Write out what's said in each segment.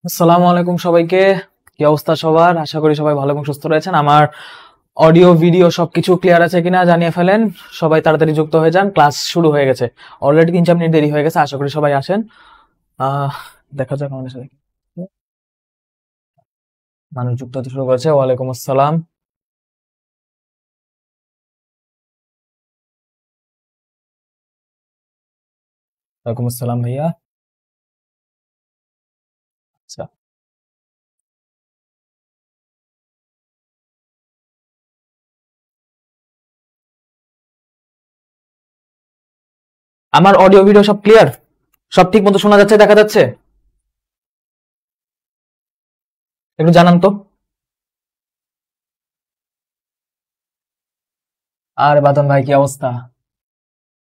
আসসালামু আলাইকুম সবাইকে। কি অবস্থা সবার? আশা করি সবাই ভালো এবং সুস্থ রয়েছেন। আমার অডিও ভিডিও সবকিছু ক্লিয়ার আছে কিনা জানিয়ে ফেলেন। সবাই তাড়াতাড়ি যুক্ত হয়ে যান, ক্লাস শুরু হয়ে গেছে। অলরেডি 3-4 মিনিট দেরি হয়ে গেছে। আশা করি সবাই আসেন। দেখা যাক আমাদের সাথে মানুষ যুক্ত হতে শুরু করেছে। ওয়ালাইকুম আসসালাম। ওয়ালাইকুম আসসালাম ভাইয়া। আচ্ছা, আমার অডিও ভিডিও সব ক্লিয়ার? সব ঠিক মতো শোনা যাচ্ছে, দেখা যাচ্ছে? একটু জানান তো। আর বাদন ভাই, কি অবস্থা?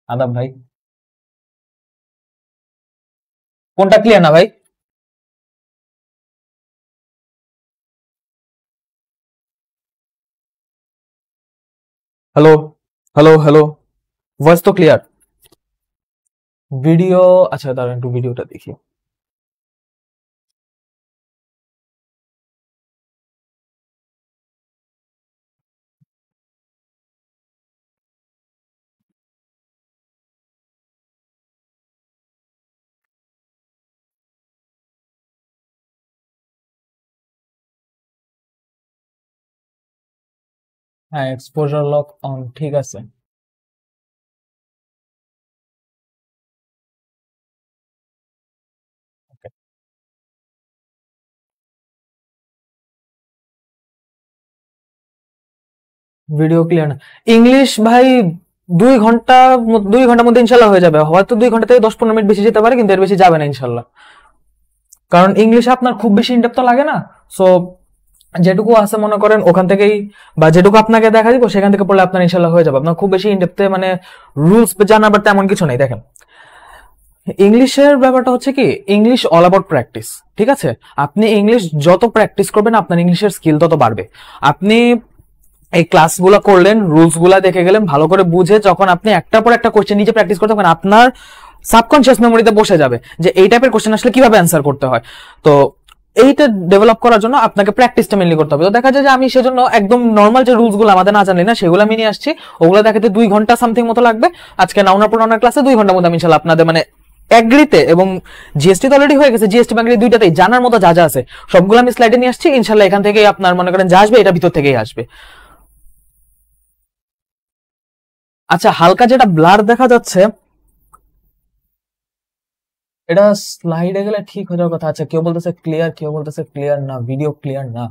আদাব ভাই। কোনটা ক্লিয়ার না ভাই? Hello, hello, hello. ভয়েস তো ক্লিয়ার। ভিডিও, আচ্ছা দাঁড়ান একটু ভিডিওটা দেখি। হ্যাঁ, এক্সপোজার লক অন, ঠিক আছে। ভিডিও ক্লিয়ার না? ইংলিশ ভাই 2 ঘন্টা, 2 ঘন্টার মধ্যে ইনশাল্লাহ হয়ে যাবে। হয়তো 2 ঘন্টা থেকে 10-15 মিনিট বেশি যেতে পারে, কিন্তু এর বেশি যাবে না ইনশাল্লাহ। কারণ ইংলিশে আপনার খুব বেশি ইনডেপথ তো লাগে না। সো যেটুকু আছে মনে করেন ওখান থেকেই, বা যেটুকু আপনাকে দেখা দিব সেখান থেকে পড়লে আপনার ইনশাল্লাহ হয়ে যাবে। আপনার খুব বেশি ইনডেপথে মানে রুলস জানার বা তেমন কিছু নেই। দেখেন, ইংলিশের ব্যাপারটা হচ্ছে কি, ইংলিশ অল অ্যাবাউট প্র্যাকটিস। ঠিক আছে, আপনি ইংলিশ যত প্র্যাকটিস করবেন আপনার ইংলিশের স্কিল তত বাড়বে। আপনি এই ক্লাসগুলো করলেন, রুলস গুলা দেখে গেলেন, ভালো করে বুঝে যখন আপনি একটার পর একটা কোশ্চেন নিজে প্র্যাকটিস করতে পারেন, আপনার সাবকনশিয়াস মেমোরিতে বসে যাবে যে এই টাইপের কোশ্চেন আসলে কিভাবে অ্যান্সার করতে হয়। তো এইটা ডেভেলপ করার জন্য আপনাকে প্র্যাকটিসটা মেনলি করতে হবে। তো দেখা যায় যে আমি সেজন্য একদম নর্মাল যে রুলস গুলো আমাদের না জানলি না সেগুলো আমি নিয়ে আসছি। ওগুলো দেখাতে 2 ঘন্টা সামথিং মতো লাগবে। আজকে নাউনা প্রোনাউনের ক্লাসে 2 ঘন্টার মধ্যে আমি ইনশাল্লাহ আপনাদের মানে এগ্রিতে এবং জিএসটি তো অলরেডি হয়ে গেছে, জিএসটি ব্যাংকের দুইটাতেই জানার মতো যা যা আছে সবগুলো আমি স্লাইডে নিয়ে আসছি। ইনশাল্লাহ এখান থেকে আপনার মনে করেন যা আসবে এটা ভিতর থেকেই আসবে। আচ্ছা, হালকা যেটা ব্লার দেখা যাচ্ছে এটা স্লাইডে গেলে ঠিক হয়ে যাওয়ার কথা। আচ্ছা, কেউ বলতেছে ক্লিয়ার, কেউ বলতেছে ক্লিয়ার না, ভিডিও ক্লিয়ার না।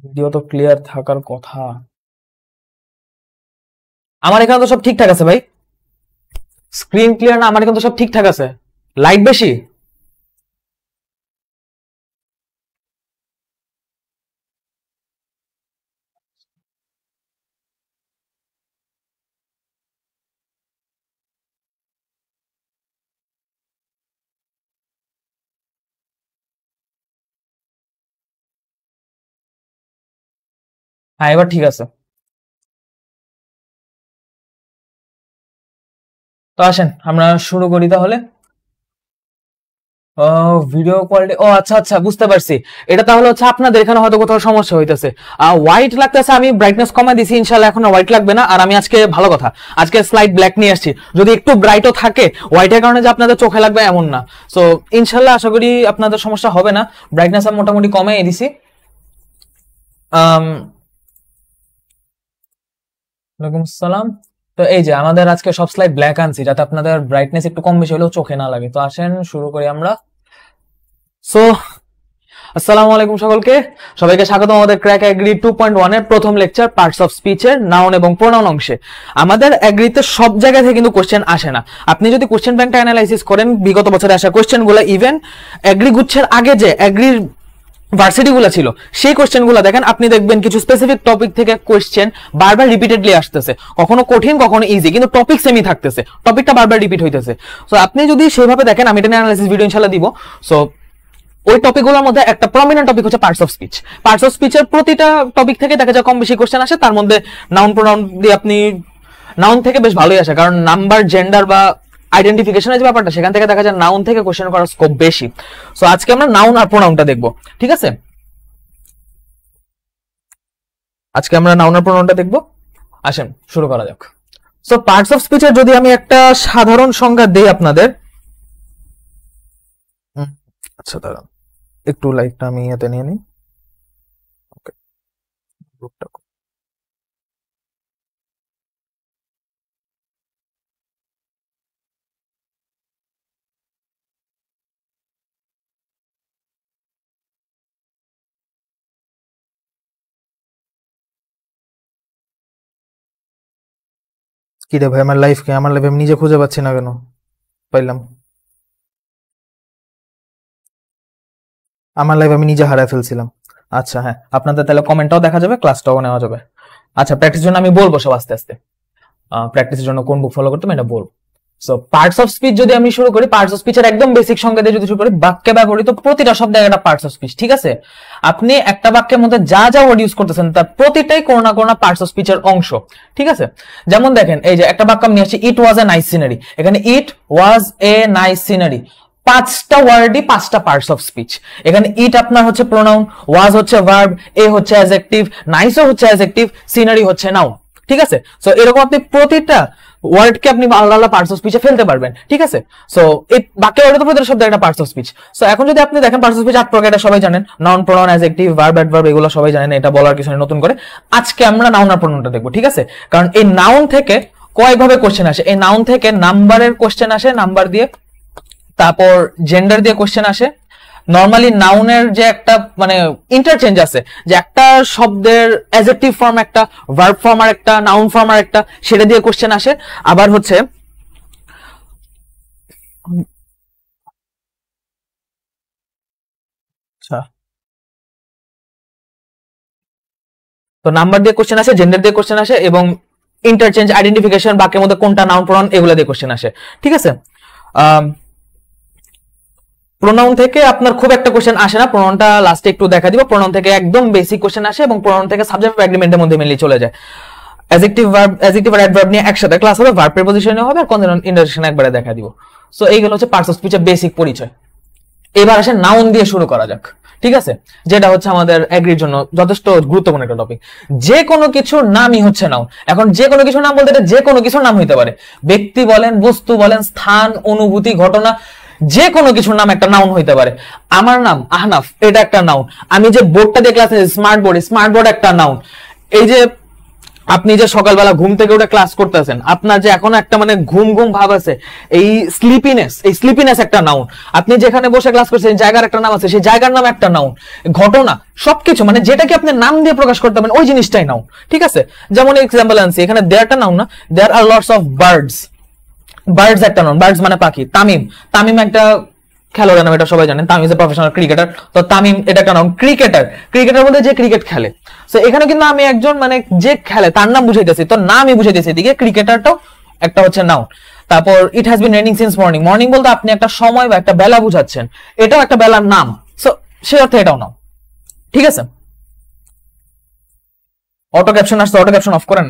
ভিডিও তো ক্লিয়ার থাকার কথা। আমার এখানে তো সব ঠিকঠাক আছে ভাই। স্ক্রিন ক্লিয়ার না, আমার এখানে তো সব ঠিকঠাক আছে। লাইট বেশি? হ্যাঁ, এবার ঠিক আছে। তো আসেন আমরা শুরু করি তাহলে। ভিডিও কোয়ালিটি, ও আচ্ছা আচ্ছা বুঝতে পারছি। এটা তাহলে হচ্ছে আপনাদের এখানে হয়তো কোথাও সমস্যা হইতেছে। হোয়াইট লাগতেছে, আমি ব্রাইটনেস কমাই দিছি। ইনশাল্লাহ এখন হোয়াইট লাগবে না। আর আমি আজকে ভালো কথা, আজকে স্লাইড ব্ল্যাক নিয়ে আসছি। যদি একটু ব্রাইটও থাকে হোয়াইটের কারণে যে আপনাদের চোখে লাগবে এমন না। সো ইনশাল্লাহ আশা করি আপনাদের সমস্যা হবে না। ব্রাইটনেস আমি মোটামুটি কমাই দিছি। ওয়ালাইকুম আসসালাম। তো এই যে আমাদের আজকে সব স্লাইড ব্ল্যাক আনছি যাতে আপনাদের ব্রাইটনেস একটু কম বেশি হলেও চোখে না লাগে। তো আসেন শুরু করি আমরা। সো আসসালামু আলাইকুম সকলকে, সবাইকে স্বাগত আমাদের ক্র্যাক অ্যাগ্রি 2.1 এর প্রথম লেকচার পার্টস অফ স্পিচের নাউন এবং প্রোনাউন অংশে। আমাদের অ্যাগ্রিতে সব জায়গা থেকে কিন্তু কোশ্চেন আসে না। আপনি যদি কোশ্চেন ব্যাংকটা অ্যানালাইসিস করেন বিগত বছরে আসা কোশ্চেনগুলো, ইভেন অ্যাগ্রি গুচ্ছের আগে যে অ্যাগ্রির ভার্সিটি গুলা ছিল সেই কোশ্চেন গুলা দেখেন, আপনি দেখবেন কিছু স্পেসিফিক টপিক থেকে কোশ্চেন বারবার রিপিটেডলি আসতেছে। কখনো কঠিন কখনো ইজি, কিন্তু টপিক সেমই থাকতেছে, টপিকটা বারবার রিপিট হইতেছে। সো আপনি যদি সেভাবে দেখেন, আমি এটা নিয়ে অ্যানালাইসিস ভিডিও ইনশাআল্লাহ দিব। সো ওই টপিকগুলোর মধ্যে একটা প্রমিনেন্ট টপিক হচ্ছে parts of speech. Parts of স্পিচের প্রতিটা টপিক থেকে দেখা যায় কম বেশি কোশ্চেন আসে, তার মধ্যে নাউন প্রোনাউন দিয়ে আপনি নাউন থেকে বেশ ভালোই আসে, কারণ নাম্বার, জেন্ডার বা আইডেন্টিফিকেশনের যে ব্যাপারটা সেখান থেকে দেখা যায় নাউন থেকে কোশ্চেন করার স্কোপ বেশি। সো আজকে আমরা নাউন আর প্রোনাউনটা দেখবো, ঠিক আছে? আজকে আমরা নাউন আর প্রোনাউনটা দেখবো। আসেন শুরু করা যাক। সো পার্টস অফ স্পিচের যদি আমি একটা সাধারণ সংজ্ঞা দেই আপনাদের, আচ্ছা দাঁড়ান একটু লাইটটা আমি এতে নিয়ে নিই। ওকে, গ্রুপটা কি রে ভাই, আমার লাইফ কে, আমার লাইফ আমি নিজে খুঁজে পাচ্ছি না কেন? পাইলাম, আমার লাইফ আমি নিজে হারায় ফেলছিলাম। আচ্ছা হ্যাঁ, আপনাদের তাহলে কমেন্টটাও দেখা যাবে, ক্লাসটাও নেওয়া যাবে। আচ্ছা, প্র্যাকটিসের জন্য আমি বলবো সব আস্তে আস্তে, প্র্যাকটিসের জন্য কোন বুক ফলো করতে আমি এটা বলবো। সো পার্টস অফ স্পিচ যদি আমি শুরু করি, পার্টস অফ স্পিচের একদম বেসিক সংজ্ঞা দিয়ে যদি শুরু করি, বাক্যে ব্যবহৃত প্রতিটা শব্দে একটা পার্টস অফ স্পিচ, ঠিক আছে? আপনি একটা বাক্যের মধ্যে যা যা ওয়ার্ড ইউজ করতেছেন তার প্রতিটাই কোনো না কোনো পার্টস অফ স্পিচের অংশ, ঠিক আছে? যেমন দেখেন, এই যে একটা বাক্য আমি নিয়ে আসছি, ইট ওয়াজ এ নাইস সিনারি। এখানে ইট ওয়াজ এ নাইস সিনারি, পাঁচটা ওয়ার্ডই পাঁচটা পার্টস অফ স্পিচ। এখানে ইট আপনার হচ্ছে প্রোনাউন, ওয়াজ হচ্ছে ভার্ব, এ হচ্ছে অ্যাডজেক্টিভ, নাইসও হচ্ছে অ্যাডজেক্টিভ, সিনারি হচ্ছে নাউন, ঠিক আছে? সো এরকম আপনি প্রতিটা ওয়ার্ডকে আপনি আলাদা আলাদা পার্টস অফ স্পিচে ফেলতে পারবেন, ঠিক আছে? সো এই বাক্যে ব্যবহৃত প্রতিটা শব্দ একটা পার্টস অফ স্পিচ। সো এখন যদি আপনি দেখেন পার্টস অফ স্পিচ 8 প্রকার, এটা সবাই জানেন, noun, pronoun, adjective, verb, adverb, এগুলো সবাই জানেন, এটা বলার কিছু নেই নতুন করে। আজকে আমরা নাউন আর প্রোনাউনটা দেখবো, ঠিক আছে? কারণ এই নাউন থেকে কয়েকভাবে কোশ্চেন আসে। এই নাউন থেকে নাম্বারের কোশ্চেন আসে, নাম্বার দিয়ে, তারপর জেন্ডার দিয়ে কোশ্চেন আসে। নরমালি নাউনের যে একটা মানে ইন্টারচেঞ্জ আছে, যে একটা শব্দের অ্যাডজেক্টিভ ফর্ম একটা, ভার্ব ফর্ম আর একটা, নাউন ফর্ম আর একটা, সেটা দিয়ে কোশ্চেন আসে। আবার হচ্ছে আচ্ছা, তো নাম্বার দিয়ে কোশ্চেন আসে, জেন্ডার দিয়ে কোশ্চেন আসে, এবং ইন্টারচেঞ্জ, আইডেন্টিফিকেশন, বাক্যের মধ্যে কোনটা নাউন প্রোনাউন, এগুলো দিয়ে কোশ্চেন আসে, ঠিক আছে? প্রোনাউন থেকে আপনার খুব একটা কোশ্চেন আসে না, প্রোনাউনটা লাস্টে একটু দেখা দিব। প্রোনাউন থেকে একদম বেসিক কোশ্চেন আসে, এবং প্রোনাউন থেকে সাবজেক্ট এগ্রিমেন্টের মধ্যে মেনলি চলে যায়। অ্যাডজেক্টিভ, ভার্ব, অ্যাডজেক্টিভ আর অ্যাডভার্ব নিয়ে একসাথে ক্লাস হবে, ভার্ব প্রিপোজিশনে হবে, আর কনজাংশন ইন্টারজেকশন একবারে দেখা দিব। সো এইগুলো হচ্ছে পার্টস অফ স্পিচের বেসিক পরিচয়। এবার আসে নাউন দিয়ে শুরু করা যাক, ঠিক আছে? যেটা হচ্ছে আমাদের এগ্রির জন্য যথেষ্ট গুরুত্বপূর্ণ একটা টপিক। যে কোনো কিছুর নামই হচ্ছে নাউন। এখন যে কোনো কিছুর নাম বলতে এটা যে কোনো কিছুর নাম হইতে পারে, ব্যক্তি বলেন, বস্তু বলেন, স্থান, অনুভূতি, ঘটনা, যে কোনো কিছুর নাম একটা নাউন হইতে পারে। আমার নাম আহনাফ, এটা একটা নাউন। আমি যে বোর্ডটা দিয়ে ক্লাসে, স্মার্ট বোর্ড, স্মার্ট বোর্ড একটা নাউন। এই যে আপনি যে সকালবেলা ঘুম থেকে উঠে ক্লাস করতেছেন, আপনার যে এখনো একটা মানে ঘুম ঘুম ভাব আছে, এই স্লিপিনেস একটা নাউন। আপনি যেখানে বসে ক্লাস করছেন জায়গার একটা নাম আছে, সেই জায়গার নাম একটা নাউন। ঘটনা, সবকিছু মানে যেটাকে আপনি নাম দিয়ে প্রকাশ করতে পারেন ওই জিনিসটাই নাউন, ঠিক আছে? যেমন এক্সাম্পল আনছি, এখানে দেয়ারটা নাউন না, there are lots of birds, birds একটা নাউন, বার্ডস মানে পাখি। তামিম, তামিম একটা খেলোয়াড়ের নাম, এটা সবাই জানেন, Tamim is a professional cricketer. তো তামিম এটা একটা নাউন। ক্রিকেটার, ক্রিকেটার বলতে যে ক্রিকেট খেলে। সো এখানে কিন্তু আমি একজন মানে যে খেলে তার নাম বুঝাইতেছি, তো নামই বুঝাইতেছি, এদিকে ক্রিকেটারটাও একটা হচ্ছে নাউন। তারপর it has been raining since morning, morning বলতে আপনি একটা সময় বা একটা বেলা বুঝাচ্ছেন, এটাও একটা বেলার নাম। সো সে অর্থে এটাও নাম, ঠিক আছে? অটো ক্যাপশন আসছে, অটো ক্যাপশন অফ করেন।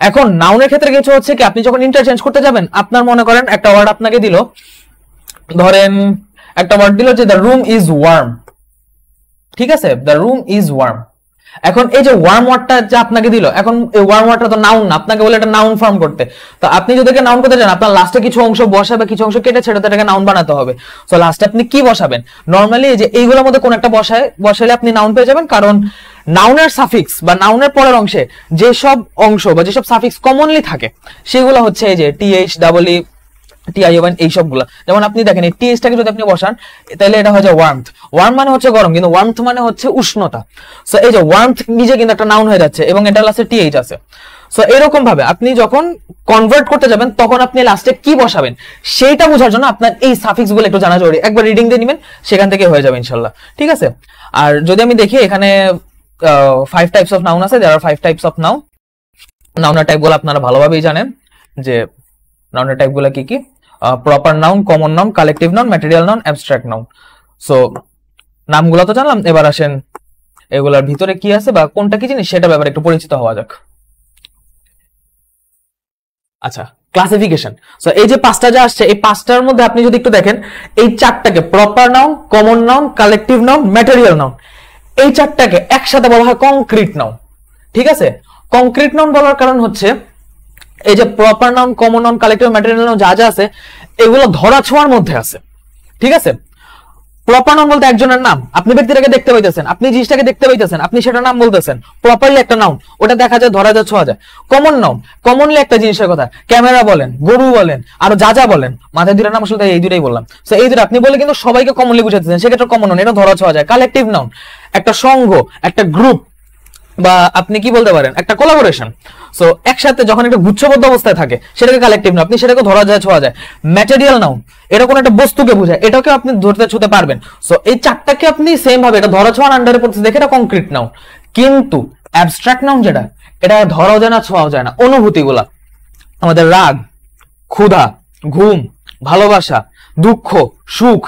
এখন নাউনের ক্ষেত্রে কিছু হচ্ছে কি, আপনি যখন ইন্টারচেঞ্জ করতে যাবেন, আপনার মনে করেন একটা ওয়ার্ড আপনাকে দিল, ধরেন একটা ওয়ার্ড দিল যে দ্য রুম ইজ ওয়ার্ম, ঠিক আছে? The room is warm. এখন এই যে ওয়ার্ম ওয়ার্ডটা যে আপনাকে দিল, এখন এই ওয়ার্ম ওয়ার্ডটা তো নাউন না, আপনাকে বলে এটা নাউন ফর্ম করতে। তো আপনি যদি এটাকে নাউন করতে চান, আপনার লাস্টে কিছু অংশ বসাবে, কিছু অংশ কেটে ছেড়ে এটাকে নাউন বানাতে হবে। সো লাস্টে আপনি কি বসাবেন? নরমালি যে এইগুলোর মধ্যে কোন একটা বসালে আপনি নাউন পেয়ে যাবেন, কারণ নাউনের সাফিক্স বা নাউনের পরের অংশে যেসব অংশ বা যেসব সাফিক্স কমনলি থাকে সেগুলো হচ্ছে এই যে টিএইচ, ডাবল ই, টিআইওএন, এইসবগুলা। যেমন আপনি দেখেন এই টিএইচটাকে যদি আপনি বসান, তাহলে এটা হচ্ছে ওয়ার্মথ। ওয়ার্ম মানে হচ্ছে গরম, কিন্তু ওয়ার্মথ মানে হচ্ছে উষ্ণতা। সো এই যে ওয়ার্মথ নিজে কিন্তু একটা নাউন হয়ে যাচ্ছে, এবং এটা লাস্টে টিএইচ আছে। সো এরকম ভাবে আপনি যখন কনভার্ট করতে যাবেন, তখন আপনি লাস্টে কি বসাবেন সেইটা বোঝার জন্য আপনার এই সাফিক্স গুলো একটু জানা জরুরি। একবার রিডিং দিয়ে নেবেন, সেখান থেকে হয়ে যাবে ইনশাল্লাহ, ঠিক আছে? আর যদি আমি দেখি এখানে 5 টাইপস অফ নাউন আছে, দেয়ার আর 5 টাইপস অফ নাউন। নাউনের টাইপগুলো আপনারা ভালোভাবেই জানেন যে নাউনের টাইপগুলো কি কি: proper noun, common noun, collective noun, material noun, abstract noun. So নামগুলো তো জানলাম, এবার আসেন এগুলার ভিতরে কি আছে বা কোনটা কি জিনিস সেটা ব্যাপারে একটু পরিচিত হওয়া যাক। আচ্ছা, ক্লাসিফিকেশন। সো এই যে পাঁচটা যা আসছে, এই পাঁচটার মধ্যে আপনি যদি একটু দেখেন, এই চারটাকে proper noun, common noun, collective noun, material noun, এই চারটাকে একসাথে বলা হয় কংক্রিট নাউন। ঠিক আছে, কংক্রিট নাউন বলার কারণ হচ্ছে এই যে proper noun, common noun, collective, material noun যা যা আছে এগুলো ধরা ছোঁয়ার মধ্যে আছে। ঠিক আছে, প্রপার নাউন বলতে একজনের নাম, আপনি ব্যক্তিটাকে দেখতে পাইতেছেন, আপনি জিনিসটাকে দেখতে পাইতেছেন, আপনি সেটা নাম বলতেছেন, প্রপারলি একটা নাউন, ওটা দেখা যায়, ধরা যায়, ছোঁয়া যায়। কমন নাউন, কমনলি একটা জিনিসের কথা, ক্যামেরা বলেন, গরু বলেন, আরো যা যা বলেন, মাথায় দুইটা নাম আসলে এই দুটাই বললাম। সো এই দুটো আপনি বলে কিন্তু সবাইকে কমনলি বুঝাতেছেন, সেক্ষেত্রে কমন নাউন, এটা ধরা ছোঁয়া যায়। কালেকটিভ নাউন, একটা সংঘ, একটা গ্রুপ, বা আপনি কি বলতে পারেন একটা কোলাবোরেশন। সো একসাথে যখন একটা গুচ্ছবদ্ধ অবস্থায় থাকে সেটাকে কালেকটিভ নাউন, আপনি সেটাকে ধরা যায়, ছোঁয়া যায়। ম্যাটেরিয়াল নাউন, এটা কোন একটা বস্তুকে বোঝায়, এটাকে আপনি ধরতে ছুঁতে পারবেন। সো এই চারটাকে আপনি সেম ভাবে এটা ধরা ছোঁয়ার আন্ডারে পড়তে দেখে এটা কংক্রিট নাউন। কিন্তু অ্যাবস্ট্রাক্ট নাউন যেটা, এটা ধরাও যায় না, ছোঁয়াও যায় না। অনুভূতিগুলা, আমাদের রাগ, ক্ষুধা, ঘুম, ভালোবাসা, দুঃখ, সুখ,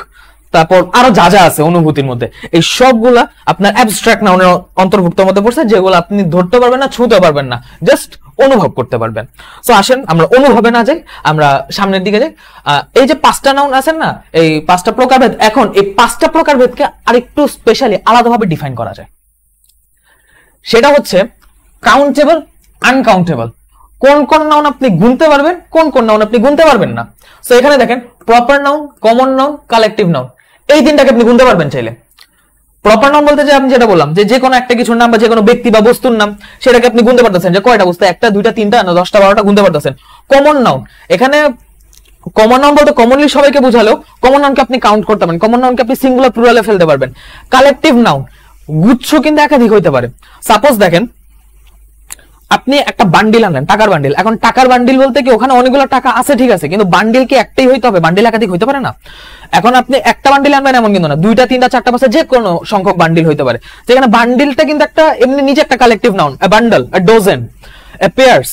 তারপর আরো যা যা আছে অনুভূতির মধ্যে, এই সবগুলা আপনার অ্যাবস্ট্রাক্ট নাউনের অন্তর্ভুক্ত মধ্যে পড়ছে, যেগুলো আপনি ধরতে পারবেন না, ছুঁতে পারবেন না, জাস্ট অনুভব করতে পারবেন। সো আসেন আমরা অনুভবে না যাই, আমরা সামনের দিকে যাই। এই যে পাঁচটা নাউন আছেন না, এই পাঁচটা প্রকারভেদ, এখন এই পাঁচটা প্রকারভেদকে আরেকটু স্পেশালি আলাদাভাবে ডিফাইন করা যায়। সেটা হচ্ছে কাউন্টেবল, আনকাউন্টেবল। কোন কোন নাউন আপনি গুনতে পারবেন, কোন কোন নাউন আপনি গুনতে পারবেন না। সো এখানে দেখেন, proper noun, common noun, collective noun, এই তিনটাকে আপনি গুনতে পারবেন চাইলে। প্রপার নাউন বলতে যে আমি যেটা বললাম, যে কোনো একটা কিছুর নাম বা যে কোনো ব্যক্তি বা বস্তুর নাম, সেটাকে আপনি গুনতে পারতেছেন, যে কয়টা বস্তু, একটা, দুইটা, তিনটা, না 10টা, 12টা গুনতে পারতেছেন। কমন নাউন, এখানে কমন নাউন বলতে কমনলি সবাইকে বোঝালেও কমন নাউনকে আপনি কাউন্ট করতে পারেন, কমন নাউনকে আপনি সিঙ্গুলার প্লুরালে ফেলতে পারবেন। কালেকটিভ নাউন, গুচ্ছ কিন্তু একাধিক হইতে পারে। সাপোজ দেখেন, আপনি একটা বান্ডিল আনলেন, টাকার বান্ডিল। এখন টাকার বান্ডিল বলতে কি ওখানে অনেকগুলো টাকা আছে, ঠিক আছে, কিন্তু বান্ডিল কি একটাই হইতে হবে? বান্ডিল একাধিক হইতে পারে না। এখন আপনি একটা বান্ডিল আনবেন এমন কিন্তু না, দুইটা, তিনটা, চারটা, পাঁচটা, যে কোনো সংখ্যক বান্ডিল হইতে পারে। যেখানে বান্ডিলটা কিন্তু একটা এমনি নিজে একটা কালেকটিভ নাউন, এ বান্ডল, এ ডজন, এ পেয়ার্স,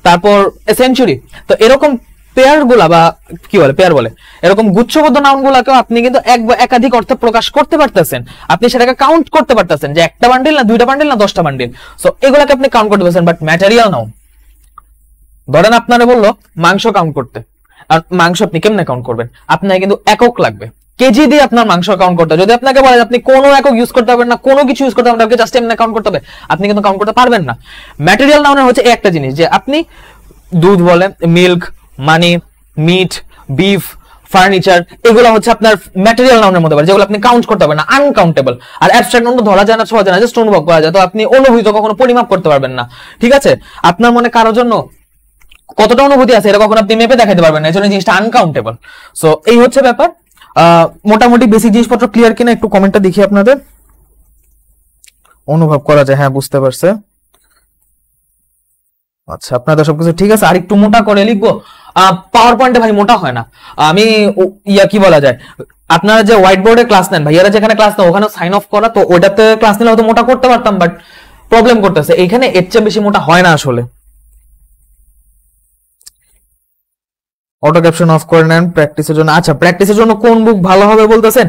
তারপর এ সেঞ্চুরি। তো এরকম পেয়ার গুলা বা কি বলে, পেয়ার বলে, এরকম গুচ্ছবদ্ধ নাউন গুলাকেও আপনি কিন্তু এক বা একাধিক অর্থে প্রকাশ করতে পারতেছেন। আপনি সেটাকে কাউন্ট করতে পারতেছেন, যে একটা বান্ডিল না দুইটা বান্ডিল না 10টা বান্ডিল। সো এগুলাকে আপনি কাউন্ট করতে পারছেন। বাট ম্যাটেরিয়াল নাউন, ধরেন আপনারা বললো মাংস কাউন্ট করতে, আর মাংস আপনি কেমনে কাউন্ট করবেন? আপনার কিন্তু একক লাগবে, কেজি দিয়ে আপনার মাংস কাউন্ট করতে হবে। যদি আপনাকে বলে আপনি কোনো একক ইউজ করতে পারবেন না, কোনো কিছু ইউজ করতে পারবেন না, জাস্ট এমনি কাউন্ট করতে হবে, আপনি কিন্তু কাউন্ট করতে পারবেন না। ম্যাটেরিয়াল নাউনের হচ্ছে একটা জিনিস, যে আপনি দুধ বলেন, মিল্ক, মানি, মিট, বিফ, ফার্নিচার, এগুলো হচ্ছে আপনার ম্যাটেরিয়াল নাউনের মধ্যে পড়ে, যেগুলো আপনি কাউন্ট করতে পারবেন না, আনকাউন্টেবল। আর অ্যাবস্ট্রাক্ট নাউন ধরা যায় না, ছোঁয়া যায় না, জাস্ট অনুভব করা যায়। তো আপনি অনুভূত কখনো পরিমাপ করতে পারবেন না। ঠিক আছে, আপনার মনে কারোর জন্য কতটা অনুভূতি আছে এটা কখনো আপনি মেপে দেখাতে পারবেন না, এই জন্য জিনিসটা আনকাউন্টেবল। সো এই হচ্ছে ব্যাপার। মোটামুটি বেসিক জিনিসপত্র ক্লিয়ার কিনা একটু কমেন্টটা দেখি আপনাদের। অনুভব করা যায়, হ্যাঁ বুঝতে পারছে। আচ্ছা, আপনাদের সবকিছু ঠিক আছে। আর একটু মোটা করে লিখবো। পাওয়ার পয়েন্টে ভাই মোটা হয় না। আমি কি বলা যায়, আপনারা যে হোয়াইট বোর্ডে ক্লাস নেন, ভাইয়ারা যেখানে ক্লাস নেন ওখানে সাইন অফ করা, তো ওটাতে ক্লাস নিলে হয়তো মোটা করতে পারতাম, বাট প্রবলেম করতেছে, এখানে এর চেয়ে বেশি মোটা হয় না আসলে। অটো ক্যাপশন অফ করে নেন প্র্যাকটিসের জন্য। আচ্ছা, প্র্যাকটিসের জন্য কোন বুক ভালো হবে বলতেছেন?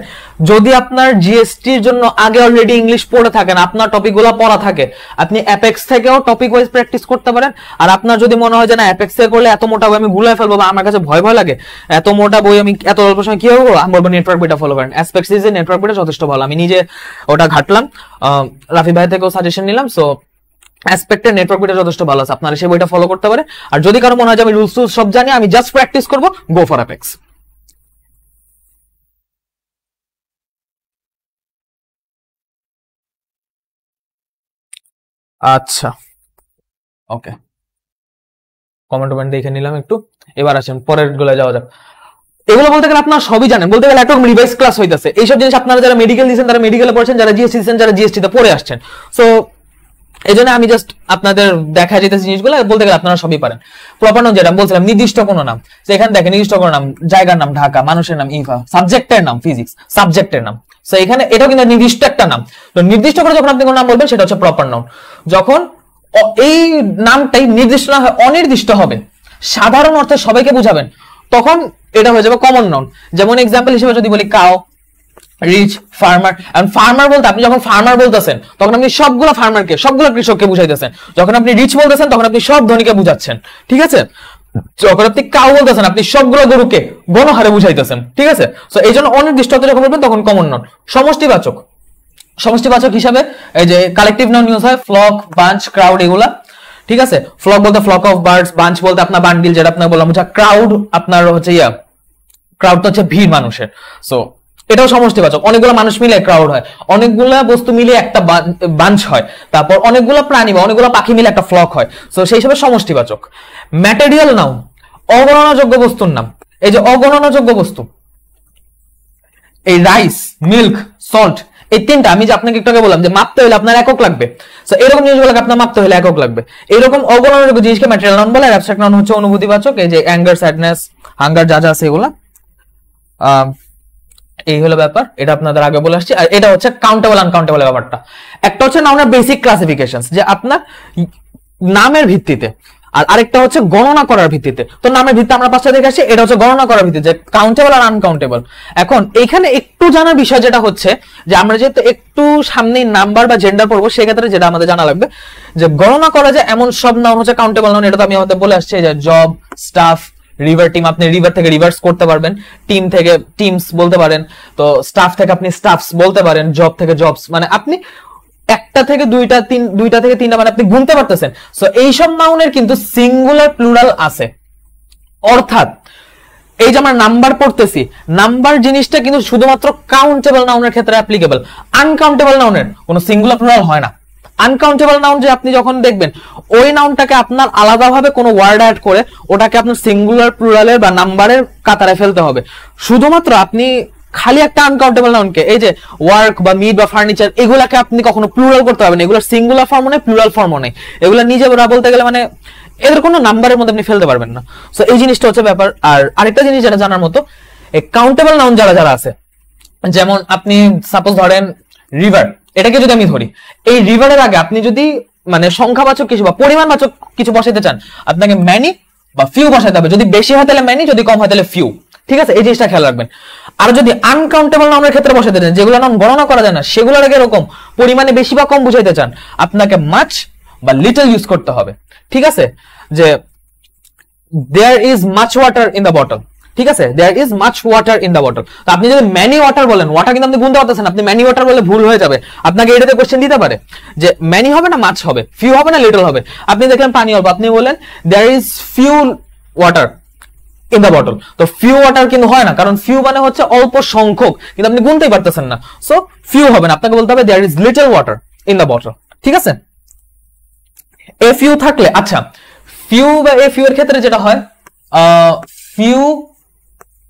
যদি আপনার জিএসটির জন্য আগে অলরেডি ইংলিশ পড়ে থাকেন, আপনার টপিকগুলো পড়া থাকে, আপনি অ্যাপেক্স থেকেও টপিক ওয়াইজ প্র্যাকটিস করতে পারেন। আর আপনার যদি মনে হয় যে না অ্যাপেক্স থেকে করলে এত মোটা বই আমি ভুলে ফেলবো বা আমার কাছে ভয় ভয় লাগে, এত মোটা বই আমি এত অল্প সময় কিভাবে করবো, আমি বলবো নেটওয়ার্ক বইটা ফলো করেন। অ্যাসপেক্ট সিরিজের নেটওয়ার্ক বইটা যথেষ্ট ভালো, আমি নিজে ওটা ঘাটলাম, রাফি ভাই থেকেও সাজেশন নিলাম। সো অ্যাসপেক্টের নেটওয়ার্ক বইটা যথেষ্ট ভালো আছে, আপনারা সেই বইটা ফলো করতে পারে। আর যদি কারো মনে হয় যে আমি রুলস সব জানি, আমি জাস্ট প্র্যাকটিস করবো, গো ফর অ্যাপেক্স। আচ্ছা, ওকে, কমেন্ট দেখে নিলাম একটু। এবার আসেন পরের গুলো যাওয়া যাক। এগুলো বলতে গেলে আপনারা সবই জানেন, বলতে গেলে একদম রিভাইজ ক্লাস হইতেছে। এইসব জিনিস আপনারা যারা মেডিকেল দিচ্ছেন তারা মেডিকেলে পড়ছেন, যারা জিএসটি দিচ্ছেন যারা জিএসটি তে পড়ে আসছেন। সো এই জন্য আমি জাস্ট আপনাদের দেখা যেতেছে জিনিসগুলো, বলতে গেলে আপনারা সবই পারেন। প্রপার নাউন যেটা বলছিলাম, নির্দিষ্ট কোনো নাম, এখানে দেখেন নির্দিষ্ট কোনো নাম, জায়গার নাম ঢাকা, মানুষের নাম ইফা, সাবজেক্টের নাম ফিজিক্স, সাবজেক্টের নাম। সো এখানে এটাও কিন্তু নির্দিষ্ট একটা নাম। তো নির্দিষ্ট করে যখন আপনি কোনো নাম বলবেন সেটা হচ্ছে প্রপার নাউন। যখন এই নামটাই নির্দিষ্ট না হয় অনির্দিষ্ট হবে, সাধারণ অর্থে সবাইকে বুঝাবেন, তখন এটা হয়ে যাবে কমন নাউন। যেমন এক্সাম্পল হিসেবে যদি বলি কাও, রিচ, ফার্মার। এন্ড ফার্মার বলতে আপনি যখন ফার্মার বলতেছেন তখন আপনি সবগুলো ফার্মারকে, সবগুলো কৃষককে বুঝাইতেছেন। যখন আপনি রিচ বলতেছেন তখন আপনি সব ধনীকে বুঝাচ্ছেন, ঠিক আছে। যখন আপনি কাউ বলতেছেন আপনি সবগুলো গরুকে গণহারে বুঝাইতেছেন, ঠিক আছে। সো এই জন্য অনির্দিষ্ট যখন বলবেন তখন কমন নাউন। সমষ্টিবাচক, সমষ্টিবাচক হিসাবে এই যে কালেকটিভ নাউন ইউজ হয়, ফ্লক, বাঞ্চ, ক্রাউড, এগুলা, ঠিক আছে। ফ্লক বলতে ফ্লক অফ বার্ডস, বাঞ্চ বলতে আপনার বান্ডিল, যেটা আপনার বললাম, ক্রাউড আপনার হচ্ছে ক্রাউড তো হচ্ছে ভিড় মানুষের। সো এটাও সমষ্টিবাচক, অনেকগুলো মানুষ মিলে ক্রাউড হয়, অনেকগুলা বস্তু মিলে একটা বাঞ্চ হয়, তারপর অনেকগুলো প্রাণী বা অনেকগুলো পাখি মিলে একটা ফ্লক হয়। সো সেই হিসাবে সমষ্টিবাচক। ম্যাটেরিয়াল নাউন, অগণনাযোগ্য বস্তুর নাম। এই যে অগণনাযোগ্য বস্তু, এই রাইস, মিল্ক, সল্ট, এই তিনটা আমি যে আপনাকে একটু আগে বললাম যে মাপতে হলে আপনার একক লাগবে। সো এরকম জিনিসগুলোকে আপনার মাপতে হলে একক লাগবে। এরকম অগণনাযোগ্য জিনিসকে ম্যাটেরিয়াল নাউন বলে। আর অ্যাবস্ট্রাক্ট নাউন হচ্ছে অনুভূতিবাচক, এই যে অ্যাঙ্গার, স্যাডনেস, হাঙ্গার, যা যা আছে এগুলা। এই হলো ব্যাপার, এটা আপনাদের আগে বলে আসছি। আর এটা হচ্ছে কাউন্টেবল আনকাউন্টেবল ব্যাপারটা। একটা হচ্ছে নাউনের বেসিক ক্লাসিফিকেশন, যে আপনার নামের ভিত্তিতে, আর আরেকটা হচ্ছে গণনা করার ভিত্তিতে। তো নামের ভিত্তিতে আমরা পাঁচটা দেখে আসছি, এটা হচ্ছে গণনা করার ভিত্তিতে, যে কাউন্টেবল আর আনকাউন্টেবল। এখন এখানে একটু জানার বিষয় যেটা হচ্ছে যে আমরা যেহেতু একটু সামনেই নাম্বার বা জেন্ডার পড়বো, সেক্ষেত্রে যেটা আমাদের জানা লাগবে যে গণনা করা যায় এমন সব নাউন হচ্ছে কাউন্টেবল নাউন। এটা তো আমি আমাদের বলে আসছি, যে জব, স্টাফ, রিভার টিম, আপনি রিভার থেকে রিভার্স করতে পারবেন, টিম থেকে টিমস বলতে পারেন, তো স্টাফ থেকে আপনি স্টাফস বলতে পারেন, জব থেকে জবস, মানে আপনি একটা থেকে দুইটা থেকে তিনটা, মানে আপনি গুনতে পারতেছেন। সো এইসব নাউনের কিন্তু সিঙ্গুলার প্লুরাল আছে। অর্থাৎ এই যে আমরা নাম্বার পড়তেছি, নাম্বার জিনিসটা কিন্তু শুধুমাত্র কাউন্টেবল নাউনের ক্ষেত্রে অ্যাপ্লিকেবল। আনকাউন্টেবল নাউনের কোনো সিঙ্গুলার প্লুরাল হয় না। আনকাউন্টেবল নাউন যে আপনি যখন দেখবেন ওই নাউনটাকে আপনার আলাদাভাবে কোনো ওয়ার্ড অ্যাড করে ওটাকে আপনার সিঙ্গুলার প্লুরালের বা নাম্বারের কাতারে ফেলতে হবে। শুধুমাত্র আপনি খালি একটা আনকাউন্টেবল নাউনকে, এই যে ওয়ার্ক বা মিট বা ফার্নিচার, এগুলাকে আপনি কখনো প্লুরাল করতে পারবেন, এগুলোর সিঙ্গুলার ফর্মও নেই, প্লুরাল ফর্মও নেই, এগুলো নিজে বলতে গেলে মানে এদের কোনো নাম্বারের মধ্যে আপনি ফেলতে পারবেন না। সো এই জিনিসটা হচ্ছে ব্যাপার। আর আরেকটা জিনিস যেটা জানার মতো, এই কাউন্টেবল নাউন যারা যারা আছে, যেমন আপনি সাপোজ ধরেন রিভার, এটাকে যদি আমি ধরি, এই রিভারের আগে আপনি যদি মানে সংখ্যাবাচক কিছু বা পরিমাণবাচক কিছু বসাতে চান, আপনাকে ম্যানি বা ফিউ বসাতে হবে। যদি বেশি হয় তাহলে ম্যানি, যদি কম হয় তাহলে ফিউ, ঠিক আছে। এই জিনিসটা খেয়াল রাখবেন। আর যদি আনকাউন্টেবল নাউনের ক্ষেত্রে বসাতে চান, যেগুলো নাউন গণনা করা যায় না, সেগুলোর আগে এরকম পরিমাণে বেশি বা কম বুঝাইতে চান, আপনাকে মাচ বা লিটল ইউজ করতে হবে, ঠিক আছে। যে there is much water in the bottle, ঠিক আছে, there is much water in the bottle. তো আপনি যদি ম্যানি ওয়াটার বলেন, ওয়াটার কিন্তু আপনি গুনতে পারতেছেন, আপনি ম্যানি ওয়াটার বলে ভুল হয়ে যাবে। আপনাকে এটাতে কোশ্চেন দিতে পারে যে ম্যানি হবে না মাচ হবে, ফিউ হবে না লিটল হবে। আপনি দেখলেন পানি অল্প, আপনি বলেন there is few water in the bottle. তো ফিউ ওয়াটার কিন্তু হয় না, কারণ ফিউ মানে হচ্ছে অল্প সংখ্যক, কিন্তু আপনি গুনতেই পারতেছেন না। সো ফিউ হবে না, আপনাকে বলতে হবে there is little water in the bottle, ঠিক আছে। এ ফিউ থাকলে, আচ্ছা ফিউ বা এ ফিউ এর ক্ষেত্রে যেটা হয়, few,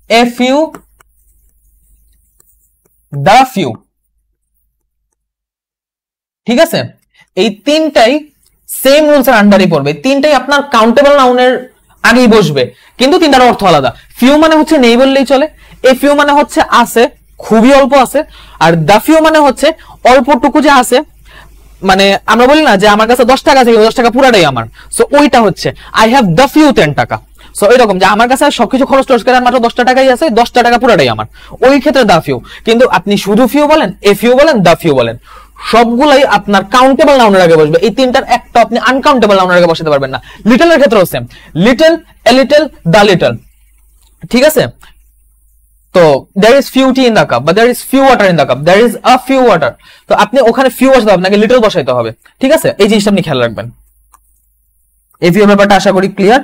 a few, the few, ঠিক আছে। এই তিনটাই সেম রুলস এর আন্ডারই পড়বে, তিনটাই আপনার কাউন্টেবল নাউনের আগেই বসবে, কিন্তু তিনটার অর্থ আলাদা। ফিউ মানে হচ্ছে নেই বললেই চলে, এ ফিউ মানে হচ্ছে আছে, খুবই অল্প আছে, আর দা ফিউ মানে হচ্ছে অল্পটুকু যে আছে, মানে আমরা বলি না যে আমার কাছে 10 টাকা আছে, 10 টাকা পুরাটাই আমার। সো ওইটা হচ্ছে আই হ্যাভ দা ফিউ 10 টাকা। সো এরকম যে আমার কাছে সবকিছু খরচ টরচ করে মাত্র 10 টাকাই আছে, 10 টাকা পুরাটাই আমার, ওই ক্ষেত্রে দা ফিউ। কিন্তু আপনি শুধু ফিউ বলেন, এ ফিউ বলেন, দা ফিউ বলেন, সবগুলাই আপনার কাউন্টেবল নাউনের আগে বসবে। এই তিনটার একটা আপনি আনকাউন্টেবল নাউনের আগে বসাতে পারবেন না। লিটল এর ক্ষেত্রেও same, little, a little, the little, ঠিক আছে। তো there is few tea in the cup বা there is few water in the cup, there is a few water, তো আপনি ওখানে few বসাতে হবে, আপনাকে লিটল বসাইতে হবে, ঠিক আছে। এই জিনিসটা আপনি খেয়াল রাখবেন। এই ফিউ ব্যাপারটা আশা করি ক্লিয়ার।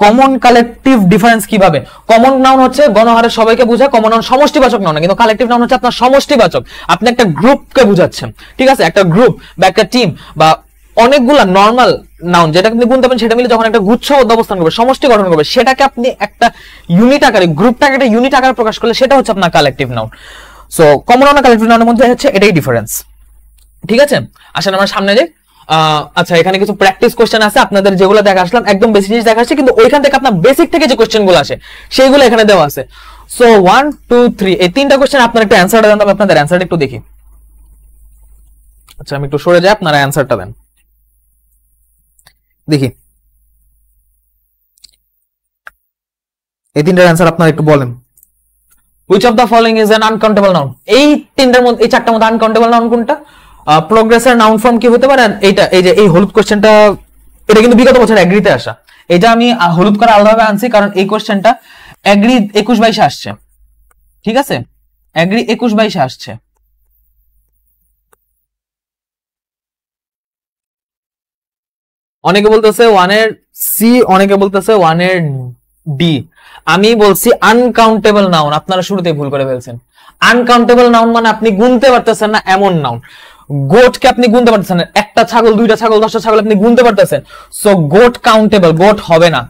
কমন কালেকটিভ ডিফারেন্স কিভাবে, কমন নাউন হচ্ছে গণহারে সবাইকে বোঝায়, কমন নাউন সমষ্টিবাচক নাউন, কিন্তু কালেকটিভ নাউন হচ্ছে আপনার সমষ্টিবাচক, আপনি একটা গ্রুপকে বুঝাচ্ছেন, ঠিক আছে। একটা গ্রুপ বা একটা টিম বা অনেকগুলা নর্মাল নাউন যেটা আপনি গুনতে পারেন, সেটা মিলে যখন একটা গুচ্ছবদ্ধ অবস্থান করবে, সমষ্টি গঠন করবে, সেটাকে আপনি একটা ইউনিট আকারে, গ্রুপটাকে একটা ইউনিট আকারে প্রকাশ করলে সেটা হচ্ছে আপনার collective noun. So common noun আর কালেকটিভ নাউনের মধ্যে হচ্ছে এটাই ডিফারেন্স, ঠিক আছে। আসেন আমরা সামনে যাই। আচ্ছা, এখানে কিছু প্র্যাকটিস কোশ্চেন আছে আপনাদের, যেগুলো দেখা আসলাম একদম বেসিক জিনিস দেখা আসছে, কিন্তু ওইখান থেকে আপনার বেসিক থেকে যে কোশ্চেন গুলো আসে সেইগুলো এখানে দেওয়া আছে। সো 1 2 3 এই তিনটা কোশ্চেন আপনার একটু অ্যান্সারটা দেন, তবে আপনাদের অ্যান্সারটা একটু দেখি। আচ্ছা আমি একটু সরে যাই, আপনারা অ্যান্সারটা দেন দেখি। এই তিনটার অ্যান্সার আপনারা একটু বলেন। Which of the following is an uncountable noun? এই তিনটার মধ্যে, এই চারটার মধ্যে আনকাউন্টেবল নাউন কোনটা? প্রোগ্রেসের নাউন ফর্ম কি হতে পারে? এইটা, এই যে এই হলুদ কোশ্চেনটা, এটা কিন্তু বিগত বছর এগ্রিতে আসা। এটা আমি হলুদ করে আলাদাভাবে আনছি কারণ এই কোশ্চেনটা এগ্রি 21-22 আসছে, ঠিক আছে? এগ্রি 21-22 আসছে। অনেকে বলতেছে 1 এর সি, অনেকে বলতেছে 1 এর ডি। আমি বলছি আনকাউন্টেবল নাউন, আপনারা শুরুতেই ভুল করে ফেলছেন। আনকাউন্টেবল নাউন মানে আপনি গুনতে পারতেছেন না এমন নাউন। গোটকে আপনি গুনতে পারতেছেন না, একটা ছাগল, দুইটা ছাগল, 10টা ছাগল আপনি গুনতে পারতেছেন, সো গোট কাউন্টেবল, গোট হবে না।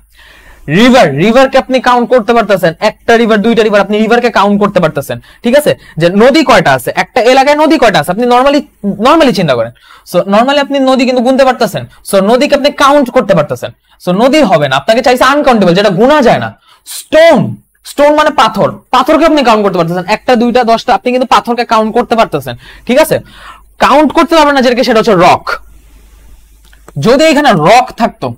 রিভার, রিভারকে আপনি কাউন্ট করতে পারতেছেন, একটা রিভার, দুইটা রিভার, আপনি রিভারকে কাউন্ট করতে পারতেছেন, ঠিক আছে? যে নদী কয়টা আছে, একটা এলাকায় নদী কয়টা আছে আপনি নরমালি চিন্তা করেন। সো নরমালি আপনি নদী কিন্তু গুনতে পারতেছেন, সো নদীকে আপনি কাউন্ট করতে পারতেছেন, সো নদী হবে না। আপনাকে চাইছে আনকাউন্টেবল, যেটা গুনা যায় না। স্টোন, স্টোন মানে পাথর, পাথরকে আপনি কাউন্ট করতে পারতেছেন, একটা, দুইটা, 10টা, আপনি কিন্তু পাথরকে কাউন্ট করতে পারতেছেন, ঠিক আছে? কাউন্ট করতে পারবেন না যেটাকে, সেটা হচ্ছে রক। যদি এখানে রক থাকতো,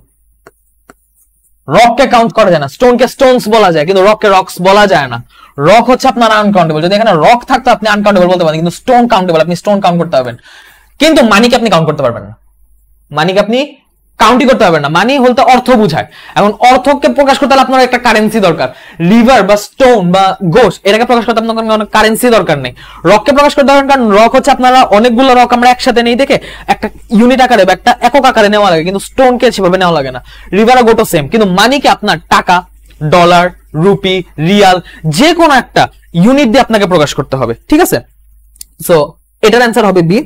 রককে কাউন্ট করা যায় না, স্টোনকে স্টোনস বলা যায় কিন্তু রককে রক্স বলা যায় না। রক হচ্ছে আপনার আনকাউন্টেবল। যদি এখানে রক থাকতো আপনি আনকাউন্টেবল বলতে পারেন, কিন্তু স্টোন কাউন্টেবল, আপনি স্টোন কাউন্ট করতে পারবেন, কিন্তু মানিকে আপনি কাউন্ট করতে পারবেন না। মানিকে আপনি কাউন্টই করতে পারবেন না। মানি বলতে অর্থ বুঝায়, এখন অর্থকে প্রকাশ করতে হলে আপনার একটা কারেন্সি দরকার। রিভার বা স্টোন বা গোস, এটাকে প্রকাশ করতে আপনার কোনো কারেন্সি দরকার নেই। রককে প্রকাশ করতে পারবেন, কারণ রক হচ্ছে আপনারা অনেকগুলো রক আমরা একসাথে নেই দেখে একটা ইউনিট আকারে বা একটা একক আকারে নেওয়া লাগে, কিন্তু স্টোনকে সেভাবে নেওয়া লাগে না। রিভার আর গোটো সেম, কিন্তু মানিকে আপনার টাকা, ডলার, রুপি, রিয়াল, যে কোনো একটা ইউনিট দিয়ে আপনাকে প্রকাশ করতে হবে, ঠিক আছে? সো এটার অ্যান্সার হবে বি।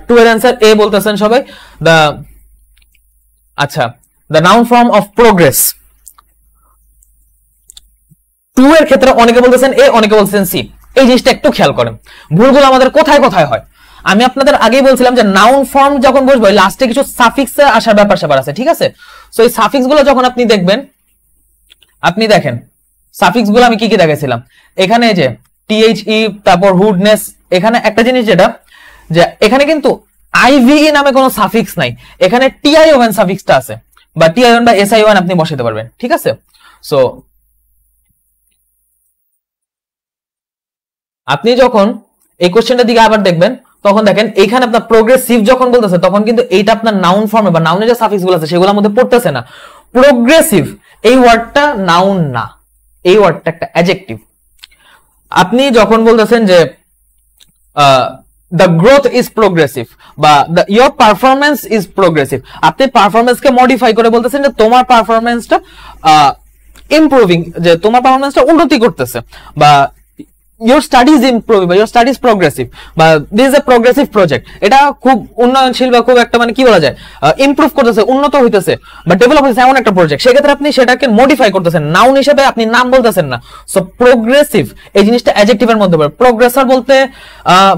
2 এর অ্যান্সার এ বলতেছেন সবাই। আচ্ছা, the noun form of progress. 2 এর ক্ষেত্রে অনেকে বলতেছেন এ, অনেকে বলতেছেন সি। এই জিনিসটা একটু খেয়াল করেন, ভুলগুলো আমাদের কোথায় কোথায় হয়। আমি আপনাদের আগেই বলছিলাম যে নাউন ফর্ম যখন বসবো লাস্টে কিছু সাফিক্স আসার ব্যাপার স্যাপার আছে, ঠিক আছে? সো এই সাফিক্স গুলো যখন আপনি দেখবেন, আপনি দেখেন সাফিক্স গুলো আমি কি কি দেখেছিলাম এখানে, যে টিএইচই, তারপর হুডনেস। এখানে একটা জিনিস যেটা, যে এখানে কিন্তু আইভিই নামে কোনো সাফিক্স নাই, এখানে টিআইওএন সাফিক্সটা আছে, বা টিআইওএন বা এসআইওএন আপনি বসাতে পারবেন, ঠিক আছে? সো আপনি যখন এই কোশ্চেনটার দিকে আবার দেখবেন, তখন দেখেন এইখানে আপনার প্রোগ্রেসিভ যখন বলতেছে, তখন কিন্তু এইটা আপনার নাউন ফর্মে বা নাউনের যে সাফিক্স গুলো আছে সেগুলোর মধ্যে পড়তেছে না। প্রোগ্রেসিভ এই ওয়ার্ডটা নাউন না, এই ওয়ার্ডটা একটা অ্যাডজেক্টিভ। আপনি যখন বলতেছেন যে the growth is progressive বা your performance is progressive, আপনি পারফরম্যান্সকে মডিফাই করে বলতেছেন যে তোমার পারফরম্যান্সটা ইমপ্রুভিং, যে তোমার পারফরম্যান্সটা উন্নতি করতেছে, বা your study is improving বা your study is progressive, বা this is a progressive project, এটা খুব উন্নয়নশীল বা খুব একটা মানে কি বলা যায়, ইমপ্রুভ করতেছে, উন্নত হইতেছে বা ডেভেলপ হইতেছে এমন একটা প্রজেক্ট। সেক্ষেত্রে আপনি সেটাকে মডিফাই করতেছেন, নাউন হিসেবে আপনি নাম বলতেছেন না। সো প্রোগ্রেসিভ এই জিনিসটা অ্যাডজেক্টিভের মধ্যে পড়ে। প্রোগ্রেসর বলতে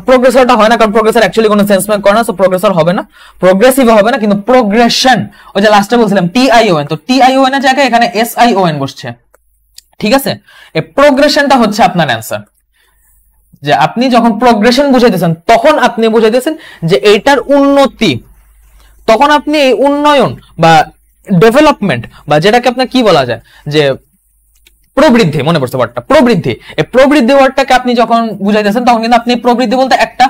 প্রোগ্রেসরটা হয় না, কারণ প্রোগ্রেসর অ্যাকচুয়ালি কোনো সেন্স মেক করে না, সো প্রোগ্রেসর হবে না, প্রোগ্রেসিভ হবে না। কিন্তু প্রোগ্রেশন, ওই যে লাস্টে বলছিলাম টিআইওএন, তো টিআইওএন এর জায়গায় এখানে এসআইওএন বসছে, ঠিক আছে? এই প্রোগ্রেশনটা হচ্ছে আপনার অ্যান্সার। যে আপনি যখন প্রোগ্রেশন বুঝাইতেছেন তখন আপনি বুঝাইতেছেন যে এইটার উন্নতি, তখন আপনি এই উন্নয়ন বা ডেভেলপমেন্ট বা যেটাকে আপনার কি বলা যায়, যে প্রবৃদ্ধি, মনে পড়ছে ওয়ার্ডটা প্রবৃদ্ধি, এই প্রবৃদ্ধি ওয়ার্ডটাকে আপনি যখন বুঝাইতেছেন তখন কিন্তু আপনি প্রবৃদ্ধি বলতে একটা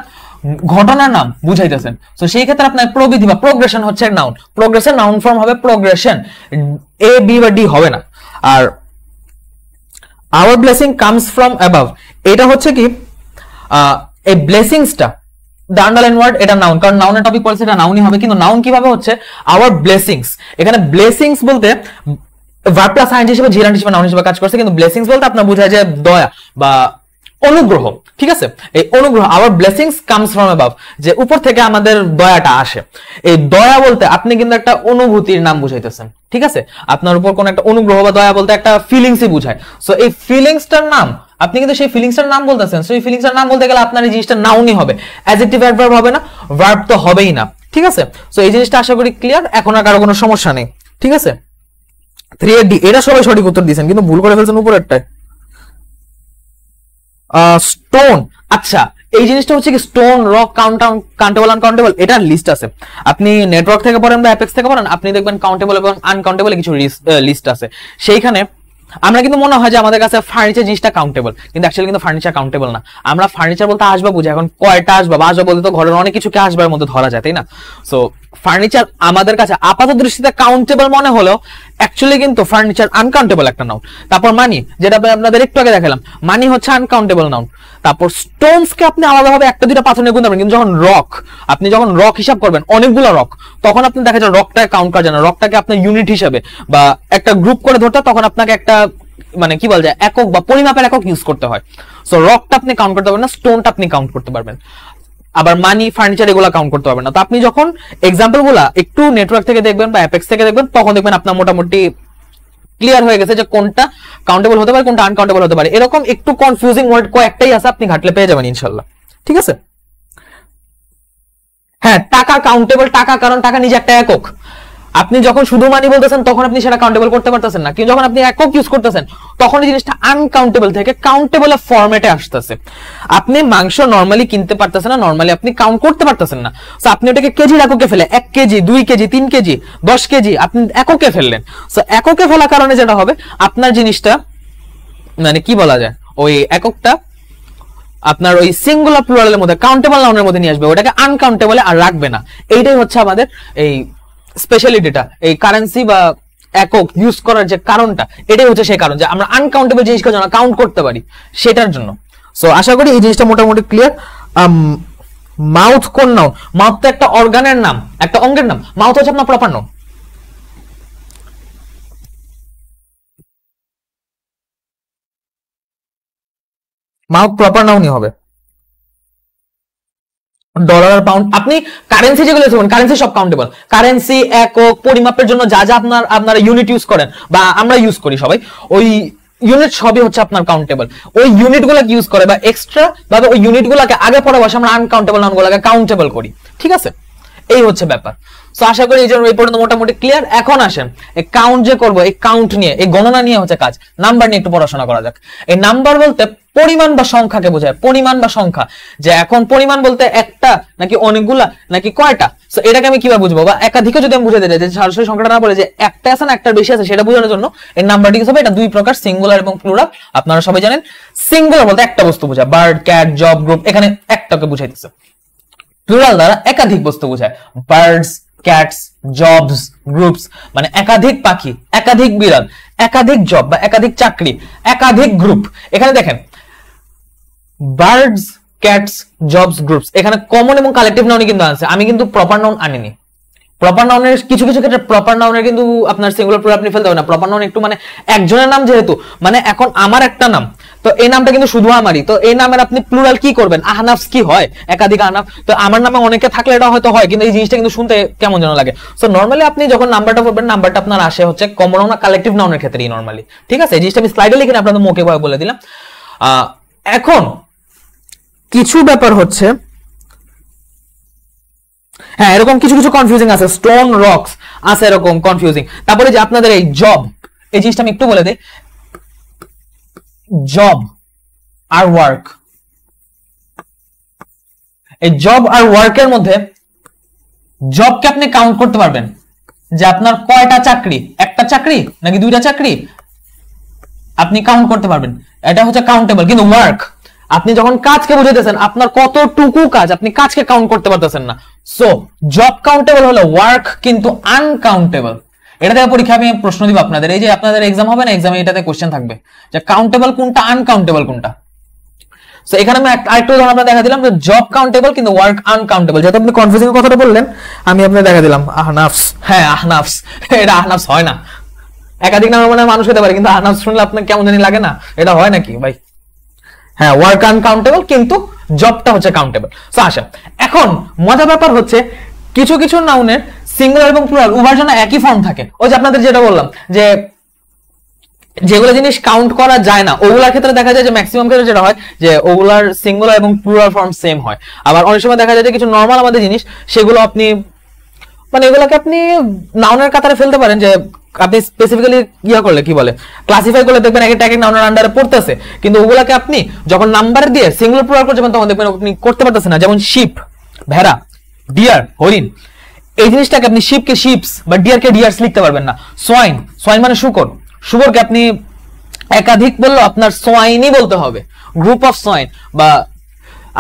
ঘটনার নাম বুঝাইতেছেন। তো সেই ক্ষেত্রে আপনার প্রবৃদ্ধি বা প্রোগ্রেশন হচ্ছে নাউন, প্রোগ্রেশন নাউন ফর্ম হবে প্রোগ্রেশন, এ বি বা ডি হবে না। আর our blessing comes from above, এটা হচ্ছে কি এই ব্লেসিংসটা, দ্য আন্ডারলাইন ওয়ার্ড, এটা নাউন, কারণ নাউনের টপিক পড়েছে, এটা নাউনই হবে। কিন্তু নাউন কিভাবে হচ্ছে, আওয়ার ব্লেসিংস, এখানে ব্লেসিংস বলতে ভার্ব প্লাস আইএনজি হিসেবে জিরান্ট হিসেবে নাউন হিসেবে কাজ করছে, কিন্তু ব্লেসিংস বলতে আপনার বোঝায় যে দয়া বা অনুগ্রহ, ঠিক আছে? এই অনুগ্রহ, our blessings comes from above, যে উপর থেকে আমাদের দয়াটা আসে। এই দয়া বলতে আপনি কিন্তু একটা অনুভূতির নাম বুঝাইতেছেন, ঠিক আছে? আপনার উপর কোন একটা অনুগ্রহ বা দয়া বলতে একটা ফিলিংসই বুঝায়। সো এই ফিলিংসটার নাম, আপনি কিন্তু সেই ফিলিংসটার নাম বলতেছেন, সেই ফিলিংসটার নাম বলতে গেলে আপনার এই জিনিসটা নাউনই হবে, অ্যাডজেক্টিভ অ্যাডভার্ব হবে না, ভার্ব তো হবেই না, ঠিক আছে? সো এই জিনিসটা আশা করি ক্লিয়ার, এখন আর কারো কোনো সমস্যা নেই, ঠিক আছে? 3 ডি, এটা সবাই সঠিক উত্তর দিয়েছেন, কিন্তু ভুল করে ফেলছেন উপরেরটায়। স্টোন, আচ্ছা এই জিনিসটা হচ্ছে কি, স্টোন, রক, কাউন্টেবল, আনকাউন্টেবল, এটার লিস্ট আছে। আপনি নেটওয়ার্ক থেকে পড়েন বা অ্যাপেক্স থেকে পড়েন, আপনি দেখবেন কাউন্টেবল এবং আনকাউন্টেবল কিছু লিস্ট আছে। সেইখানে আমরা কিন্তু মনে হয় যে আমাদের কাছে ফার্নিচার জিনিসটা কাউন্টেবল, কিন্তু অ্যাকচুয়ালি কিন্তু ফার্নিচার কাউন্টেবল না। আমরা ফার্নিচার বলতে আসবাব বুঝি, এখন কয়টা আসবাব, আসবাব বলতে তো ঘরের অনেক কিছুকে আসবাবের মধ্যে ধরা যায়, তাই না? সো ফার্নিচার আমাদের কাছে আপাত দৃষ্টিতে কাউন্টেবল মনে হলেও অ্যাকচুয়ালি কিন্তু ফার্নিচার আনকাউন্টেবল একটা নাউন। তারপর মানি, যেটা আপনাদের একটু আগে দেখালাম, মানি হচ্ছে আনকাউন্টেবল নাউন। তারপর স্টোনস কে আপনি আলাদাভাবে একটা দুইটা পাথর নিয়ে গুনতে পারবেন, কিন্তু যখন রক, আপনি যখন রক হিসাব করবেন অনেকগুলো রক, তখন আপনি দেখা যায় রকটাকে কাউন্ট করা যায় না। রকটাকে আপনার ইউনিট হিসাবে বা একটা গ্রুপ করে ধরতে, তখন আপনাকে একটা মানে কি বলা যায় একক বা পরিমাপের একক ইউজ করতে হয়। সো রকটা আপনি কাউন্ট করতে পারবেন না, স্টোনটা আপনি কাউন্ট করতে পারবেন। আবার মানি, ফার্নিচার এগুলা কাউন্ট করতে পারবেন না। তো আপনি যখন এক্সাম্পল গুলা একটু নেটওয়ার্ক থেকে দেখবেন বা অ্যাপেক্স থেকে দেখবেন, তখন দেখবেন আপনার মোটামুটি ক্লিয়ার হয়ে গেছে যে কোনটা কাউন্টেবল হতে পারে, কোনটা আনকাউন্টেবল হতে পারে। এরকম একটু কনফিউজিং ওয়ার্ড কয়েকটাই আছে, আপনি ঘাটলে পেয়ে যাবেন ইনশাল্লাহ। ঠিক আছে? হ্যাঁ, টাকা কাউন্টেবল, টাকা কারণ টাকা নিজে একটা একক। আপনি যখন শুধু মানি বলতেছেন তখন আপনি সেটা কাউন্টেবল করতে পারতেছেন না, কিন্তু যখন আপনি একক ইউজ করতেছেন তখন এই জিনিসটা আনকাউন্টেবল থেকে কাউন্টেবলের ফরম্যাটে আসতেছে। আপনি মাংস নরমালি কিনতে পারতেছেন না, নরমালি আপনি কাউন্ট করতে পারতেছেন না, সো আপনি ওটাকে কেজির এককে ফেলে 1 কেজি 2 কেজি 3 কেজি 10 কেজি আপনি এককে ফেললেন। সো এককে ফেলার কারণে যেটা হবে, আপনার জিনিসটা মানে কি বলা যায়, ওই এককটা আপনার ওই সিঙ্গুলার প্লুরালের মধ্যে কাউন্টেবল নাউনের মধ্যে নিয়ে আসবে, ওটাকে আনকাউন্টেবলে আর রাখবে না। এইটাই হচ্ছে আমাদের এই স্পেশালিটিটা, এই কারেন্সি বা একক ইউজ করার যে কারণটা, এটাই হচ্ছে সেই কারণ যে আমরা আনকাউন্টেবল জিনিসকে যেন কাউন্ট করতে পারি সেটার জন্য। সো আশা করি এই জিনিসটা মোটামুটি ক্লিয়ার। মাউথ কোন নাউন? মাউথ তো একটা অর্গানের নাম, একটা অঙ্গের নাম। মাউথ হচ্ছে আপনার প্রপার নাউন। মাউথ প্রপার নাউনই হবে। ডলার আর পাউন্ড, আপনি কারেন্সি যেগুলো দেখবেন, কারেন্সি সব কাউন্টেবল। কারেন্সি একক পরিমাপের জন্য যা যা আপনারা ইউনিট ইউজ করেন বা আমরা ইউজ করি সবাই, ওই ইউনিট সবই হচ্ছে আপনার কাউন্টেবল। ওই ইউনিট গুলাকে ইউজ করে বা এক্সট্রা ভাবে ওই ইউনিট গুলাকে আগে পরে বসে আমরা আনকাউন্টেবল নাউন গুলাকে কাউন্টেবল করি। ঠিক আছে? এই হচ্ছে ব্যাপার। সো আশা করি এই জন্য এই পর্যন্ত মোটামুটি ক্লিয়ার। এখন আসেন এই কাউন্ট যে করবো, এই কাউন্ট নিয়ে, এই গণনা নিয়ে হচ্ছে কাজ। নাম্বার নিয়ে একটু পড়াশোনা করা যাক। এই নাম্বার বলতে পরিমাণ বা সংখ্যাকে বোঝায়, পরিমাণ বা সংখ্যা। যে এখন পরিমাণ বলতে একটা নাকি অনেকগুলা নাকি কয়টা, সো এটাকে আমি কিভাবে বুঝবো, বা একাধিকও যদি আমি বুঝাতে চাই যে সরাসরি সংখ্যাটা না বলে যে একটা আছে না একটার বেশি আছে, সেটা বোঝানোর জন্য এই নাম্বারটি হবে। এটা দুই প্রকার, সিঙ্গুলার এবং প্লুরাল। আপনারা সবাই জানেন সিঙ্গুলার বলতে একটা বস্তু বোঝায়, বার্ড, ক্যাট, জব, গ্রুপ, এখানে একটাকে বুঝাইতেছে। প্লুরাল দ্বারা একাধিক বস্তু বোঝায়, বার্ডস, ক্যাটস, জবস, গ্রুপস, মানে একাধিক পাখি, একাধিক বিড়াল, একাধিক জব বা একাধিক চাকরি, একাধিক গ্রুপ। এখানে দেখেন বার্ডস, ক্যাটস, জবস, গ্রুপস, এখানে কমন এবং কালেকটিভ নাউনই কিন্তু আছে। আমি কিন্তু প্রপার নাউন আনিনি। প্রপার নাউনের কিছু কিছু ক্ষেত্রে প্রপার নাউনের কিন্তু আপনার সিঙ্গুলার প্লুরাল আপনি ফেলতে হবে না। প্রপার নাউন একটু মানে একজনের নাম, যেহেতু মানে এখন আমার একটা নাম, তো এই নামটা কিন্তু শুধু আমারই, তো এই নামের আপনি প্লুরাল কি করবেন? আহনাফস কি হয়? একাধিক আহনাফ। তো আমার নামে অনেকে থাকলে এটা হয়তো হয়, কিন্তু এই জিনিসটা কিন্তু শুনতে কেমন যেন লাগে। সো নরমালি আপনি যখন নাম্বারটা পড়বেন, নাম্বারটা আপনার আসে হচ্ছে কমন নাউন, কালেকটিভ নাউনের ক্ষেত্রেই নরমালি। ঠিক আছে? এই জিনিসটা আমি স্লাইডে লিখে আপনাদের মুখে বলে দিলাম। এখন কিছু ব্যাপার হচ্ছে, হ্যাঁ এরকম কিছু কিছু কনফিউজিং আছে, স্টোন, রক্স আছে এরকম কনফিউজিং। তারপরে যে আপনাদের এই জব, এই জিনিসটা আমি একটু বলে দিই। জব আর ওয়ার্ক, এই জব আর ওয়ার্কের মধ্যে জবকে আপনি কাউন্ট করতে পারবেন যে আপনার কয়টা চাকরি, একটা চাকরি নাকি দুইটা চাকরি, আপনি কাউন্ট করতে পারবেন, এটা হচ্ছে কাউন্টেবল। কিন্তু ওয়ার্ক, আপনি যখন কাজকে বুঝাইতেছেন আপনার কতটুকু কাজ, আপনি কাজকে কাউন্ট করতে পারতেছেন না। সো জব কাউন্টেবল হলো, ওয়ার্ক কিন্তু আনকাউন্টেবল। এটা থেকে পরীক্ষা আমি প্রশ্ন দিব আপনাদের, এই যে আপনাদের এক্সাম হবে না, এক্সামে এটাতে কোশ্চেন থাকবে যে কাউন্টেবল কোনটা, আনকাউন্টেবল কোনটা। সো এখানে আমি আরেকটু উদাহরণ আপনাদের দেখা দিলাম যে জব কাউন্টেবল কিন্তু ওয়ার্ক আনকাউন্টেবল। যেহেতু আপনি কনফিউজিং কথাটা বললেন, আমি আপনাদের দেখা দিলাম আহনাফস। হ্যাঁ আহনাফস, এটা আহনাফস হয় না, একাধিক নামের মনে মানুষ হতে পারে, কিন্তু আহনাফস শুনলে আপনার কেমন জানি লাগে না? এটা হয় নাকি ভাই? হ্যাঁ, ওয়ার্ক আনকাউন্টেবল কিন্তু জবটা হচ্ছে কাউন্টেবল। সো আসা, এখন মজার ব্যাপার হচ্ছে কিছু কিছু নাউনের সিঙ্গুলার এবং প্লুরাল উভয়ের জন্য একই ফর্ম থাকে। ওই যে আপনাদের যেটা বললাম যে যেগুলো জিনিস কাউন্ট করা যায় না, ওগুলার ক্ষেত্রে দেখা যায় যে ম্যাক্সিমাম ক্ষেত্রে যেটা হয় যে ওগুলার সিঙ্গুলার এবং প্লুরাল ফর্ম সেম হয়। আবার অনেক সময় দেখা যায় যে কিছু নর্মাল আমাদের জিনিস, সেগুলো আপনি মানে এগুলোকে আপনি নাউনের কাতারে ফেলতে পারেন, যে আপনি স্পেসিফিক্যালি ইয়া করলে কি বলে ক্লাসিফাই করলে দেখবেন একটা এক নাউনের আন্ডারে পড়তেছে, কিন্তু ওগুলাকে আপনি যখন নাম্বার দিয়ে সিঙ্গুলার প্লুরাল করে যাবেন তখন দেখবেন আপনি করতে পারতেছেন না। যেমন শিপ, ভেড়া, ডিয়ার, হরিণ, এই জিনিসটাকে আপনি শিপকে শিপস বা ডিয়ারকে ডিয়ার্স লিখতে পারবেন না। সোয়াইন, সোয়াইন মানে শুকর, শুকরকে আপনি একাধিক বললো আপনার সোয়াইনই বলতে হবে, গ্রুপ অফ সোয়াইন। বা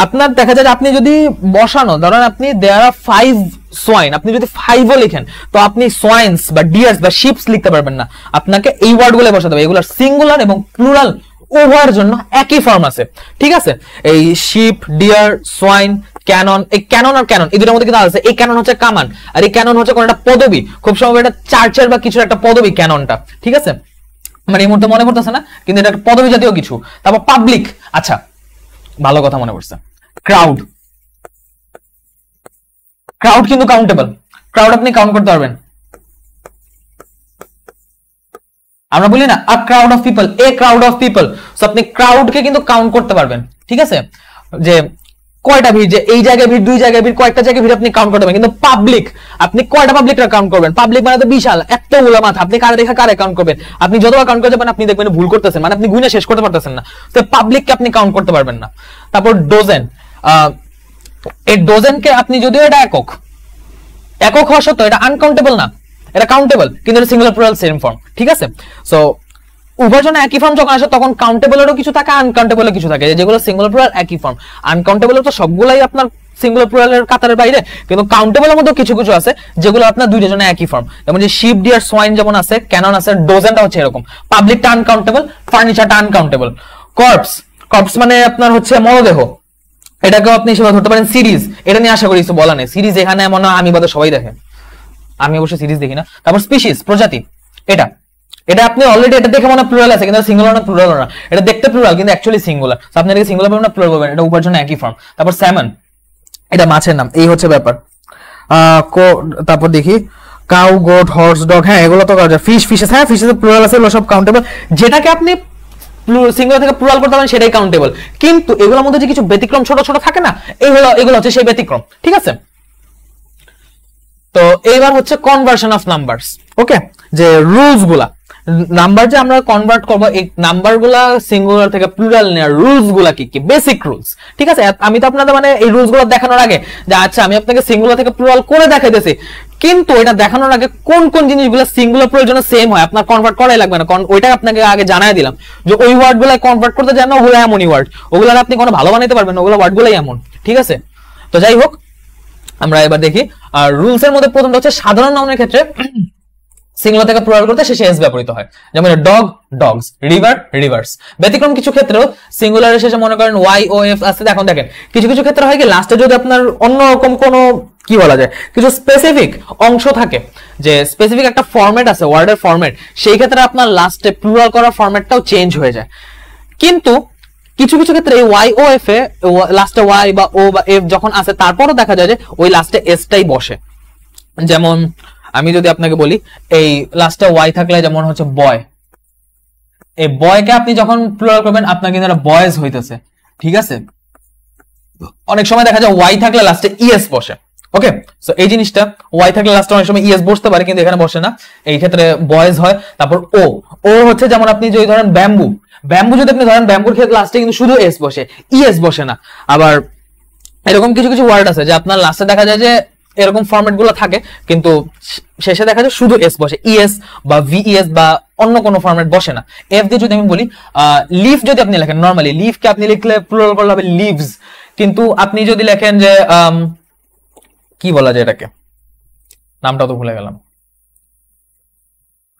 আপনার দেখা যায় যে আপনি যদি বসানো, ধরেন আপনি দেয়ার আর 5 সোয়াইন, আপনি যদি 5ও লিখেন তো আপনি সোয়াইনস বা ডিয়ার্স বা শিপস লিখতে পারবেন না, আপনাকে এই ওয়ার্ডগুলো বসাতে হবে। এগুলোর সিঙ্গুলার এবং প্লুরাল উভয়ের জন্য একই ফর্ম আছে, ঠিক আছে? এই শিপ, ডিয়ার, সোয়াইন, ক্যানন, এই ক্যানন আর ক্যানন এই দুটোর মধ্যে কিন্তু আছে। এই ক্যানন হচ্ছে কামান, আর এই ক্যানন হচ্ছে কোন একটা পদবী, খুব সম্ভব এটা চার্চের বা কিছুর একটা পদবী ক্যাননটা, ঠিক আছে? মানে এই মুহূর্তে মনে পড়তেছে না, কিন্তু এটা একটা পদবী জাতীয় কিছু। তারপর পাবলিক, আচ্ছা ভালো কথা মনে পড়ছে, ক্রাউড। ক্রাউড কিন্তু কাউন্টেবল, ক্রাউড আপনি কাউন্ট করতে পারবেন। আমরা বলি না a crowd of people, a crowd of people, so আপনি ক্রাউডকে কিন্তু কাউন্ট করতে পারবেন, ঠিক আছে? যে কয়টা ভিড়, যে এই জায়গায় ভিড়, 2 জায়গায় ভিড়, কয়েকটা জায়গায় ভিড় আপনি কাউন্ট করতে পারবেন। কিন্তু পাবলিক, আপনি কয়টা পাবলিকরা কাউন্ট করবেন? পাবলিক মানে তো বিশাল, এতগুলো মাথা, আপনি কারে দেখা কারে কাউন্ট করবেন? আপনি যতবার কাউন্ট করে যাবেন আপনি দেখবেন ভুল করতেছেন, মানে আপনি গুণে শেষ করতে পারতেছেন না, তো পাবলিককে আপনি কাউন্ট করতে পারবেন না। তারপর ডোজেন, এই ডোজেনকে আপনি যদিও এটা একক হওয়া সত্ত্বেও এটা আনকাউন্টেবল না, এটা কাউন্টেবল, কিন্তু এটা সিঙ্গুলার প্লুরাল সেম ফর্ম, ঠিক আছে? সো উভয় জন্য একই ফর্ম যখন আসে তখন কাউন্টেবলেরও কিছু থাকে, আনকাউন্টেবলের কিছু থাকে, যেগুলো সিঙ্গুলার প্লুরাল একই ফর্ম। আনকাউন্টেবলের তো সবগুলাই আপনার সিঙ্গুলার প্লুরালের কাতারের বাইরে, কিন্তু কাউন্টেবলের মধ্যে কিছু কিছু আছে যেগুলো আপনার দুইটার জন্য একই ফর্ম। যেমন যে শিপ, ডিয়ার, সোয়াইন যেমন আছে, ক্যানন আছে, ডোজেনটা হচ্ছে এরকম। পাবলিকটা আনকাউন্টেবল, ফার্নিচারটা আনকাউন্টেবল। কর্পস, কর্পস মানে আপনার হচ্ছে মরদেহ, এটাকেও আপনি হিসেবে ধরতে পারেন। সিরিজ, এটা নিয়ে আশা করি কিছু বলা নেই, সিরিজ এখানে মনে হয় আমি বাদে সবাই দেখে, আমি অবশ্য সিরিজ দেখি না। তারপর স্পিসিস, প্রজাতি, এটা এটা আপনি অলরেডি এটা দেখে মনে প্লুরাল আছে, কিন্তু সিঙ্গুলার না, প্লুরাল না, এটা দেখতে প্লুরাল কিন্তু অ্যাকচুয়ালি সিঙ্গুলার, সো আপনি এটাকে সিঙ্গুলার বলবেন না, প্লুরাল বলবেন, এটা উভয়ের জন্য একই ফর্ম। তারপর স্যামন, এটা মাছের নাম, এই হচ্ছে ব্যাপার। তারপর দেখি কাউ, গোট, হর্স, ডগ, হ্যাঁ এগুলো তো ফিশ, ফিশেস, হ্যাঁ ফিশেস প্লুরাল আছে, এগুলো সব কাউন্টেবল। যেটাকে আপনি সিঙ্গুলার থেকে প্লুরাল করতে পারেন সেটাই কাউন্টেবল, কিন্তু এগুলোর মধ্যে যে কিছু ব্যতিক্রম ছোট ছোট থাকে না, এগুলো হচ্ছে সেই ব্যতিক্রম, ঠিক আছে? তো এইবার হচ্ছে কনভার্সন অফ নাম্বারস, ওকে? যে রুলস গুলা, নাম্বার যে আমরা কনভার্ট করবো, এই নাম্বার গুলা সিঙ্গুলার থেকে প্লুরাল নেওয়ার রুলস গুলা কি কি, বেসিক রুলস, ঠিক আছে? আমি তো আপনাদের মানে এই রুলস গুলো দেখানোর আগে যে আচ্ছা আমি আপনাকে সিঙ্গুলার থেকে প্লুরাল করে দেখাইতেছি, কিন্তু এটা দেখানোর আগে কোন কোন জিনিসগুলো সিঙ্গুলার প্লুরাল জন্য সেম হয় আপনার কনভার্ট করাই লাগবে না, ওইটা আপনাকে আগে জানাই দিলাম যে ওই ওয়ার্ড গুলা কনভার্ট করতে জানো, ওগুলো এমনই ওয়ার্ড, ওগুলো আপনি কোনো ভালো বানাইতে পারবেন না, ওগুলো ওয়ার্ড গুলাই এমন, ঠিক আছে? তো যাই হোক আমরা এবার দেখি। আর রুলস এর মধ্যে প্রথমটা হচ্ছে সাধারণ নাউনের ক্ষেত্রে সিঙ্গুলার থেকে প্লুরাল করতে শেষে এস ব্যবহৃত হয়, যেমন ডগ, ডগস, রিভার, রিভার্স। ব্যতিক্রম কিছু ক্ষেত্রেও সিঙ্গুলারের শেষে মনে করেন ওয়াই ও এফ আছে, এখন দেখেন কিছু কিছু ক্ষেত্রে হয় কি লাস্টে যদি আপনার অন্যরকম কোনো কি বলা যায় কিছু স্পেসিফিক অংশ থাকে, যে স্পেসিফিক একটা ফরম্যাট আছে ওয়ার্ডের ফরম্যাট, সেই ক্ষেত্রে আপনার লাস্টে প্লুরাল করার ফরম্যাটটাও চেঞ্জ হয়ে যায়। কিন্তু কিছু কিছু ক্ষেত্রে ওয়াই ও এফ এ লাস্টে ওয়াই বা ও বা এফ যখন আসে তারপরও দেখা যায় যে ওই লাস্টে এসটাই বসে। যেমন আমি যদি আপনাকে বলি এই লাস্টে ওয়াই থাকলে যেমন হচ্ছে বয়, এই বয়কে আপনি যখন প্লুরাল করবেন আপনার কিন্তু এটা বয়েজ হইতেছে, ঠিক আছে? অনেক সময় দেখা যায় ওয়াই থাকলে লাস্টে ইএস বসে, ওকে? সো এই জিনিসটা ওয়াই থাকলে লাস্টে অনেক সময় ইএস বসতে পারে কিন্তু এখানে বসে না, এই ক্ষেত্রে বয়েজ হয়। তারপর ও ও হচ্ছে যেমন আপনি যদি ধরেন ব্যাম্বু, ব্যাম্বু যদি আপনি ধরেন ব্যাম্বুর ক্ষেত্রে লাস্টে কিন্তু শুধু এস বসে, ইএস বসে না। আবার এরকম কিছু কিছু ওয়ার্ড আছে যে আপনার লাস্টে দেখা যায় যে এরকম ফরম্যাট গুলো থাকে কিন্তু শেষে দেখা যায় শুধু এস বসে, ইএস বা ভিএস বা অন্য কোনো ফরম্যাট বসে না। এফ দিয়ে যদি আমি বলি লিফ, যদি আপনি লেখেন নরমালি লিফকে আপনি লিখলে প্লুরাল করলে হবে লিভস, কিন্তু আপনি যদি লেখেন যে কি বলা যায় এটাকে, নামটা তো ভুলে গেলাম,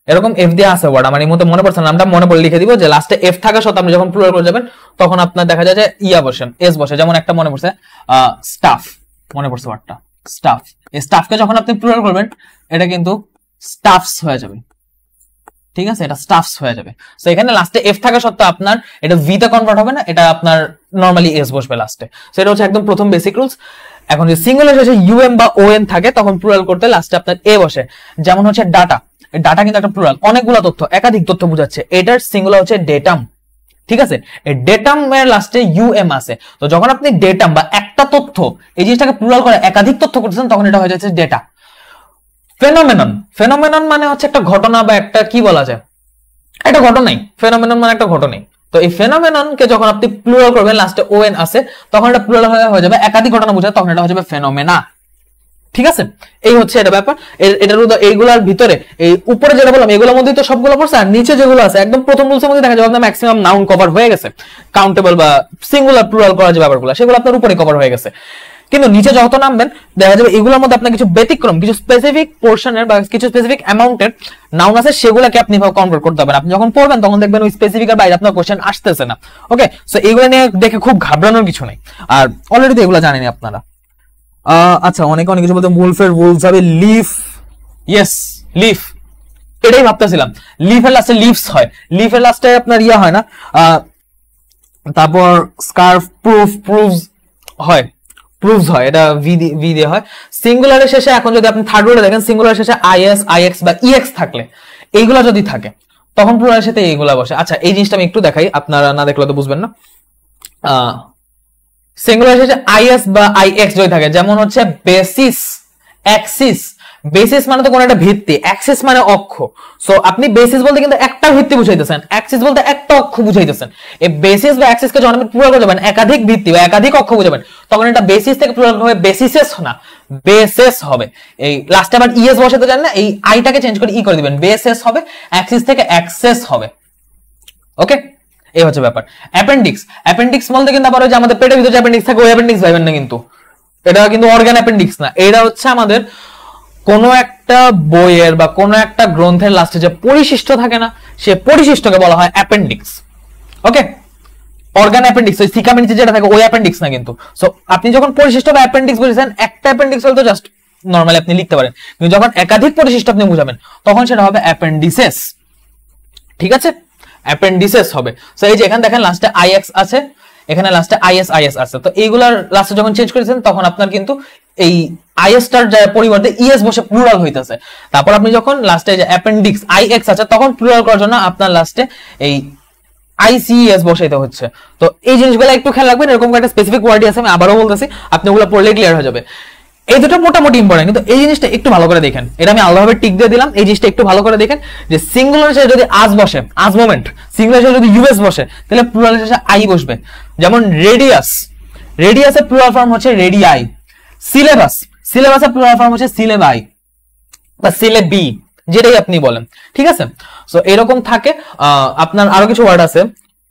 এরকম এফ দিয়ে আছে ওয়ার্ড, আমার এই মুহূর্তে মনে পড়ছে নামটা, মনে পড়লে লিখে দিব যে লাস্টে এফ থাকা সত্ত্বেও আপনি যখন প্লুরাল করে যাবেন তখন আপনার দেখা যায় যে ইয়া বসেন, এস বসে। যেমন একটা মনে পড়ছে স্টাফ, মনে পড়ছে ওয়ার্ডটা স্টাফ, এই স্টাফকে যখন আপনি প্লুরাল করবেন এটা কিন্তু স্টাফস হয়ে যাবে, ঠিক আছে? এটা স্টাফস হয়ে যাবে। সো এখানে লাস্টে এফ থাকা সত্ত্বেও আপনার এটা ভি তে কনভার্ট হবে না, এটা আপনার নরমালি এস বসবে লাস্টে। সো এটা হচ্ছে একদম প্রথম বেসিক রুলস। এখন যদি সিঙ্গুলার শেষে ইউএম বা ওএন থাকে তখন প্লুরাল করতে লাস্টে আপনার এ বসে। যেমন হচ্ছে ডাটা, ডাটা কিন্তু একটা প্লুরাল, অনেকগুলো তথ্য, একাধিক তথ্য বোঝাচ্ছে, এটার সিঙ্গুলার হচ্ছে ডেটাম, ঠিক আছে? এই ডেটাম এর লাস্টে ইউএম আছে, তো যখন আপনি ডেটাম বা একটা তথ্য এই জিনিসটাকে প্লুরাল করে একাধিক তথ্য করতেছেন তখন এটা হয়ে যাচ্ছে ডেটা। ফেনোমেনন, ফেনোমেনন মানে হচ্ছে একটা ঘটনা বা একটা কি বলা যায় একটা ঘটনাই, ফেনোমেনন মানে একটা ঘটনাই। তো এই ফেনোমেননকে যখন আপনি প্লুরাল করবেন লাস্টে ওএন আছে তখন এটা প্লুরাল হয়ে যাবে, একাধিক ঘটনা বোঝায় তখন এটা হয়ে যাবে ফেনোমেনা, ঠিক আছে, এই হচ্ছে এটা ব্যাপার। এটার এইগুলার ভিতরে এই উপরে যেটা বললাম এগুলোর মধ্যেই তো সবগুলো পড়ছে, আর নিচে যেগুলো আছে একদম প্রথম রুলসের মধ্যে দেখা যায় আপনার ম্যাক্সিমাম নাউন কভার হয়ে গেছে, কাউন্টেবল বা সিঙ্গুলার প্লুরাল করার যে ব্যাপারগুলো সেগুলো আপনার উপরে কভার হয়ে গেছে। কিন্তু নিচে যত নামবেন দেখা যাবে এগুলোর মধ্যে আপনার কিছু ব্যতিক্রম, কিছু স্পেসিফিক পোর্শনের বা কিছু স্পেসিফিক অ্যামাউন্টের নাউন আছে, সেগুলোকে আপনি কনভার্ট করতে হবে। আপনি যখন পড়বেন তখন দেখবেন ওই স্পেসিফিক এর বাইরে আপনার কোশ্চেন আসতেছে না। ওকে, সো এগুলো নিয়ে দেখে খুব ঘাবড়ানোর কিছু নেই, আর অলরেডি এগুলো জানেনি আপনারা। আচ্ছা, অনেক কিছু বলতে উলফের উলস হবে লিফ, ইয়েস লিফ, এটাই ভাবতেছিলাম। লিফের লাস্টে লিভস হয়, লিফের লাস্টে আপনার ইয়া হয় না, তারপর স্কার্ফ, প্রুফ, প্রুভস হয়, প্রুভস হয়, এটা ভি দিয়ে হয়। সিঙ্গুলারের শেষে এখন যদি আপনি থার্ড ওয়ার্ডে দেখেন সিঙ্গুলারের শেষে আইএস, আইএক্স বা ইএক্স থাকলে, এইগুলা যদি থাকে তখন প্লুরালের সাথে এইগুলা বসে। আচ্ছা, এই জিনিসটা আমি একটু দেখাই, আপনারা না দেখলে তো বুঝবেন না। সিঙ্গুলার শেষে আইএস বা আইএক্স যদি থাকে, যেমন হচ্ছে বেসিস, অ্যাক্সিস। বেসিস মানে তো কোন একটা ভিত্তি, অ্যাক্সিস মানে অক্ষ। সো আপনি বেসিস বলতে কিন্তু একটা ভিত্তি বুঝাইতেছেন, অ্যাক্সিস বলতে একটা অক্ষ বুঝাইতেছেন। এই বেসিস বা অ্যাক্সিসকে যখন আপনি প্লুরাল করবেন, একাধিক ভিত্তি বা একাধিক অক্ষ বুঝাবেন, তখন এটা বেসিস থেকে প্লুরাল হবে বেসিসেস না, বেসেস হবে। এই লাস্টে আবার ইএস বসাতে জানেন না, এই আইটাকে চেঞ্জ করে ই করে দিবেন, বেসেস হবে, অ্যাক্সিস থেকে অ্যাক্সেস হবে। ওকে, এই হচ্ছে ব্যাপার। অ্যাপেন্ডিক্স, অ্যাপেন্ডিক্স বলতে কিন্তু আবার ওই যে আমাদের পেটের ভিতরে যে অ্যাপেন্ডিক্স থাকে ওই অ্যাপেন্ডিক্স ভাবেন না, কিন্তু এটা কিন্তু অর্গান অ্যাপেন্ডিক্স না। এটা হচ্ছে আমাদের কোনো একটা বইয়ের বা কোনো একটা গ্রন্থের লাস্টে যে পরিশিষ্ট থাকে না, সে পরিশিষ্টকে বলা হয় অ্যাপেন্ডিক্স। ওকে, অর্গান অ্যাপেন্ডিক্স ওই থিকামের নিচে যেটা থাকে ওই অ্যাপেন্ডিক্স না কিন্তু। সো আপনি যখন পরিশিষ্ট বা অ্যাপেন্ডিক্স বুঝেছেন, একটা অ্যাপেন্ডিক্স হলে তো জাস্ট নরমালি আপনি লিখতে পারেন, কিন্তু যখন একাধিক পরিশিষ্ট আপনি বুঝাবেন তখন সেটা হবে অ্যাপেন্ডিসেস। ঠিক আছে, অ্যাপেন্ডিসেস হবে। সো এই যে এখানে দেখেন লাস্টে আইএক্স আছে, এখানে লাস্টে আইএস, আইএস আছে, তো এইগুলার লাস্টে যখন চেঞ্জ করেছেন তখন আপনার কিন্তু এই আইএসটার পরিবর্তে ইএস বসে প্লুরাল হইতেছে। তারপর আপনি যখন লাস্টে যে অ্যাপেন্ডিক্স আইএক্স আছে তখন প্লুরাল করার জন্য আপনার লাস্টে এই আইসিএস বসাইতে হচ্ছে। তো এই জিনিসগুলো একটু খেয়াল রাখবেন, এরকম একটা স্পেসিফিক ওয়ার্ডই আছে, আমি আবারও বলতেছি, আপনি ওগুলো পড়লে ক্লিয়ার হয়ে যাবে। এই দুটো মোটামুটি ইম্পর্টেন্ট, কিন্তু এই জিনিসটা একটু ভালো করে দেখেন, এটা আমি আলাদাভাবে টিক দিয়ে দিলাম, এই জিনিসটা একটু ভালো করে দেখেন যে সিঙ্গুলার শেষে যদি আজ বসে, আজ মোমেন্ট, সিঙ্গুলার শেষে যদি ইউএস বসে তাহলে প্লুরাল শেষে আই বসবে। যেমন রেডিয়াস, রেডিয়াসের প্লুরাল ফর্ম হচ্ছে রেডিয়াই। সিলেবাস, সিলেবাসের প্লুরাল ফর্ম হচ্ছে সিলেবাই বা সিলেবি, যেটাই আপনি বলেন। ঠিক আছে, সো এরকম থাকে। আপনার আরো কিছু ওয়ার্ড আছে,